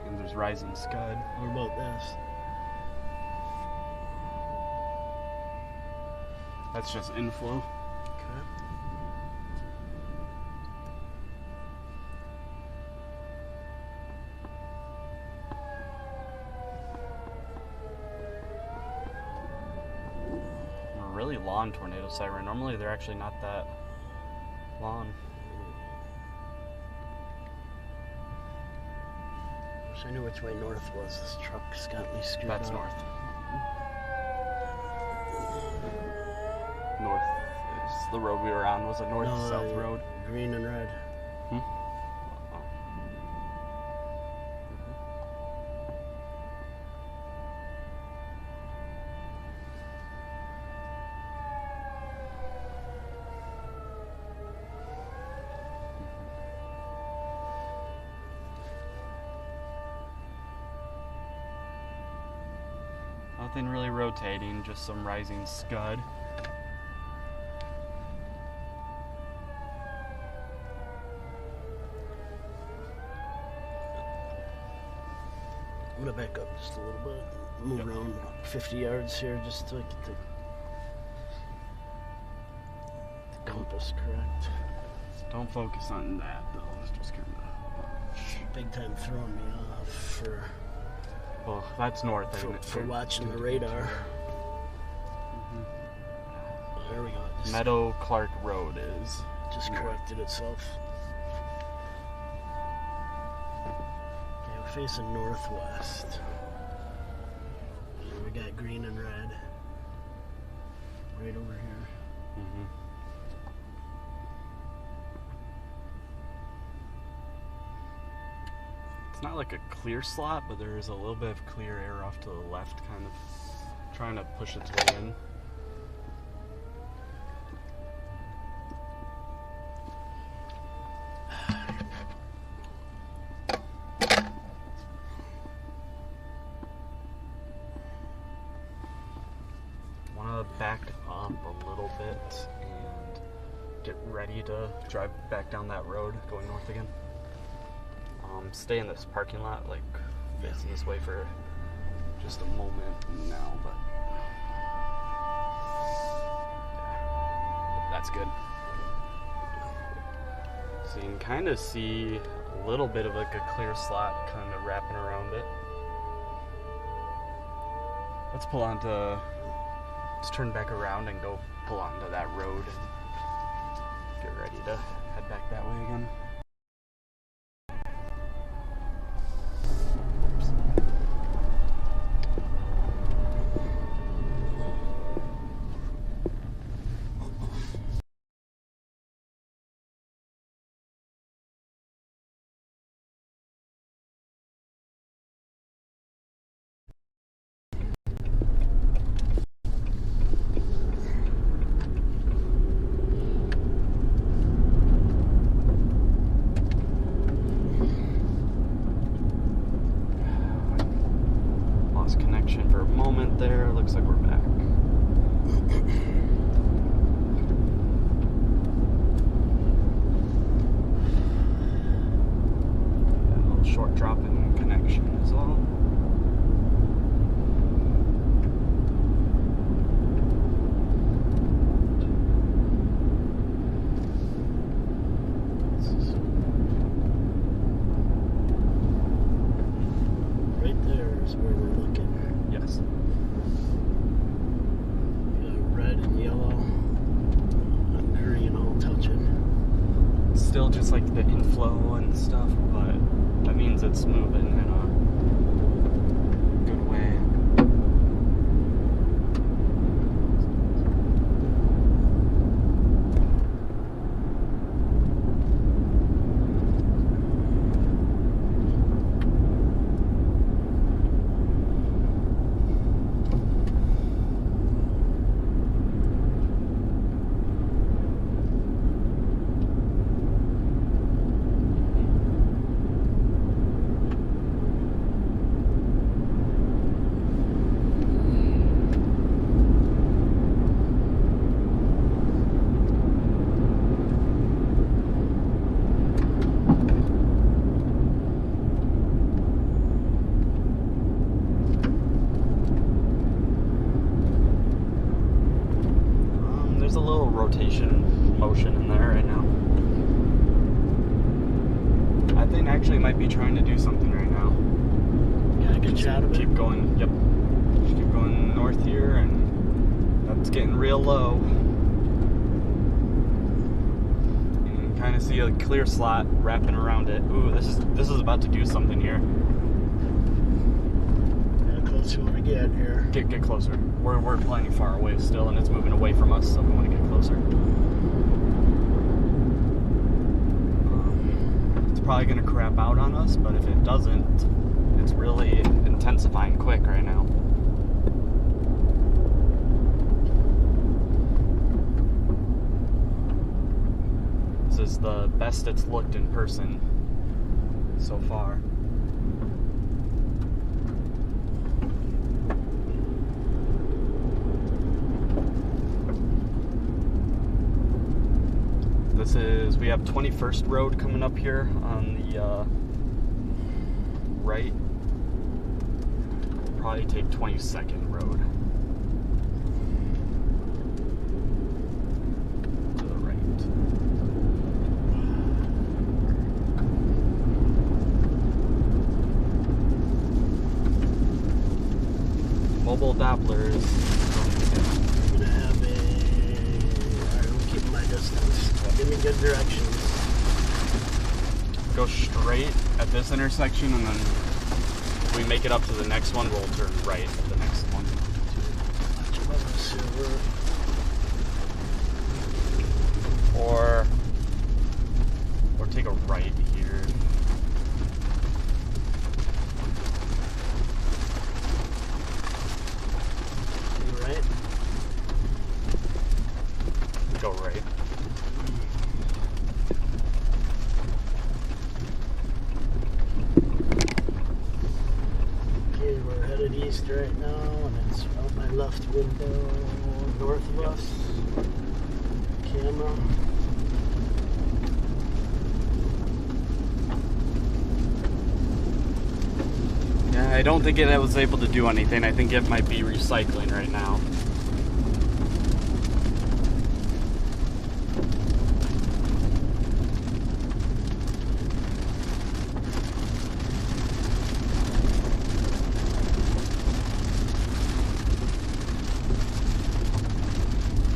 [SPEAKER 1] And there's rising scud.
[SPEAKER 2] What about this?
[SPEAKER 1] That's just inflow.
[SPEAKER 2] Okay.
[SPEAKER 1] A really long tornado siren. Normally they're actually not that long.
[SPEAKER 2] Wish I knew which way north was. This truck's got me screwed
[SPEAKER 1] That's
[SPEAKER 2] up.
[SPEAKER 1] north. North is the road we were on. Was a north-south road.
[SPEAKER 2] Green and red.
[SPEAKER 1] Hmm? Nothing really rotating, just some rising scud.
[SPEAKER 2] I'm gonna back up just a little bit, move around 50 yards here just to get the compass correct.
[SPEAKER 1] Don't focus on that though. It's just kind of
[SPEAKER 2] Big time throwing me off for
[SPEAKER 1] well, that's north, isn't it?
[SPEAKER 2] for watching the radar. There we go.
[SPEAKER 1] Meadow Clark Road is
[SPEAKER 2] Just corrected itself. Okay, we're facing northwest. We got green and red right over here.
[SPEAKER 1] It's not like a clear slot, but there is a little bit of clear air off to the left, kind of trying to push its way in. Want to back up a little bit and get ready to drive back down that road going north again. Stay in this parking lot, like facing this way for just a moment now, but yeah, that's good. So you can kind of see a little bit of like a clear slot kind of wrapping around it. Let's let's turn back around and go pull onto that road and get ready to head back that way again. Connection for a moment there. Looks like we're back. A little short drop in connection as well.
[SPEAKER 2] Right there is where we're looking.
[SPEAKER 1] Yes.
[SPEAKER 2] Red and yellow and green all touching.
[SPEAKER 1] Still just like the inflow and stuff, but that means it's moving in a good way. There's a little rotation motion in there right now. I think actually might be trying to do something right now.
[SPEAKER 2] Got a good shot of it.
[SPEAKER 1] Keep going, yep. Just keep going north here, and that's getting real low. You can kind of see a clear slot wrapping around it. Ooh, this is about to do something here.
[SPEAKER 2] How close you want to get here?
[SPEAKER 1] Get closer. We're plenty far away still, and it's moving away from us, so we want to get closer. It's probably going to crap out on us, but if it doesn't, it's really intensifying quick right now. This is the best it's looked in person so far. We have 21st Road coming up here on the right. probably take 22nd Road. To the right. Mobile Dopplers.
[SPEAKER 2] I'm gonna have Alright, I'm keeping my distance. Give me good directions.
[SPEAKER 1] Go straight at this intersection, and then if we make it up to the next one, we'll turn right at the next one.
[SPEAKER 2] Watch above the silver.
[SPEAKER 1] Or take a right here.
[SPEAKER 2] You right?
[SPEAKER 1] Go right.
[SPEAKER 2] Okay, we're headed east right now, and it's out my left window, north of us. Camera.
[SPEAKER 1] Yeah, I don't think it was able to do anything. I think it might be recycling right now.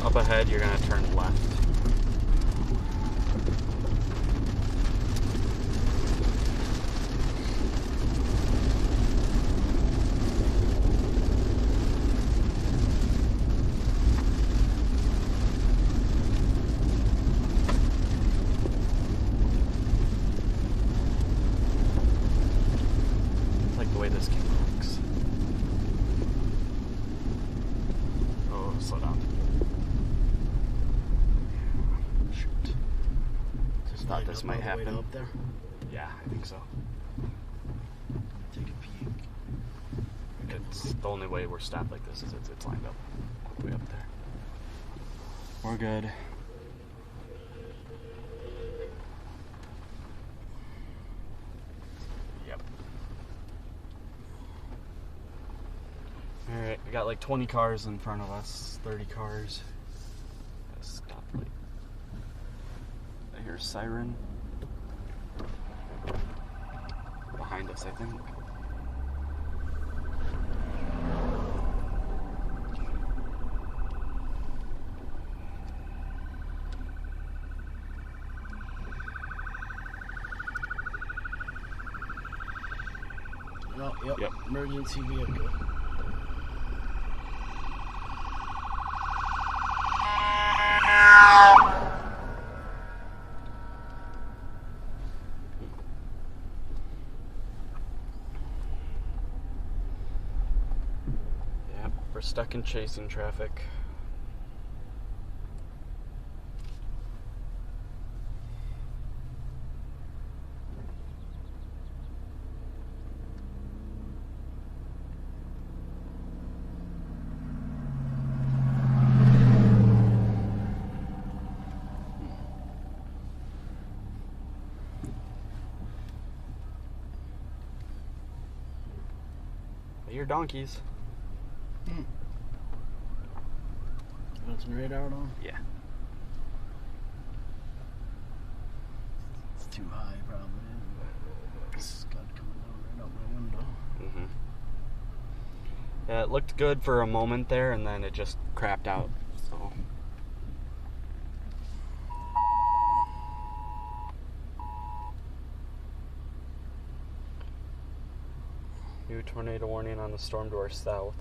[SPEAKER 1] Up ahead, you're gonna turn left. I like the way this game looks. Oh, slow down. Shoot.
[SPEAKER 2] Just
[SPEAKER 1] Thought
[SPEAKER 2] lined
[SPEAKER 1] this
[SPEAKER 2] up
[SPEAKER 1] might
[SPEAKER 2] all the way
[SPEAKER 1] happen.
[SPEAKER 2] Up there.
[SPEAKER 1] Yeah, I think so.
[SPEAKER 2] Take a peek.
[SPEAKER 1] It's the only way we're stopped like this is it's lined up all the way up there. We're good. Yep. Alright, we got like 20 cars in front of us, 30 cars. Got a stoplight. I hear a siren. Behind us, I think.
[SPEAKER 2] Oh, yep.
[SPEAKER 1] Yep.
[SPEAKER 2] Emergency vehicle.
[SPEAKER 1] Yep, we're stuck in chasing traffic. I hear donkeys.
[SPEAKER 2] Got some radar on?
[SPEAKER 1] Yeah.
[SPEAKER 2] It's too high, probably. Scud coming down right out my window.
[SPEAKER 1] Mm-hmm. Yeah, it looked good for a moment there, and then it just crapped out. So. New tornado warning on the storm to our south.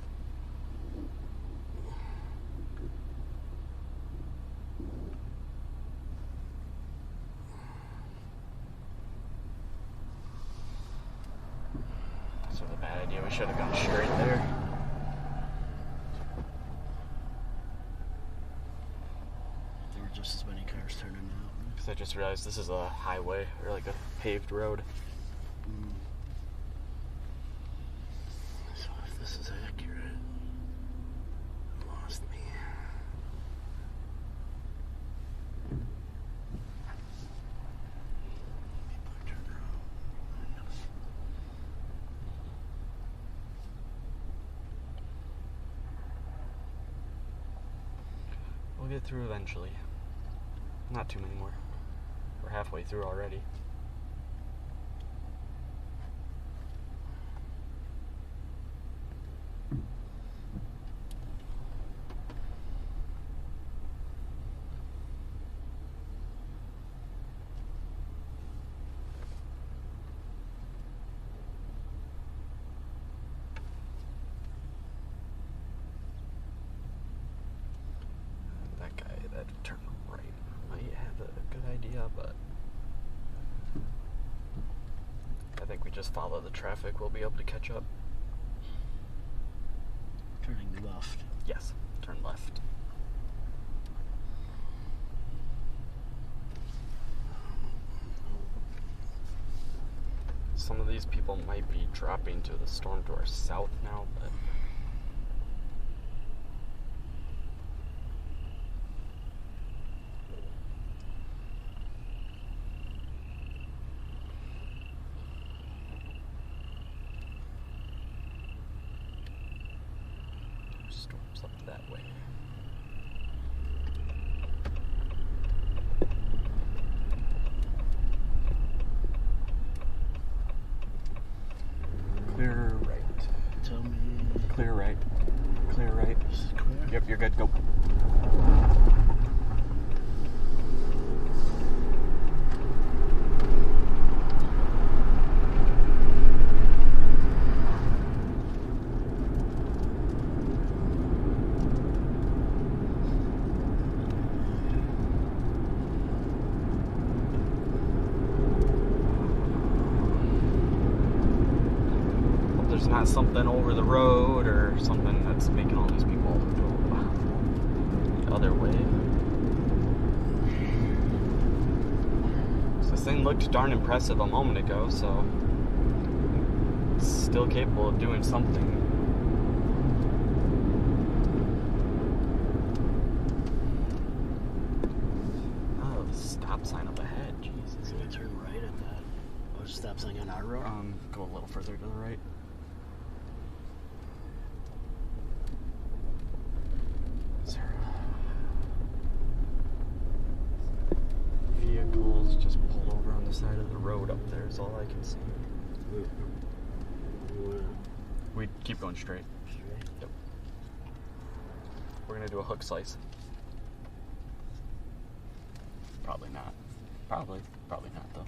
[SPEAKER 1] That's a bad idea. We should have gone straight there.
[SPEAKER 2] There were just as many cars turning out.
[SPEAKER 1] Because I just realized this is a highway, or like a paved road.
[SPEAKER 2] So if this is accurate, lost me. People are turning around.
[SPEAKER 1] We'll get through eventually. Not too many more. We're halfway through already. That guy that turned right might have a good idea, but I think we just follow the traffic. We'll be able to catch up.
[SPEAKER 2] Turning left.
[SPEAKER 1] Yes, turn left. Some of these people might be dropping to the storm to our south now, but storms up that way. Clear right.
[SPEAKER 2] Tell me.
[SPEAKER 1] Clear right. Clear right.
[SPEAKER 2] This is clear?
[SPEAKER 1] Yep, you're good. Go. Hope there's not something over the road or something that's making all these people go the other way. So this thing looked darn impressive a moment ago, so it's still capable of doing something. Oh, the stop sign up ahead, Jesus.
[SPEAKER 2] So we turn right at that. Oh, stop sign on our road?
[SPEAKER 1] Go a little further to the right. Is there vehicles just pulled over on the side of the road up there is all I can see. We keep going straight. Yep. We're gonna do a hook slice. Probably not. Probably not though.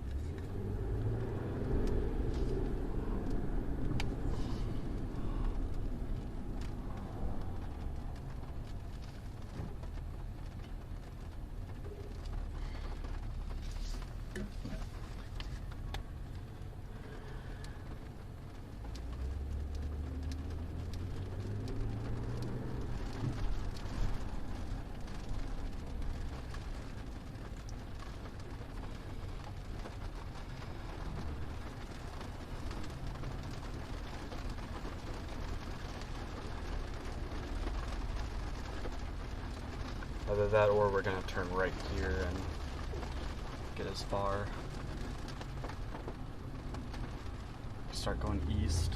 [SPEAKER 1] Either that or we're gonna turn right here and get as far. Start going east.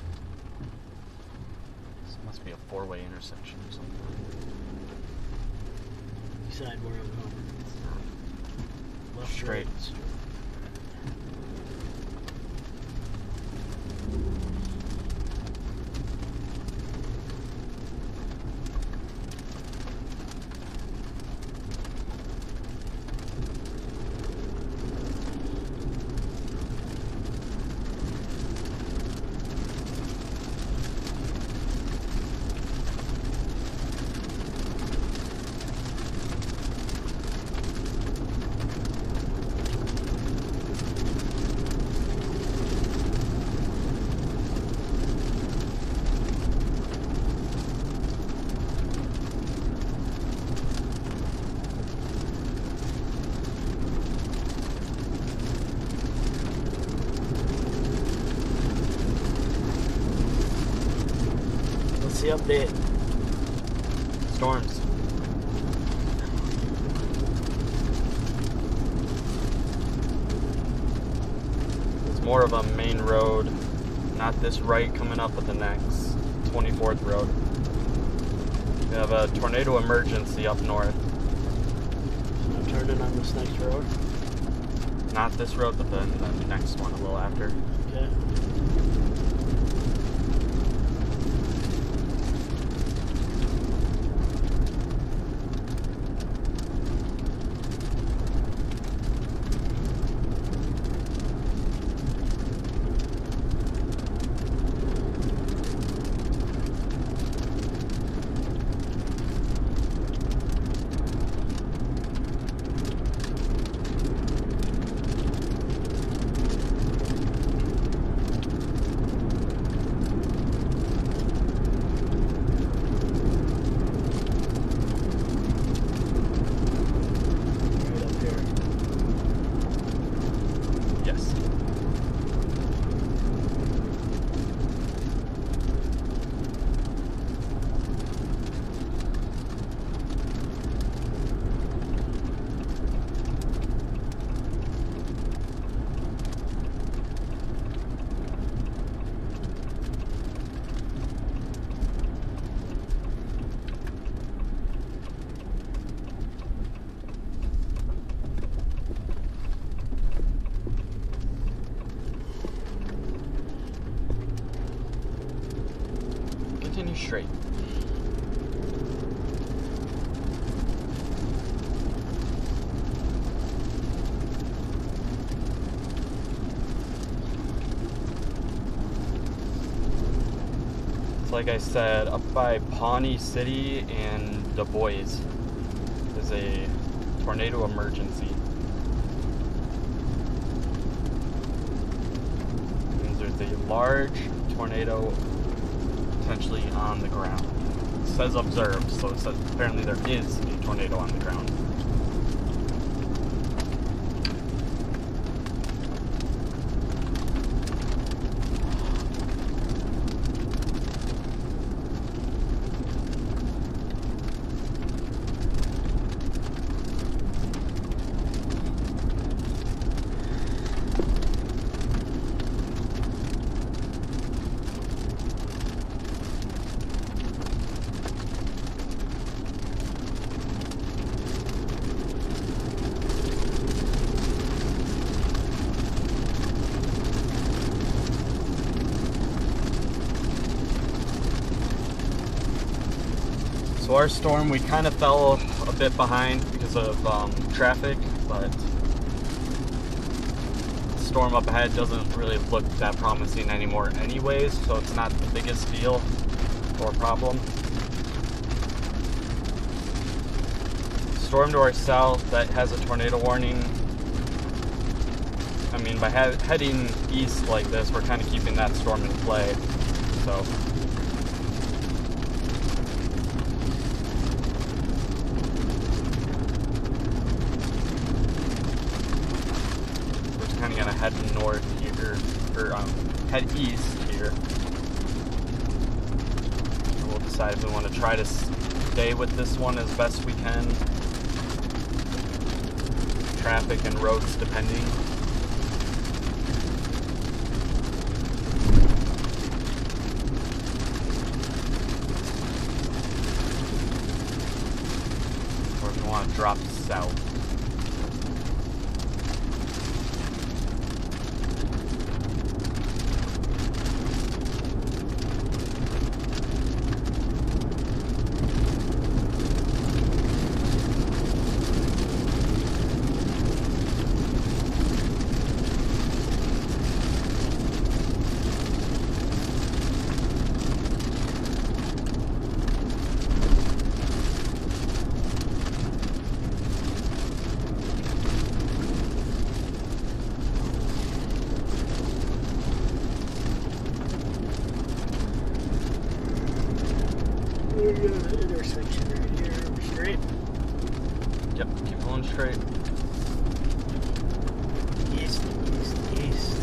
[SPEAKER 1] This must be a four-way intersection or something.
[SPEAKER 2] Decide where I'm going. Left,
[SPEAKER 1] Straight.
[SPEAKER 2] right, straight. What's the update?
[SPEAKER 1] Storms. It's more of a main road, not this right coming up at the next 24th road. We have a tornado emergency up north.
[SPEAKER 2] turn in on this next road?
[SPEAKER 1] Not this road, but then the next one a little after.
[SPEAKER 2] Okay. Right up here.
[SPEAKER 1] Yes. Continue straight. Like I said, up by Pawnee City and Du Bois is a tornado emergency. Means there's a large tornado potentially on the ground. It says observed, so it says apparently there is a tornado on the ground. So our storm, we kind of fell a bit behind because of traffic, but the storm up ahead doesn't really look that promising anymore anyways, so it's not the biggest deal or problem. Storm to our south that has a tornado warning. I mean, by heading east like this, we're kind of keeping that storm in play, so. Kind of gonna head north here, or head east here. And we'll decide if we want to try to stay with this one as best we can. Traffic and roads depending. Or if we want to drop south.
[SPEAKER 2] We're going to the intersection right here. We're straight.
[SPEAKER 1] Yep, keep going straight.
[SPEAKER 2] East, east, east.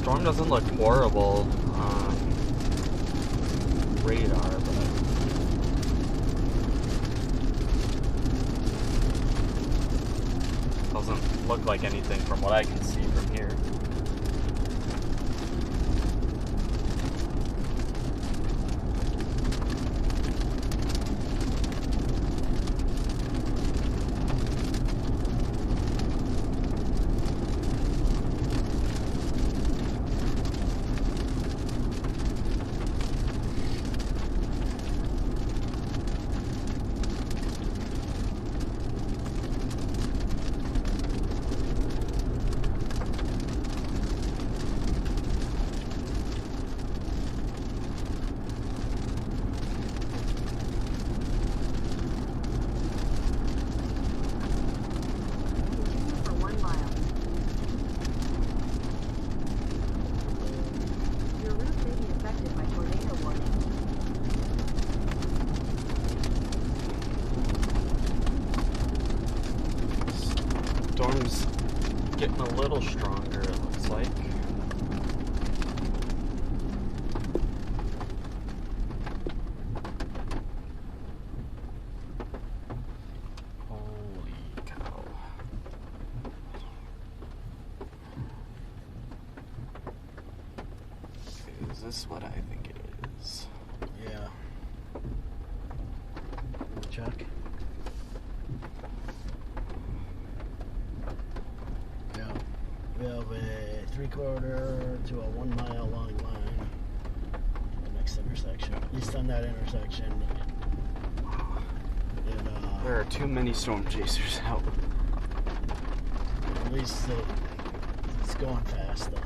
[SPEAKER 1] storm doesn't look horrible on radar, but doesn't look like anything from what I can see from here. Storm's getting a little stronger, it looks like. Holy cow. Is this what I think it is?
[SPEAKER 2] Yeah. Check. Yeah. We have a 3/4 to a 1 mile long line. The next intersection. At least on that intersection.
[SPEAKER 1] There are too many storm chasers out.
[SPEAKER 2] At least it's going fast though.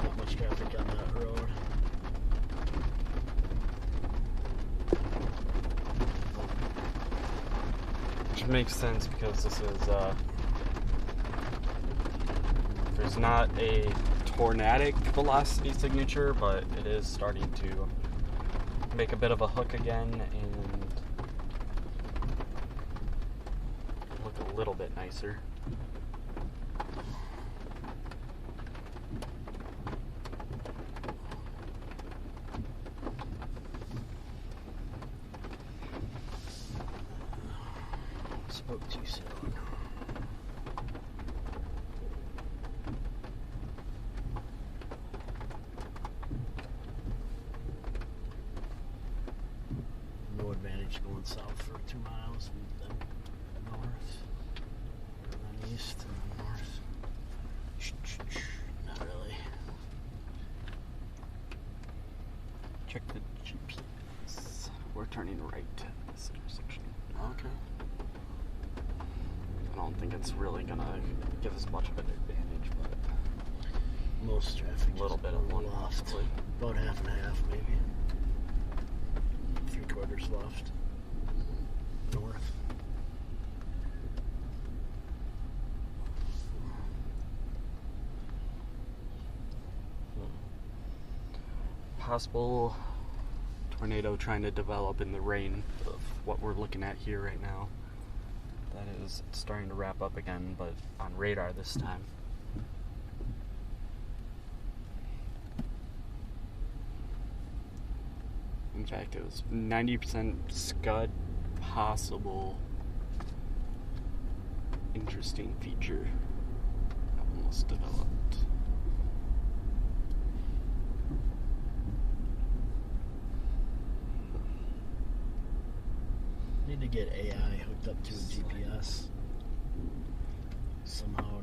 [SPEAKER 2] Not much traffic on that road.
[SPEAKER 1] Which makes sense because this is, there's not a tornadic velocity signature, but it is starting to make a bit of a hook again and look a little bit nicer.
[SPEAKER 2] Spoke too soon. No advantage going south for 2 miles and then north, and then east and then north. Not really.
[SPEAKER 1] Check the GPS. We're turning right at this intersection.
[SPEAKER 2] Okay.
[SPEAKER 1] I don't think it's really gonna give us much of an advantage, but
[SPEAKER 2] Most traffic
[SPEAKER 1] a little
[SPEAKER 2] is
[SPEAKER 1] bit of one
[SPEAKER 2] left.
[SPEAKER 1] possibly.
[SPEAKER 2] About half and half, maybe. 3/4 left. North.
[SPEAKER 1] Possible tornado trying to develop in the rain of what we're looking at here right now. That is starting to wrap up again, but on radar this time. In fact, it was 90% scud, possible interesting feature almost developed.
[SPEAKER 2] Need to get AI hooked up to a GPS. Somehow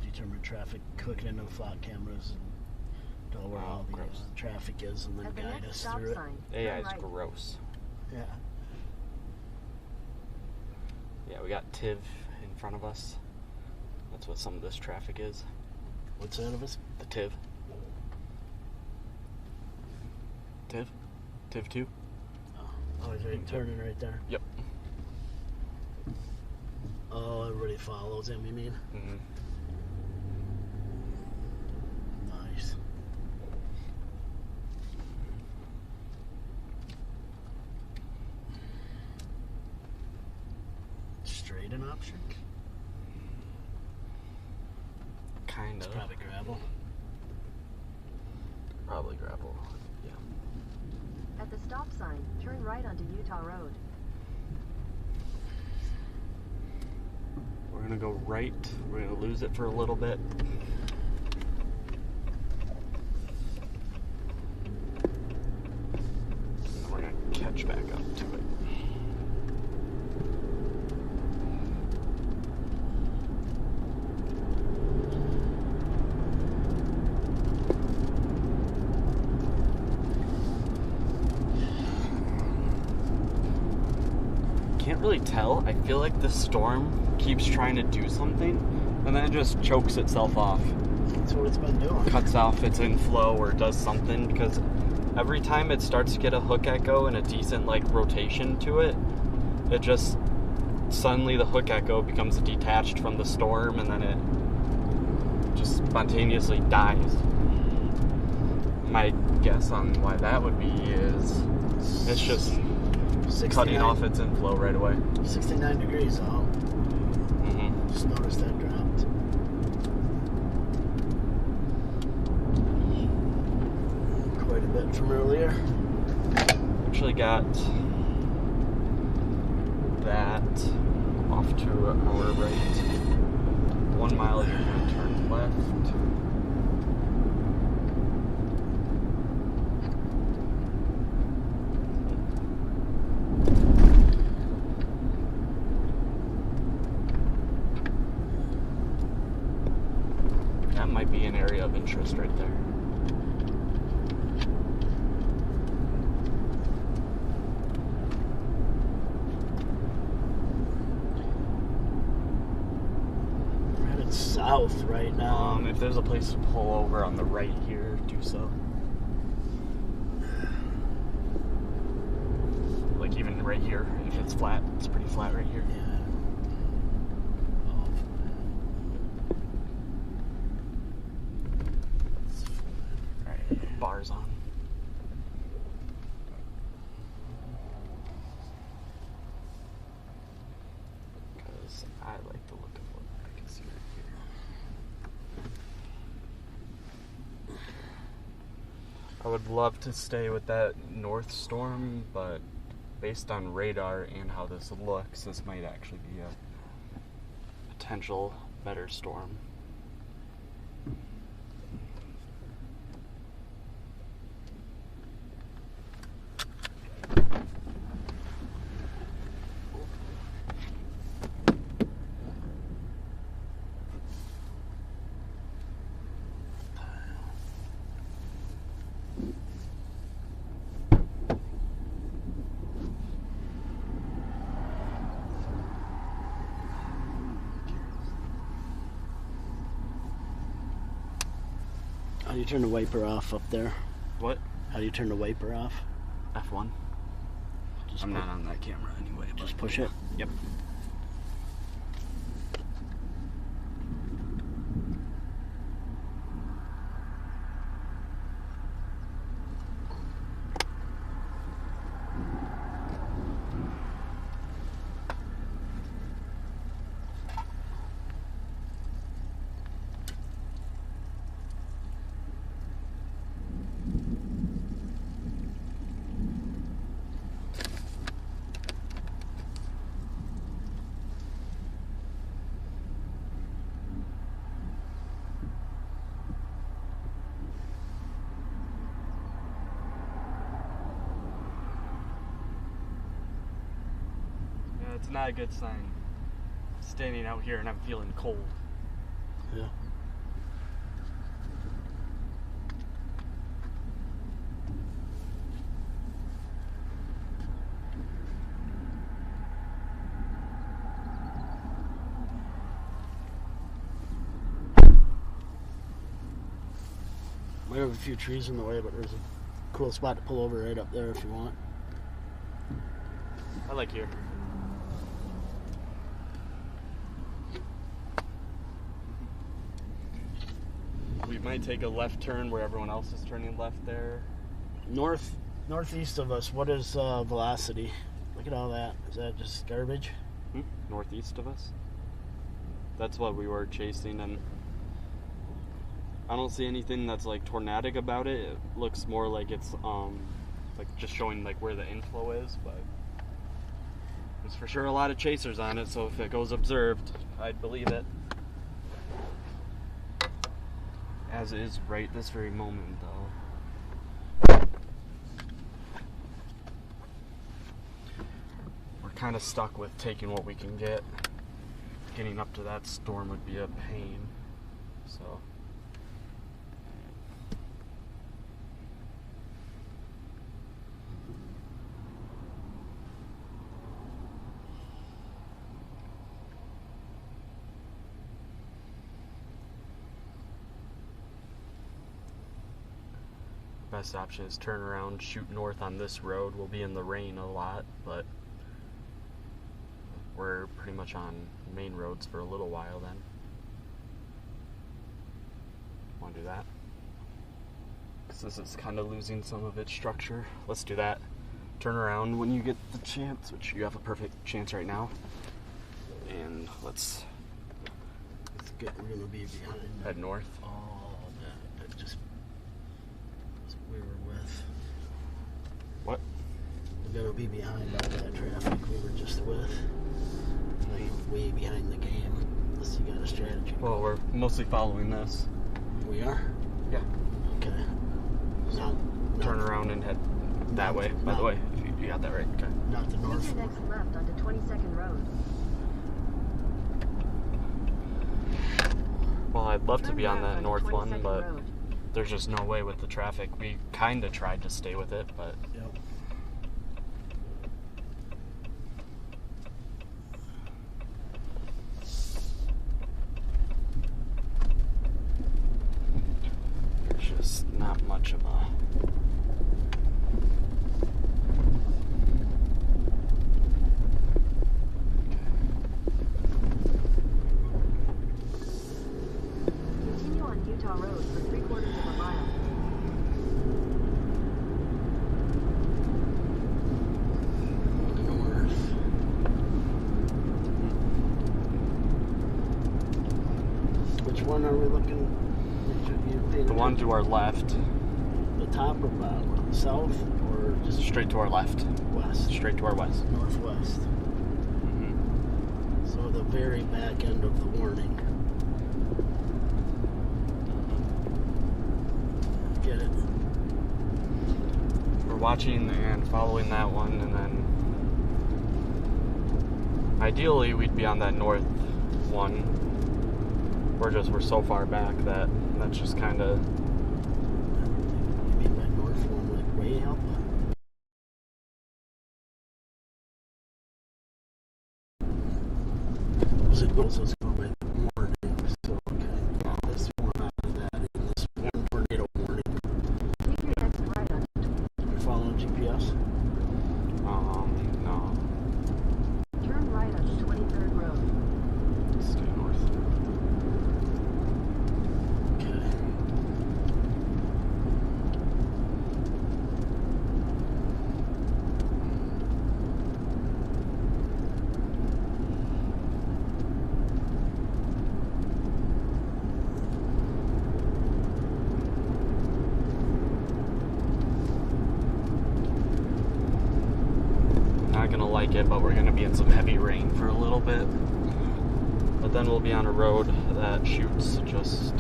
[SPEAKER 2] determine traffic, hook it into flock cameras and tell where all the
[SPEAKER 1] gross.
[SPEAKER 2] traffic is and then
[SPEAKER 3] At the
[SPEAKER 2] guide
[SPEAKER 3] next
[SPEAKER 2] us
[SPEAKER 3] stop
[SPEAKER 2] through it.
[SPEAKER 3] sign,
[SPEAKER 1] AI
[SPEAKER 3] turn
[SPEAKER 1] is
[SPEAKER 3] right.
[SPEAKER 1] gross.
[SPEAKER 2] Yeah.
[SPEAKER 1] Yeah, we got TIV in front of us. That's what some of this traffic is.
[SPEAKER 2] What's ahead of us?
[SPEAKER 1] The TIV. TIV? TIV 2?
[SPEAKER 2] Oh, he's right, turning right there.
[SPEAKER 1] Yep.
[SPEAKER 2] Oh, everybody follows him, you mean?
[SPEAKER 1] Mm-hmm.
[SPEAKER 2] Nice. grading option?
[SPEAKER 1] Kind
[SPEAKER 2] It's
[SPEAKER 1] of.
[SPEAKER 2] probably gravel.
[SPEAKER 1] Probably gravel. Yeah.
[SPEAKER 3] At the stop sign, turn right onto Utah Road.
[SPEAKER 1] We're gonna go right. We're gonna lose it for a little bit. And then we're gonna catch back up to it. Can't really tell. I feel like the storm keeps trying to do something and then it just chokes itself off.
[SPEAKER 2] That's what it's been doing.
[SPEAKER 1] Cuts off its inflow or does something, because every time it starts to get a hook echo and a decent like rotation to it, it just suddenly the hook echo becomes detached from the storm and then it just spontaneously dies. My guess on why that would be is it's just
[SPEAKER 2] 69,
[SPEAKER 1] cutting off its inflow right away.
[SPEAKER 2] 69 degrees out.
[SPEAKER 1] Mm-hmm.
[SPEAKER 2] Just noticed that dropped. Quite a bit from earlier.
[SPEAKER 1] Actually got that off to our right. 1 mile, you're going to turn left. That might be an area of interest right there.
[SPEAKER 2] We're headed south right now.
[SPEAKER 1] If there's a place to pull over on the right here, do so. Like even right here, if it's flat, it's pretty flat right here.
[SPEAKER 2] Yeah. Oh,
[SPEAKER 1] Alright, bars on. Because I like the look of what I can see right here. I would love to stay with that north storm, but based on radar and how this looks, this might actually be a potential better storm.
[SPEAKER 2] How do you turn the wiper off up there?
[SPEAKER 1] What?
[SPEAKER 2] How do you turn the wiper off?
[SPEAKER 1] F1?
[SPEAKER 2] Just
[SPEAKER 1] I'm not on that camera anyway. But
[SPEAKER 2] Just push it.
[SPEAKER 1] Yep. It's not a good sign. Standing out here and I'm feeling cold.
[SPEAKER 2] Yeah. Might have a few trees in the way, but there's a cool spot to pull over right up there if you want.
[SPEAKER 1] I like here. We might take a left turn where everyone else is turning left there.
[SPEAKER 2] Northeast of us, what is velocity? Look at all that. Is that just garbage?
[SPEAKER 1] Northeast of us. That's what we were chasing, and I don't see anything that's like tornadic about it. It looks more like it's like just showing like where the inflow is, but there's for sure a lot of chasers on it, so if it goes observed, I'd believe it. As is right this very moment, though. We're kind of stuck with taking what we can get. Getting up to that storm would be a pain, so. Best option is turn around, shoot north on this road. We'll be in the rain a lot, but we're pretty much on main roads for a little while then. Want to do that? Because this is kind of losing some of its structure. Let's do that. Turn around when you get the chance, which you have a perfect chance right now. And let's
[SPEAKER 2] We're going to be behind.
[SPEAKER 1] head north.
[SPEAKER 2] Oh, that just... we were with.
[SPEAKER 1] What?
[SPEAKER 2] We're going to be behind all that traffic we were just with. Like, way behind the game. Unless you got a strategy.
[SPEAKER 1] Well, we're mostly following this.
[SPEAKER 2] We are?
[SPEAKER 1] Yeah.
[SPEAKER 2] Okay.
[SPEAKER 1] Turn around and head that way, by the way. If you got that right. Okay.
[SPEAKER 2] Not the north.
[SPEAKER 3] Take your next left onto 22nd Road.
[SPEAKER 1] Well, I'd love to
[SPEAKER 3] Turn
[SPEAKER 1] be on
[SPEAKER 3] left
[SPEAKER 1] that
[SPEAKER 3] onto
[SPEAKER 1] north one,
[SPEAKER 3] 22nd
[SPEAKER 1] but
[SPEAKER 3] Road.
[SPEAKER 1] there's just no way with the traffic. We kind of tried to stay with it, but
[SPEAKER 2] Yep.
[SPEAKER 1] there's just not much of a...
[SPEAKER 3] Continue on Utah Road for 3/4 of a mile.
[SPEAKER 2] North. Which one are we looking?
[SPEAKER 1] The one to our left,
[SPEAKER 2] The top or bottom? South or just
[SPEAKER 1] straight to our left,
[SPEAKER 2] west?
[SPEAKER 1] straight to our west.
[SPEAKER 2] Northwest.
[SPEAKER 1] Mm-hmm.
[SPEAKER 2] So the very back end of the warning. Get it.
[SPEAKER 1] We're watching and following that one, and then ideally we'd be on that north one. We're so far back that that's just kind of...
[SPEAKER 2] You mean that north one, like way up? Was it goes as go by the warning? So okay, this one out of that, and this one tornado warning.
[SPEAKER 3] Take your next right onto
[SPEAKER 2] You following GPS?
[SPEAKER 1] no.
[SPEAKER 3] turn right onto 23rd Road.
[SPEAKER 1] Stay north.
[SPEAKER 2] Okay.
[SPEAKER 1] Not gonna like it, but we're gonna be in some heavy rain for a little bit. But then we'll be on a road that shoots just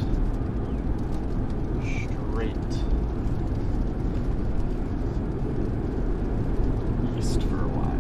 [SPEAKER 1] straight east for a while.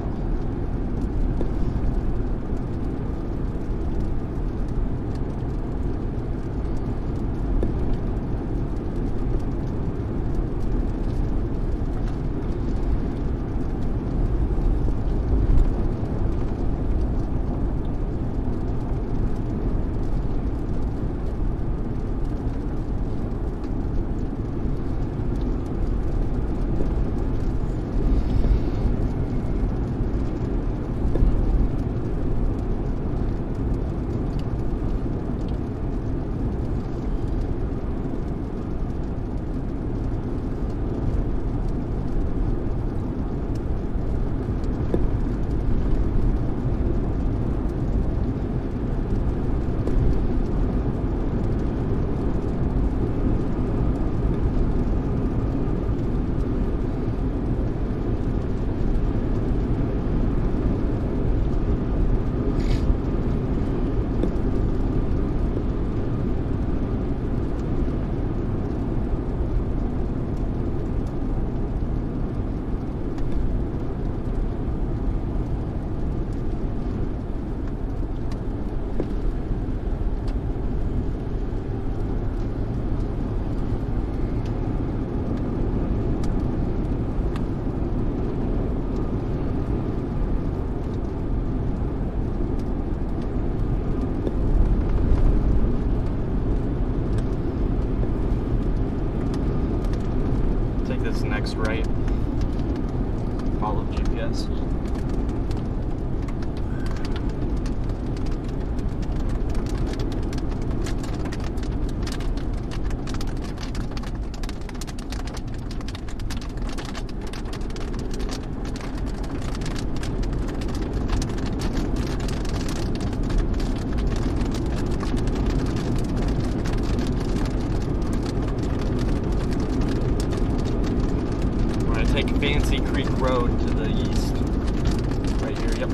[SPEAKER 1] right. Follow GPS. Take Fancy Creek Road to the east. Right here, yep.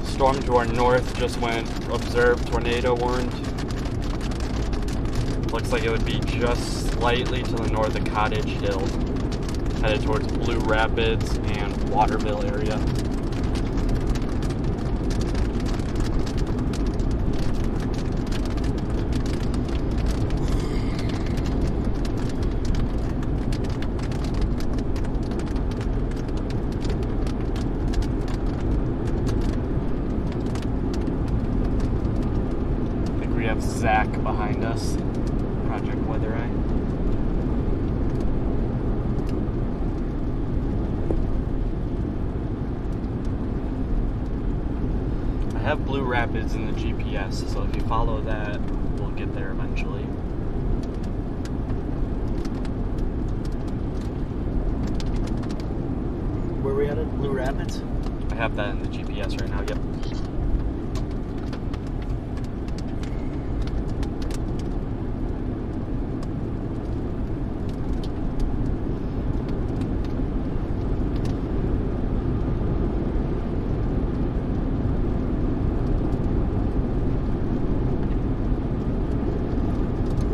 [SPEAKER 1] Storm to our north just went observed, tornado warned. Looks like it would be just slightly to the north of Cottage Hill, headed towards Blue Rapids and Waterville area. We have Zach behind us, Project Weather Eye. I have Blue Rapids in the GPS, so if you follow that, we'll get there eventually.
[SPEAKER 2] Where we headed? Blue Rapids?
[SPEAKER 1] I have that in the GPS right now, yep.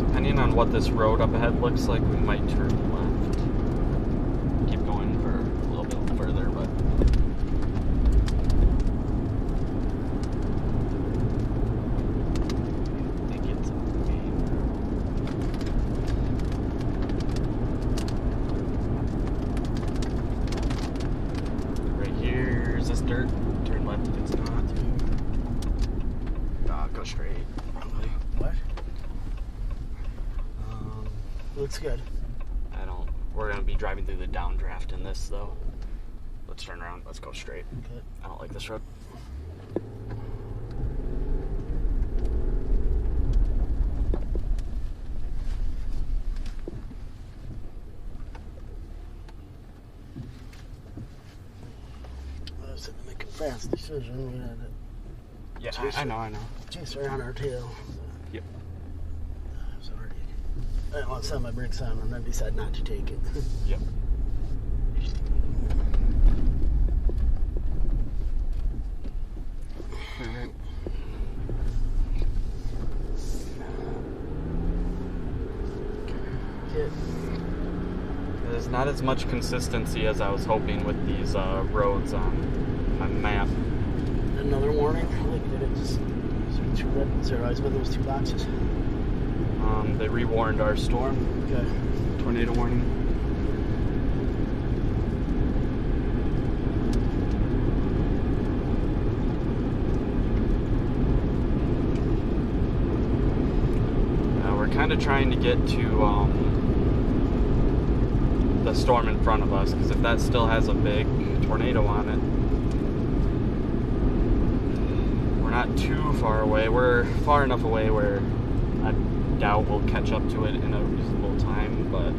[SPEAKER 1] Depending on what this road up ahead looks like, we might turn left. Keep going for a little bit further, but I think it's right here. Is this dirt? Turn left if it's not. Go straight.
[SPEAKER 2] What? Looks good.
[SPEAKER 1] We're gonna be driving through the downdraft in this though. Let's turn around. Let's go straight.
[SPEAKER 2] Okay.
[SPEAKER 1] I don't like this road.
[SPEAKER 2] I was making a fast decision. We had to
[SPEAKER 1] Yeah, I know.
[SPEAKER 2] chase her on our tail.
[SPEAKER 1] Yep.
[SPEAKER 2] I was already. I didn't want to set my brakes on, and I decided not to take it.
[SPEAKER 1] Yep. Alright.
[SPEAKER 2] Yeah.
[SPEAKER 1] There's not as much consistency as I was hoping with these roads on my map.
[SPEAKER 2] Another warning. Like, did it just? Is there always been those two boxes?
[SPEAKER 1] They re-warned our storm.
[SPEAKER 2] Okay.
[SPEAKER 1] Tornado warning. We're kind of trying to get to the storm in front of us, because if that still has a big tornado on it, we're not too far away. We're far enough away where I doubt we'll catch up to it in a reasonable time, but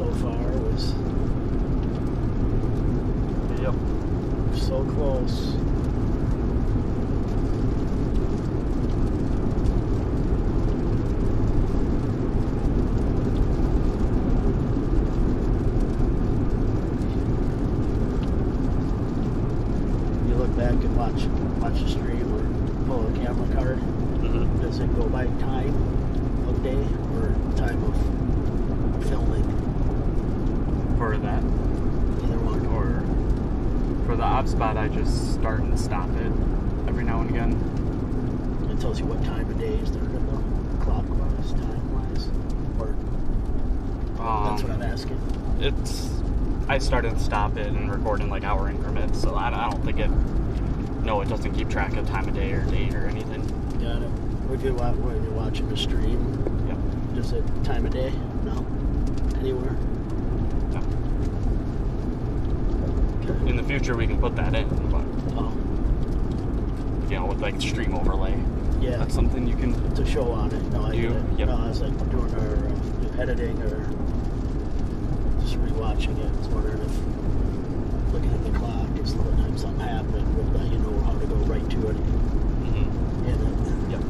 [SPEAKER 2] so far was
[SPEAKER 1] Yep.
[SPEAKER 2] so close. You look back and watch the stream or pull a camera card.
[SPEAKER 1] Mm-hmm.
[SPEAKER 2] Does it go by time of day or time of filming?
[SPEAKER 1] For that,
[SPEAKER 2] Either one.
[SPEAKER 1] or for the op spot, I just start and stop it every now and again.
[SPEAKER 2] It tells you what time of day is there in the clock-wise, time-wise? Or that's what I'm asking.
[SPEAKER 1] I start and stop it and record in like hour increments, so I don't think it. No, it doesn't keep track of time of day or date or anything.
[SPEAKER 2] Got it. When you're watching the stream,
[SPEAKER 1] Yep.
[SPEAKER 2] does it time of day? No. Anywhere?
[SPEAKER 1] No.
[SPEAKER 2] Okay.
[SPEAKER 1] In the future, we can put that in, but
[SPEAKER 2] Oh,
[SPEAKER 1] with like stream overlay,
[SPEAKER 2] yeah.
[SPEAKER 1] that's something you can.
[SPEAKER 2] To show on it. No, I get it.
[SPEAKER 1] Yep.
[SPEAKER 2] No, I was like doing our editing or just rewatching it. I was wondering if looking at the clock, if sometimes something happened, would let you know how to go right to it
[SPEAKER 1] Mm-hmm.
[SPEAKER 2] in it.
[SPEAKER 1] Yep.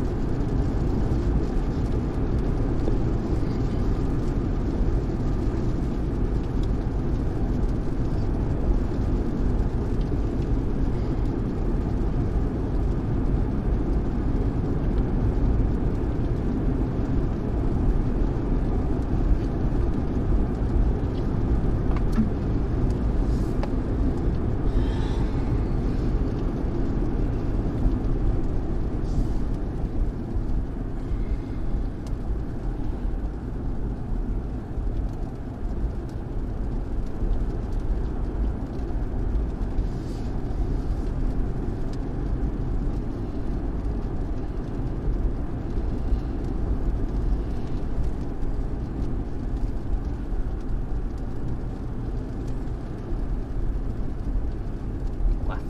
[SPEAKER 1] Left.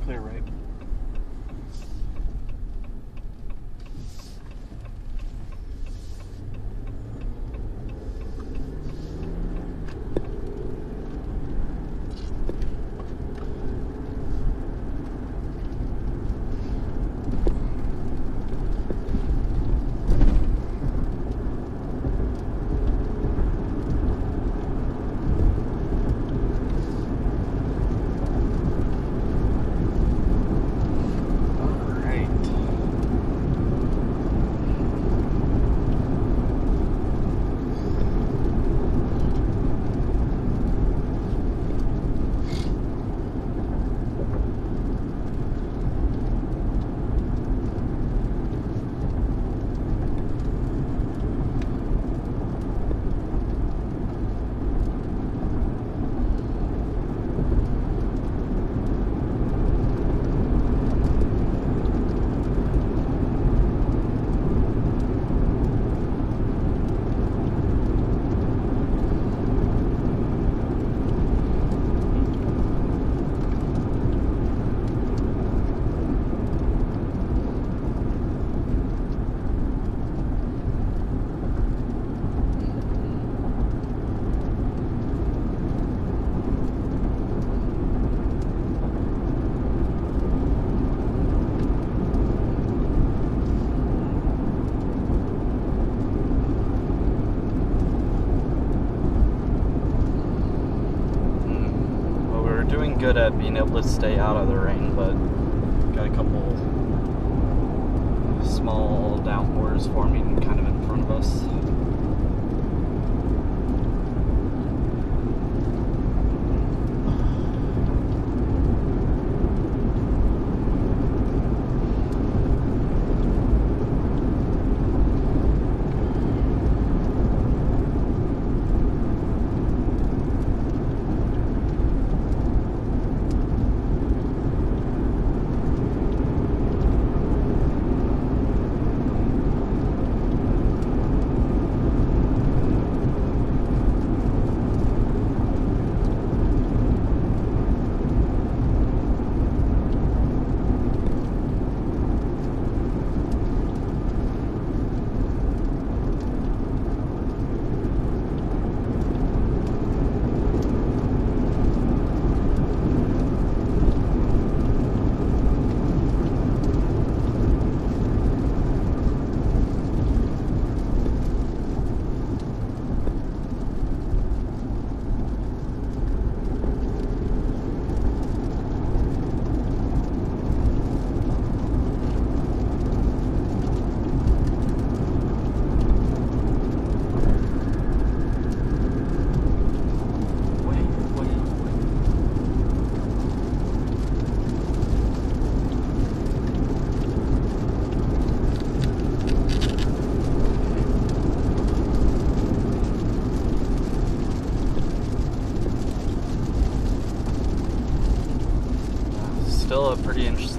[SPEAKER 1] Clear right. All right. Well, we were doing good at being able to stay out of the rain, but got a couple small downpours forming kind of in front of us.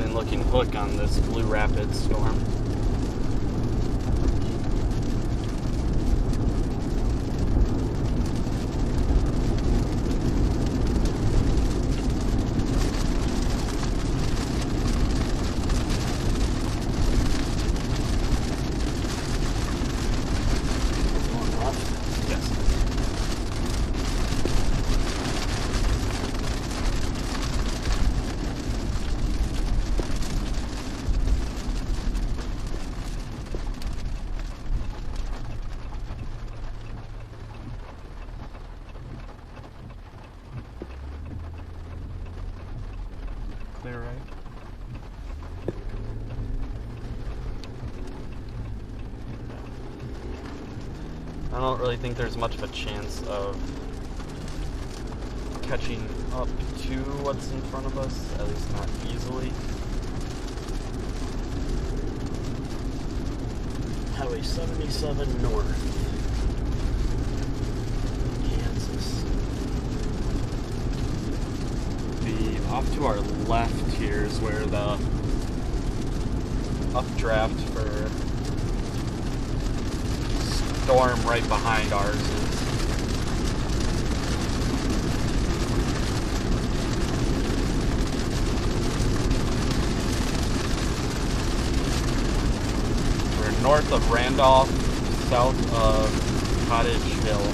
[SPEAKER 1] decent looking hook on this Blue Rapids storm.
[SPEAKER 2] Going left.
[SPEAKER 1] Yes. Clear right. I don't really think there's much of a chance of catching up to what's in front of us, at least not easily.
[SPEAKER 2] Highway 77 north. Kansas.
[SPEAKER 1] The off to our left here is where the updraft for storm right behind ours is. We're north of Randolph, south of Cottage Hill.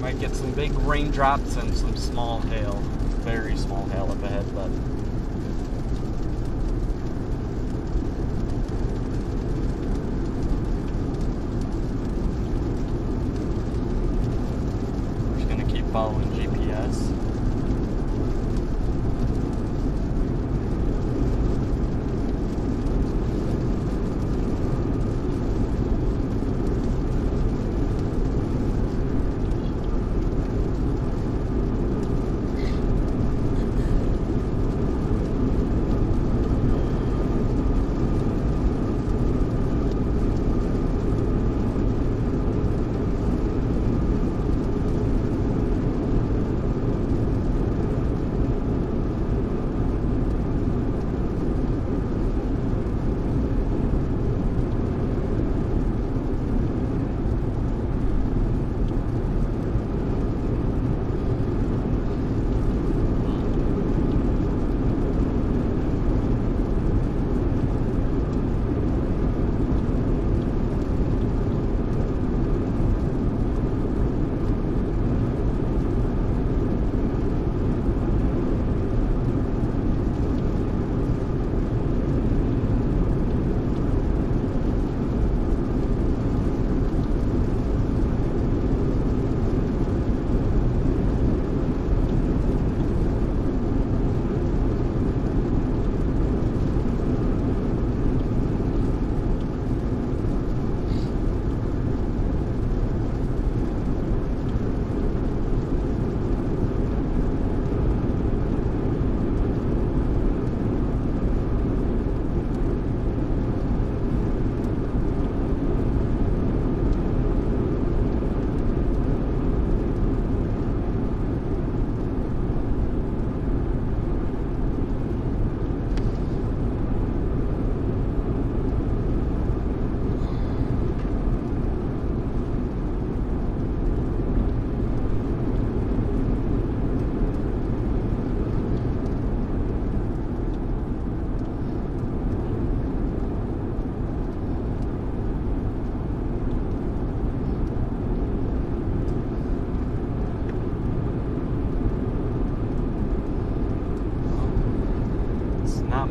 [SPEAKER 1] Might get some big raindrops and some small hail. Very small hail up ahead, but we're just gonna keep following GPS.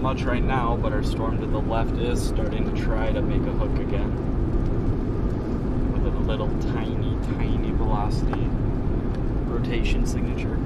[SPEAKER 1] much right now, but our storm to the left is starting to try to make a hook again. With a little tiny, tiny velocity rotation signature.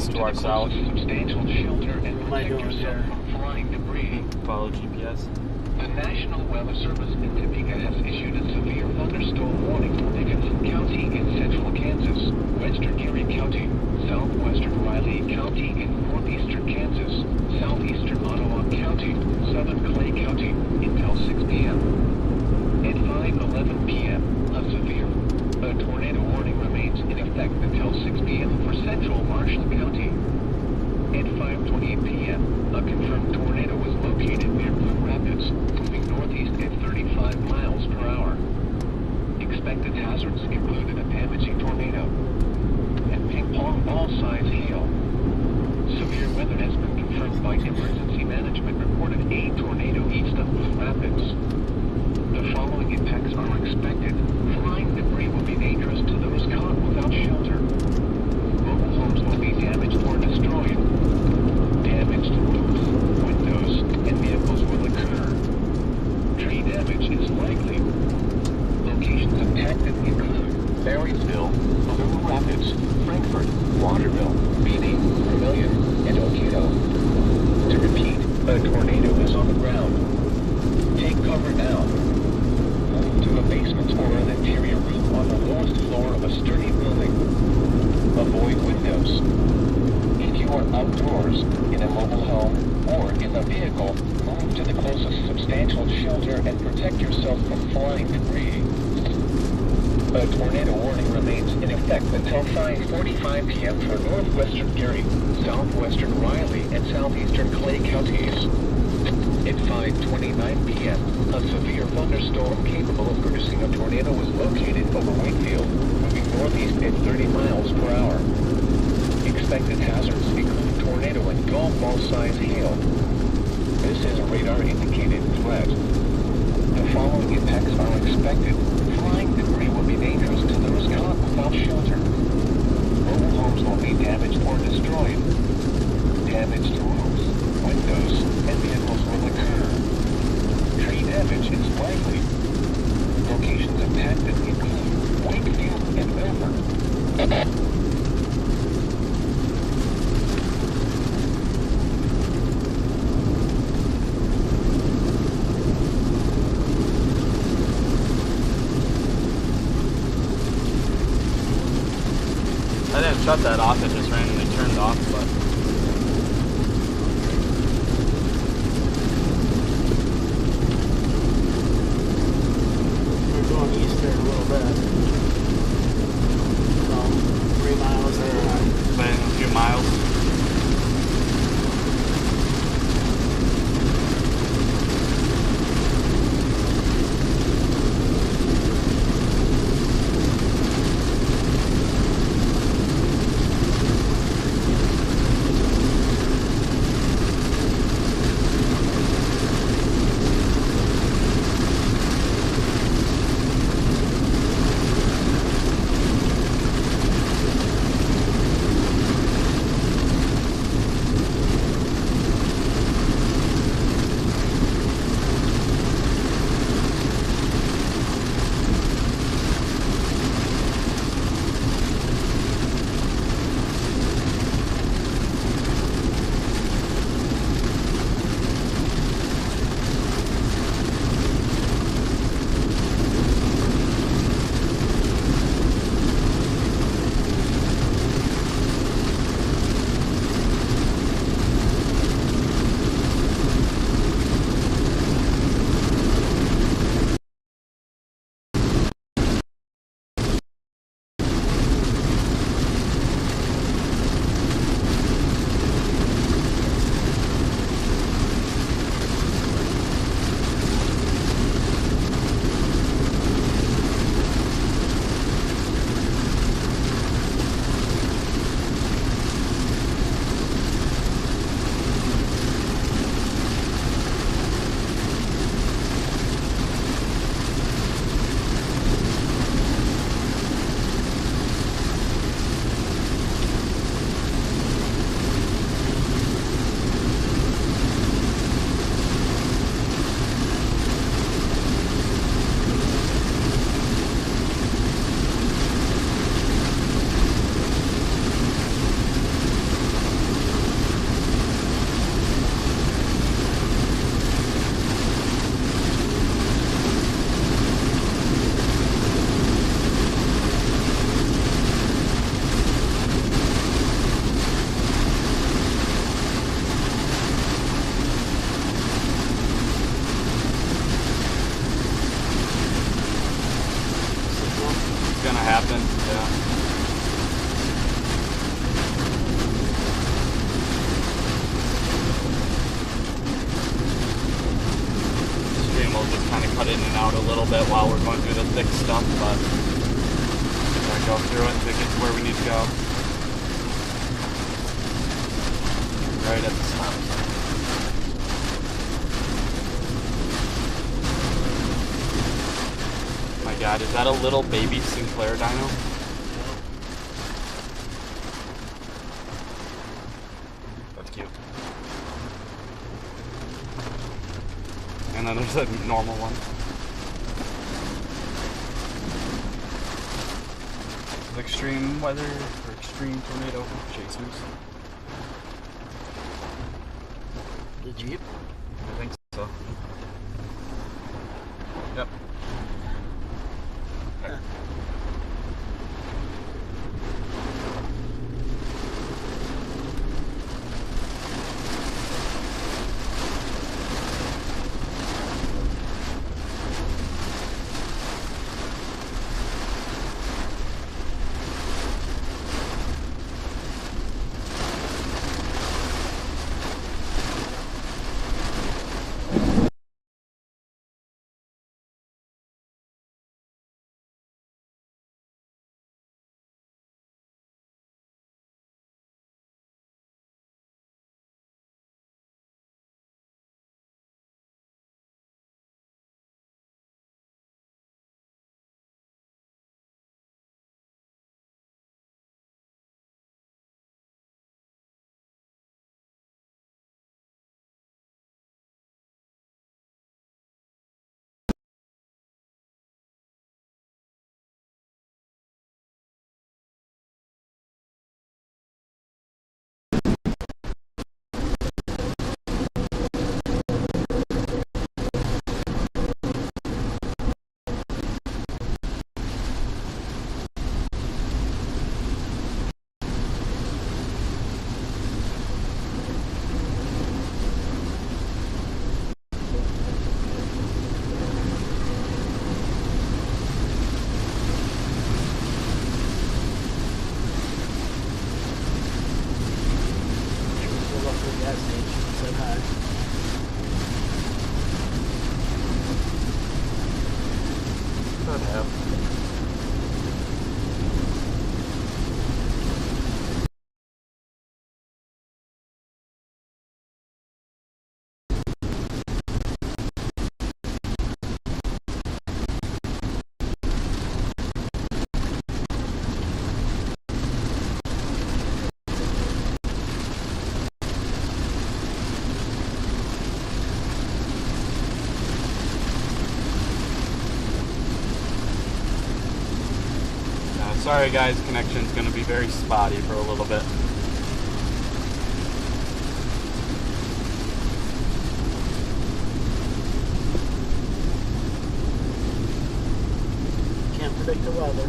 [SPEAKER 1] To our south.
[SPEAKER 2] Substantial shelter and protect yourself from flying debris.
[SPEAKER 1] Follow GPS.
[SPEAKER 2] The National Weather Service in Topeka has issued a severe thunderstorm warning for Dickinson County in central Kansas, western Erie County, southwestern Riley County in northeastern Kansas, southeastern Ottawa County, southern Clay County until 6 p.m. At 5:11 p.m., a tornado warning remains in effect until 6 p.m. for central Marshall County. At 5:28 p.m., a confirmed tornado was located near Blue Rapids, moving northeast at 35 miles per hour. Expected hazards included a damaging tornado and ping-pong ball-size hail. Severe weather has been confirmed by emergency management reported a tornado east of Blue Rapids. The following impacts are expected. Flying debris will be dangerous to those caught without shelter. Mobile homes will be damaged or destroyed. Damage to roofs, windows, and vehicles will occur. Tree damage is likely. Locations impacted include Marysville, Blue Rapids, Frankfort, Waterville, Beatty, Vermilion, and Oketo. To repeat, a tornado is on the ground. Take cover now. Move to a basement or an interior room on the lowest floor of a sturdy building. Avoid windows. If you are outdoors, in a mobile home, or in a vehicle, move to the closest substantial shelter and protect yourself from flying debris. A tornado warning remains in effect until 5:45 p.m. for northwestern Gary, southwestern Riley, and southeastern Clay counties. At 5:29 p.m., a severe thunderstorm capable of producing a tornado was located over Wakefield, moving northeast at 30 miles per hour. Expected hazards include tornado and golf ball-size hail. This is a radar-indicated threat. The following impacts are expected. Flying debris will be dangerous to those caught without shelter. Mobile homes will be damaged or destroyed. Damage to roofs, windows, and vehicles will occur. Tree damage is likely. Locations impacted include Wakefield and Milford.
[SPEAKER 1] I didn't shut that off, it just randomly turned off, but
[SPEAKER 2] we're going east there a little bit. So
[SPEAKER 1] in and out a little bit while we're going through the thick stuff, but we're gonna go through it to get to where we need to go. Right at the stop sign. My God, is that a little baby Sinclair dino? That's cute. And then there's a normal one. Extreme weather or extreme tornado chasers.
[SPEAKER 2] The Jeep?
[SPEAKER 1] I think so. Yep.
[SPEAKER 2] Pulled up to the gas station, said hi.
[SPEAKER 1] Could have. Sorry guys, connection's gonna be very spotty for a little bit.
[SPEAKER 2] Can't predict the weather.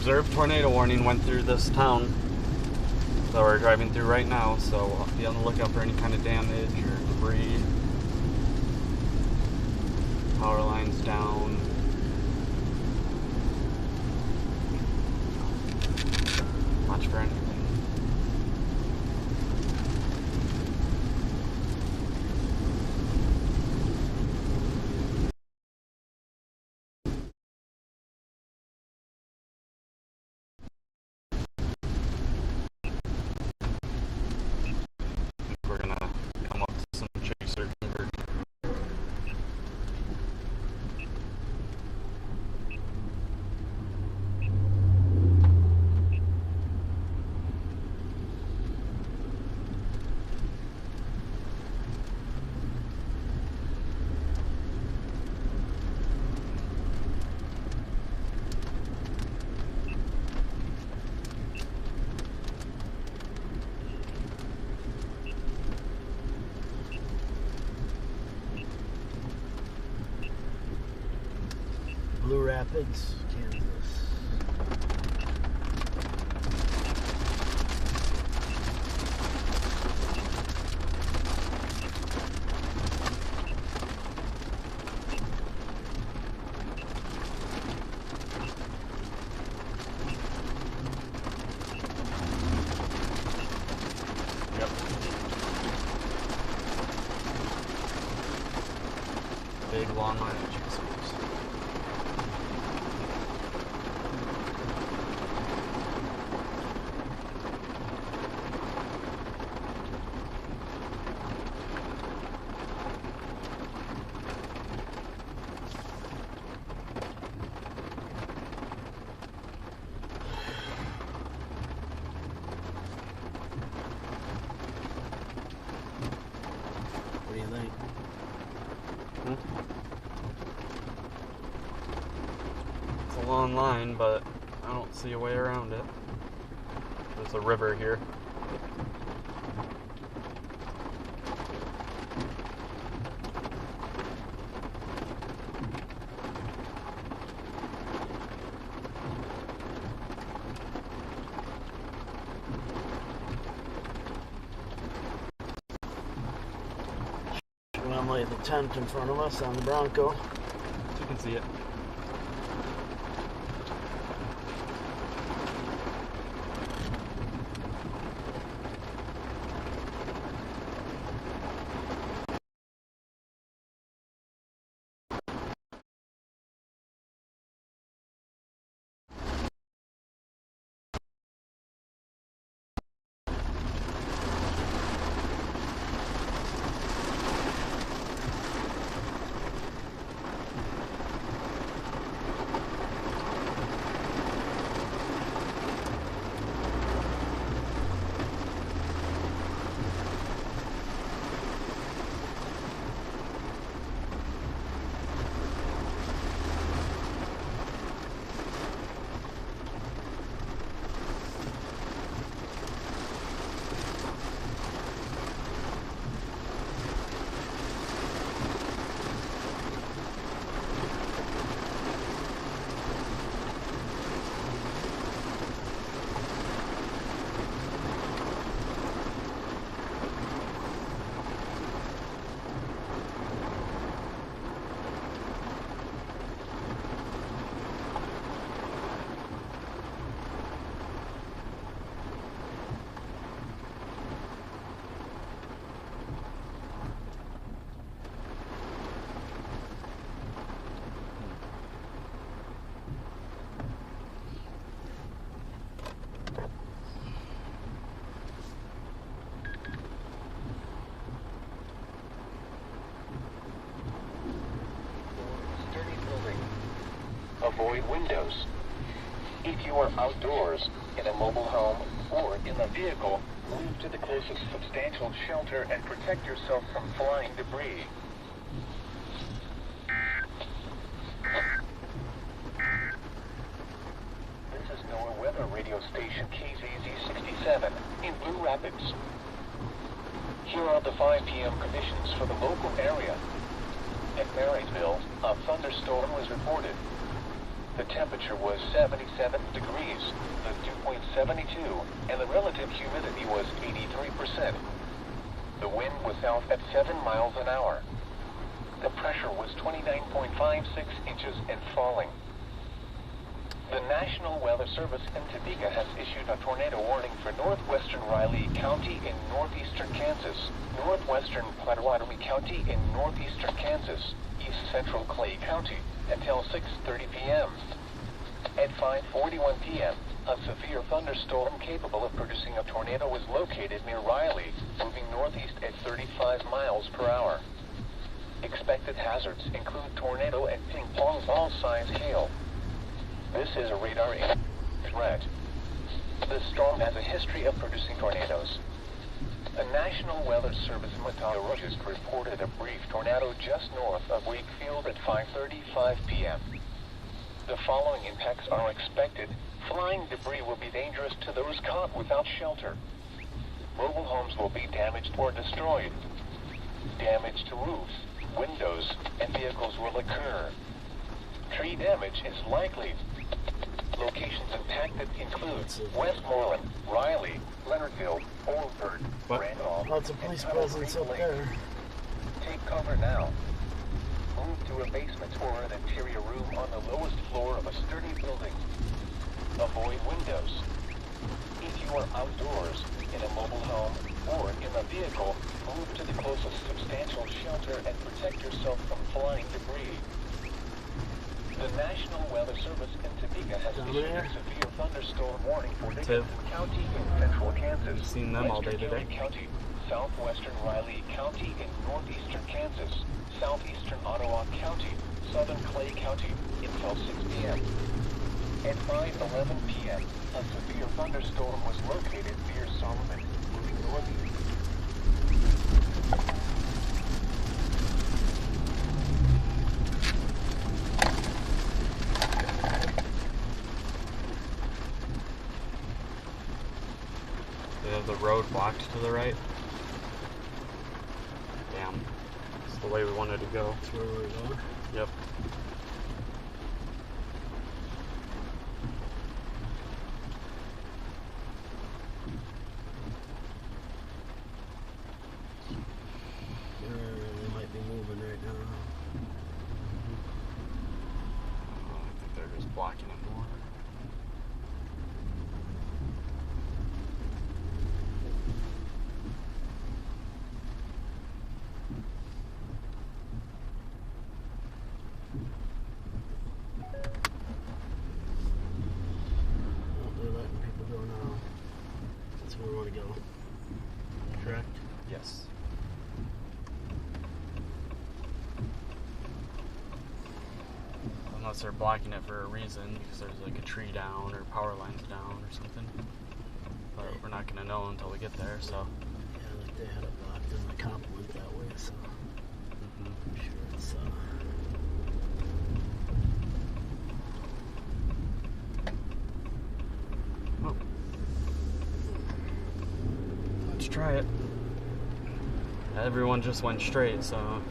[SPEAKER 1] Observed tornado warning went through this town that we're driving through right now, so I'll be on the lookout for any kind of damage or debris. Power lines down. Watch for anything.
[SPEAKER 2] Blue Rapids, Kansas.
[SPEAKER 1] Yep. Big long line of chicken schools.
[SPEAKER 2] What do you think?
[SPEAKER 1] It's a long line, but I don't see a way around it. There's a river here.
[SPEAKER 2] You want to lay the tent in front of us on the Bronco?
[SPEAKER 1] So you can see it.
[SPEAKER 4] Avoid windows. If you are outdoors, in a mobile home, or in a vehicle, move to the closest substantial shelter and protect yourself from flying debris. This is NOAA weather radio station KZZ 67 in Blue Rapids. Here are the 5 p.m. conditions for the local area. At Marysville, a thunderstorm was reported. The temperature was 77 degrees, the dew point 72, and the relative humidity was 83%. The wind was south at 7 miles an hour. The pressure was 29.56 inches and falling. The National Weather Service in Topeka has issued a tornado warning for northwestern Riley County in northeastern Kansas, northwestern Pottawatomie County in northeastern Kansas, east central Clay County, until 6:30 p.m. At 5:41 p.m., a severe thunderstorm capable of producing a tornado was located near Riley, moving northeast at 35 miles per hour. Expected hazards include tornado and ping-pong ball-size hail. This is a radar threat. This storm has a history of producing tornadoes. The National Weather Service meteorologist reported a brief tornado just north of Wakefield at 5:35 p.m. The following impacts are expected. Flying debris will be dangerous to those caught without shelter. Mobile homes will be damaged or destroyed. Damage to roofs, windows, and vehicles will occur. Tree damage is likely. Locations impacted include Westmoreland, Riley, Leonardville, Oldford,
[SPEAKER 1] What?
[SPEAKER 4] Randolph,
[SPEAKER 2] Lots of police presence up there.
[SPEAKER 4] Take cover now. Move to a basement or an interior room on the lowest floor of a sturdy building. Avoid windows. If you are outdoors, in a mobile home, or in a vehicle, move to the closest substantial shelter and protect yourself from flying debris. The National Weather Service in Topeka has issued a severe thunderstorm warning for Dickinson County in central Kansas,
[SPEAKER 1] I've seen them all day
[SPEAKER 4] Western
[SPEAKER 1] today.
[SPEAKER 4] Erie County, southwestern Riley County in northeastern Kansas, southeastern Ottawa County, southern Clay County until 6 p.m. At 5:11 p.m., a severe thunderstorm was located near Solomon, moving northeast.
[SPEAKER 1] They have the road blocked to the right. Damn. It's the way we wanted to go.
[SPEAKER 2] That's where we're going.
[SPEAKER 1] Yep.
[SPEAKER 2] They might be moving right now.
[SPEAKER 1] I think they're just blocking it more.
[SPEAKER 2] Oh, they're letting people go now. That's where we want to go. Correct?
[SPEAKER 1] Yes. Unless they're blocking it for a reason, because there's like a tree down or power lines down or something. But we're not gonna know until we get there, so.
[SPEAKER 2] Yeah, like they had it blocked and the cop went that way, so I'm sure it's
[SPEAKER 1] Oh. Let's try it. Everyone just went straight, so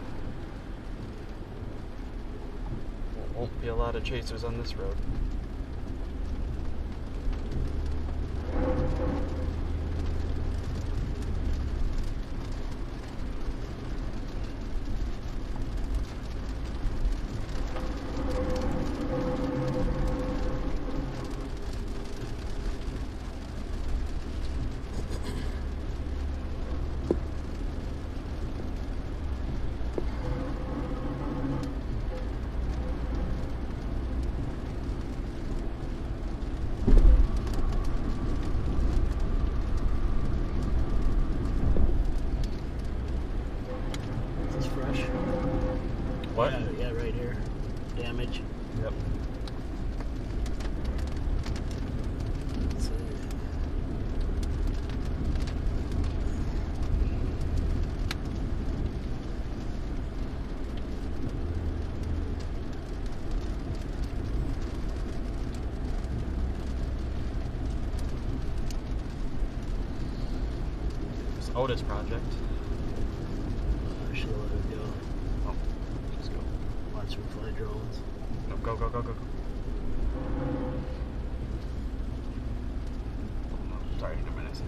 [SPEAKER 1] won't be a lot of chasers on this road.
[SPEAKER 2] Is this fresh?
[SPEAKER 1] What?
[SPEAKER 2] Yeah, right here. Damage.
[SPEAKER 1] Yep.
[SPEAKER 2] Let's see.
[SPEAKER 1] It's Otis Project.
[SPEAKER 2] I should let it go.
[SPEAKER 1] Oh, just go.
[SPEAKER 2] Watch them fly drones.
[SPEAKER 1] No, go, go, go, go, go. Oh, sorry, never mind. I see.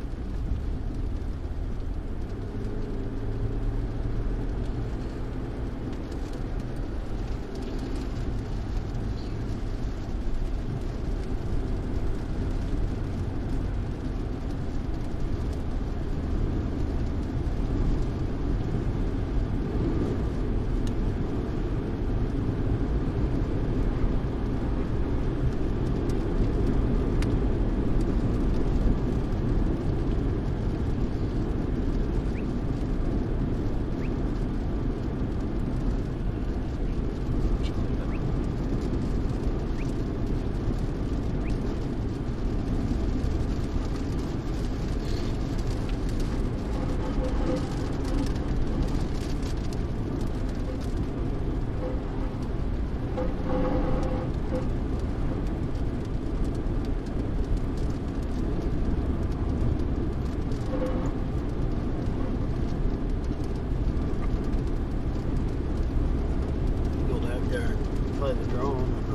[SPEAKER 2] Go back there and fly the drone.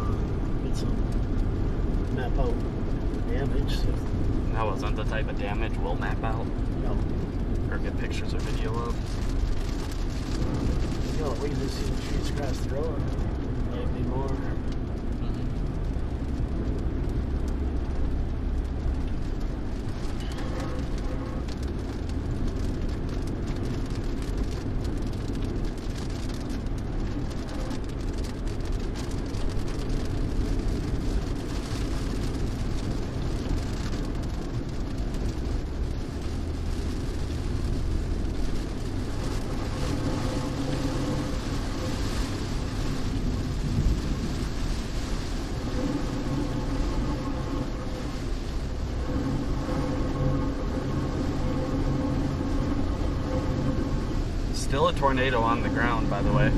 [SPEAKER 2] some map out damage. So,
[SPEAKER 1] That wasn't the type of damage we'll map out
[SPEAKER 2] no,
[SPEAKER 1] or get pictures or video of.
[SPEAKER 2] we can just see the trees across the road. Maybe more.
[SPEAKER 1] Still a tornado on the ground, by the way.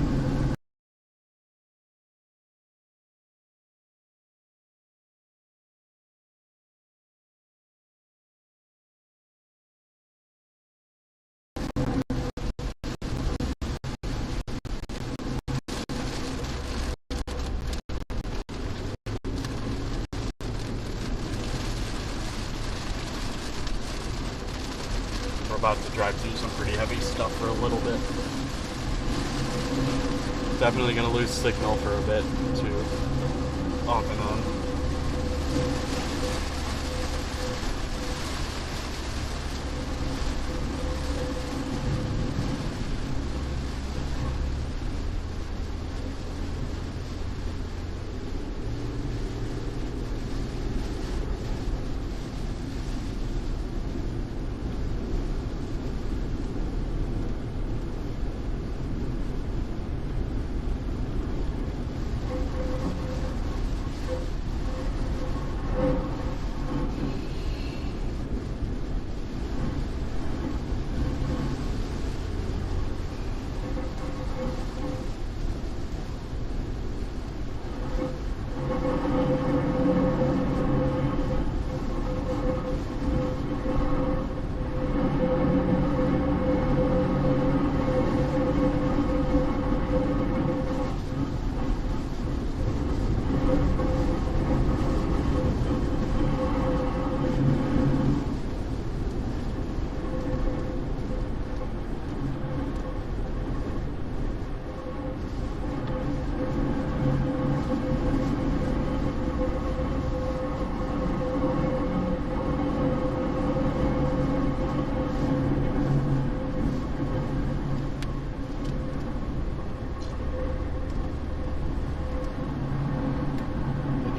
[SPEAKER 1] We're about to drive through some pretty heavy stuff for a little bit. Definitely gonna lose signal for a bit, too. Off and on.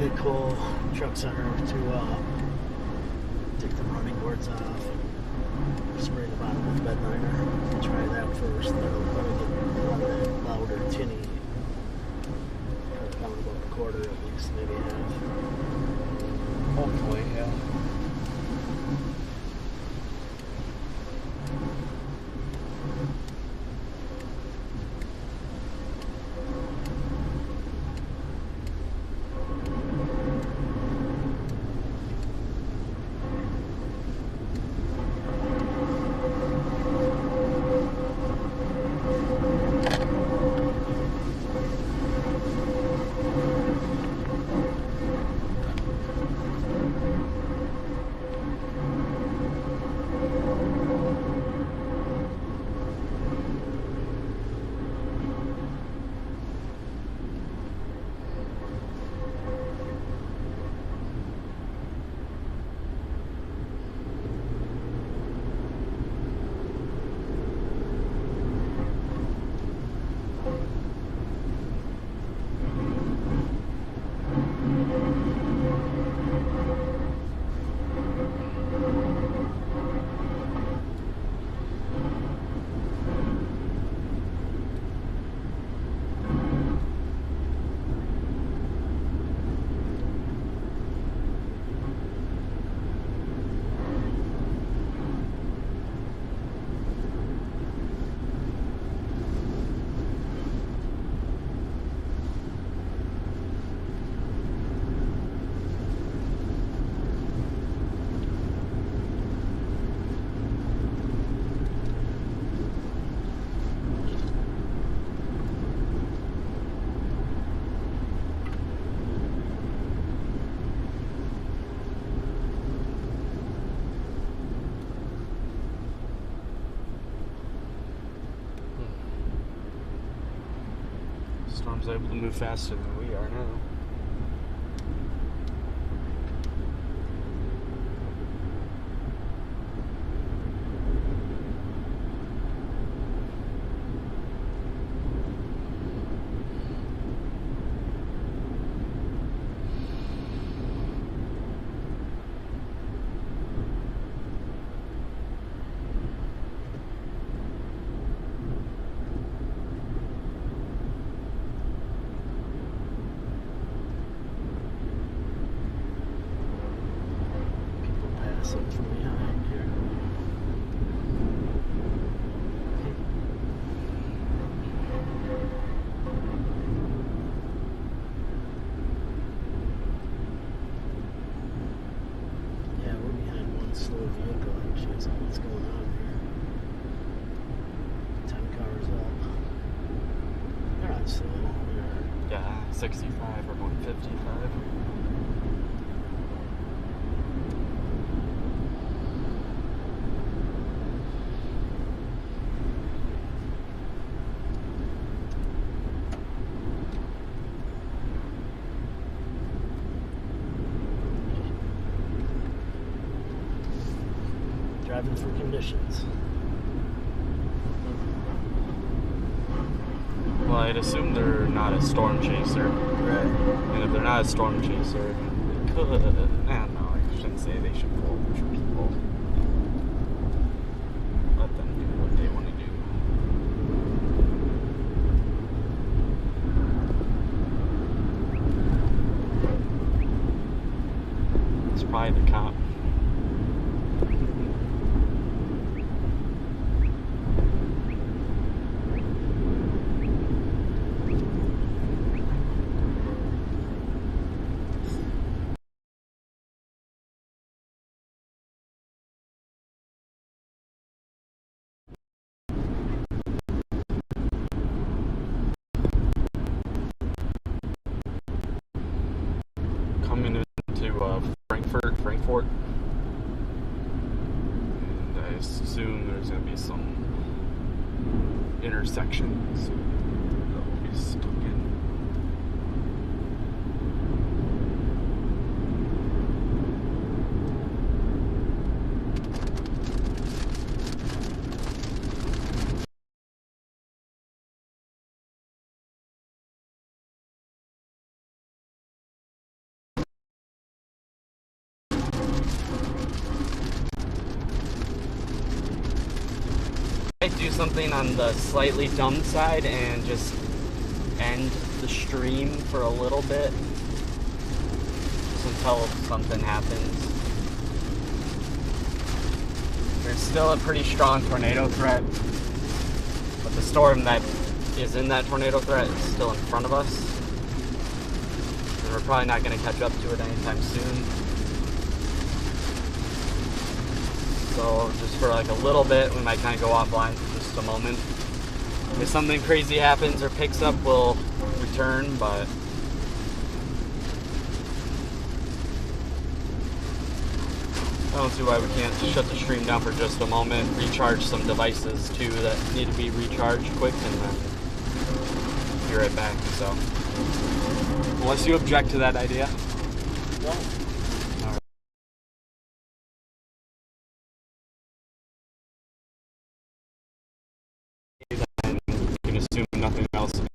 [SPEAKER 1] Good cool truck center to take the running boards off and spray the bottom with bed liner. We'll try that first, then we'll probably get one of that louder tinny. Down about a quarter at least, maybe half. Hopefully, yeah. Storm's able to move faster than we are now.
[SPEAKER 2] People passing from behind here. Yeah, we're behind one slow vehicle. Actually, so what's going on here? 10 cars up. They're not slow. They're
[SPEAKER 1] Yeah, 65 or 155.
[SPEAKER 2] driving for conditions.
[SPEAKER 1] Well, I'd assume they're not a storm chaser.
[SPEAKER 2] Right.
[SPEAKER 1] And if they're not a storm chaser, they could. No, I shouldn't say they should pull a bunch of people. Let them do what they want to do. It's probably the cop. Coming into Frankfurt. And I assume there's going to be some intersections that will be stuck in. I do something on the slightly dumb side and just end the stream for a little bit just until something happens. There's still a pretty strong tornado threat, but the storm that is in that tornado threat is still in front of us, and we're probably not going to catch up to it anytime soon. So just for like a little bit, we might kind of go offline for just a moment. If something crazy happens or picks up, we'll return, but I don't see why we can't shut the stream down for just a moment, recharge some devices too that need to be recharged quick, and then be right back. So, unless you object to that idea.
[SPEAKER 2] No.
[SPEAKER 1] Then you can assume nothing else will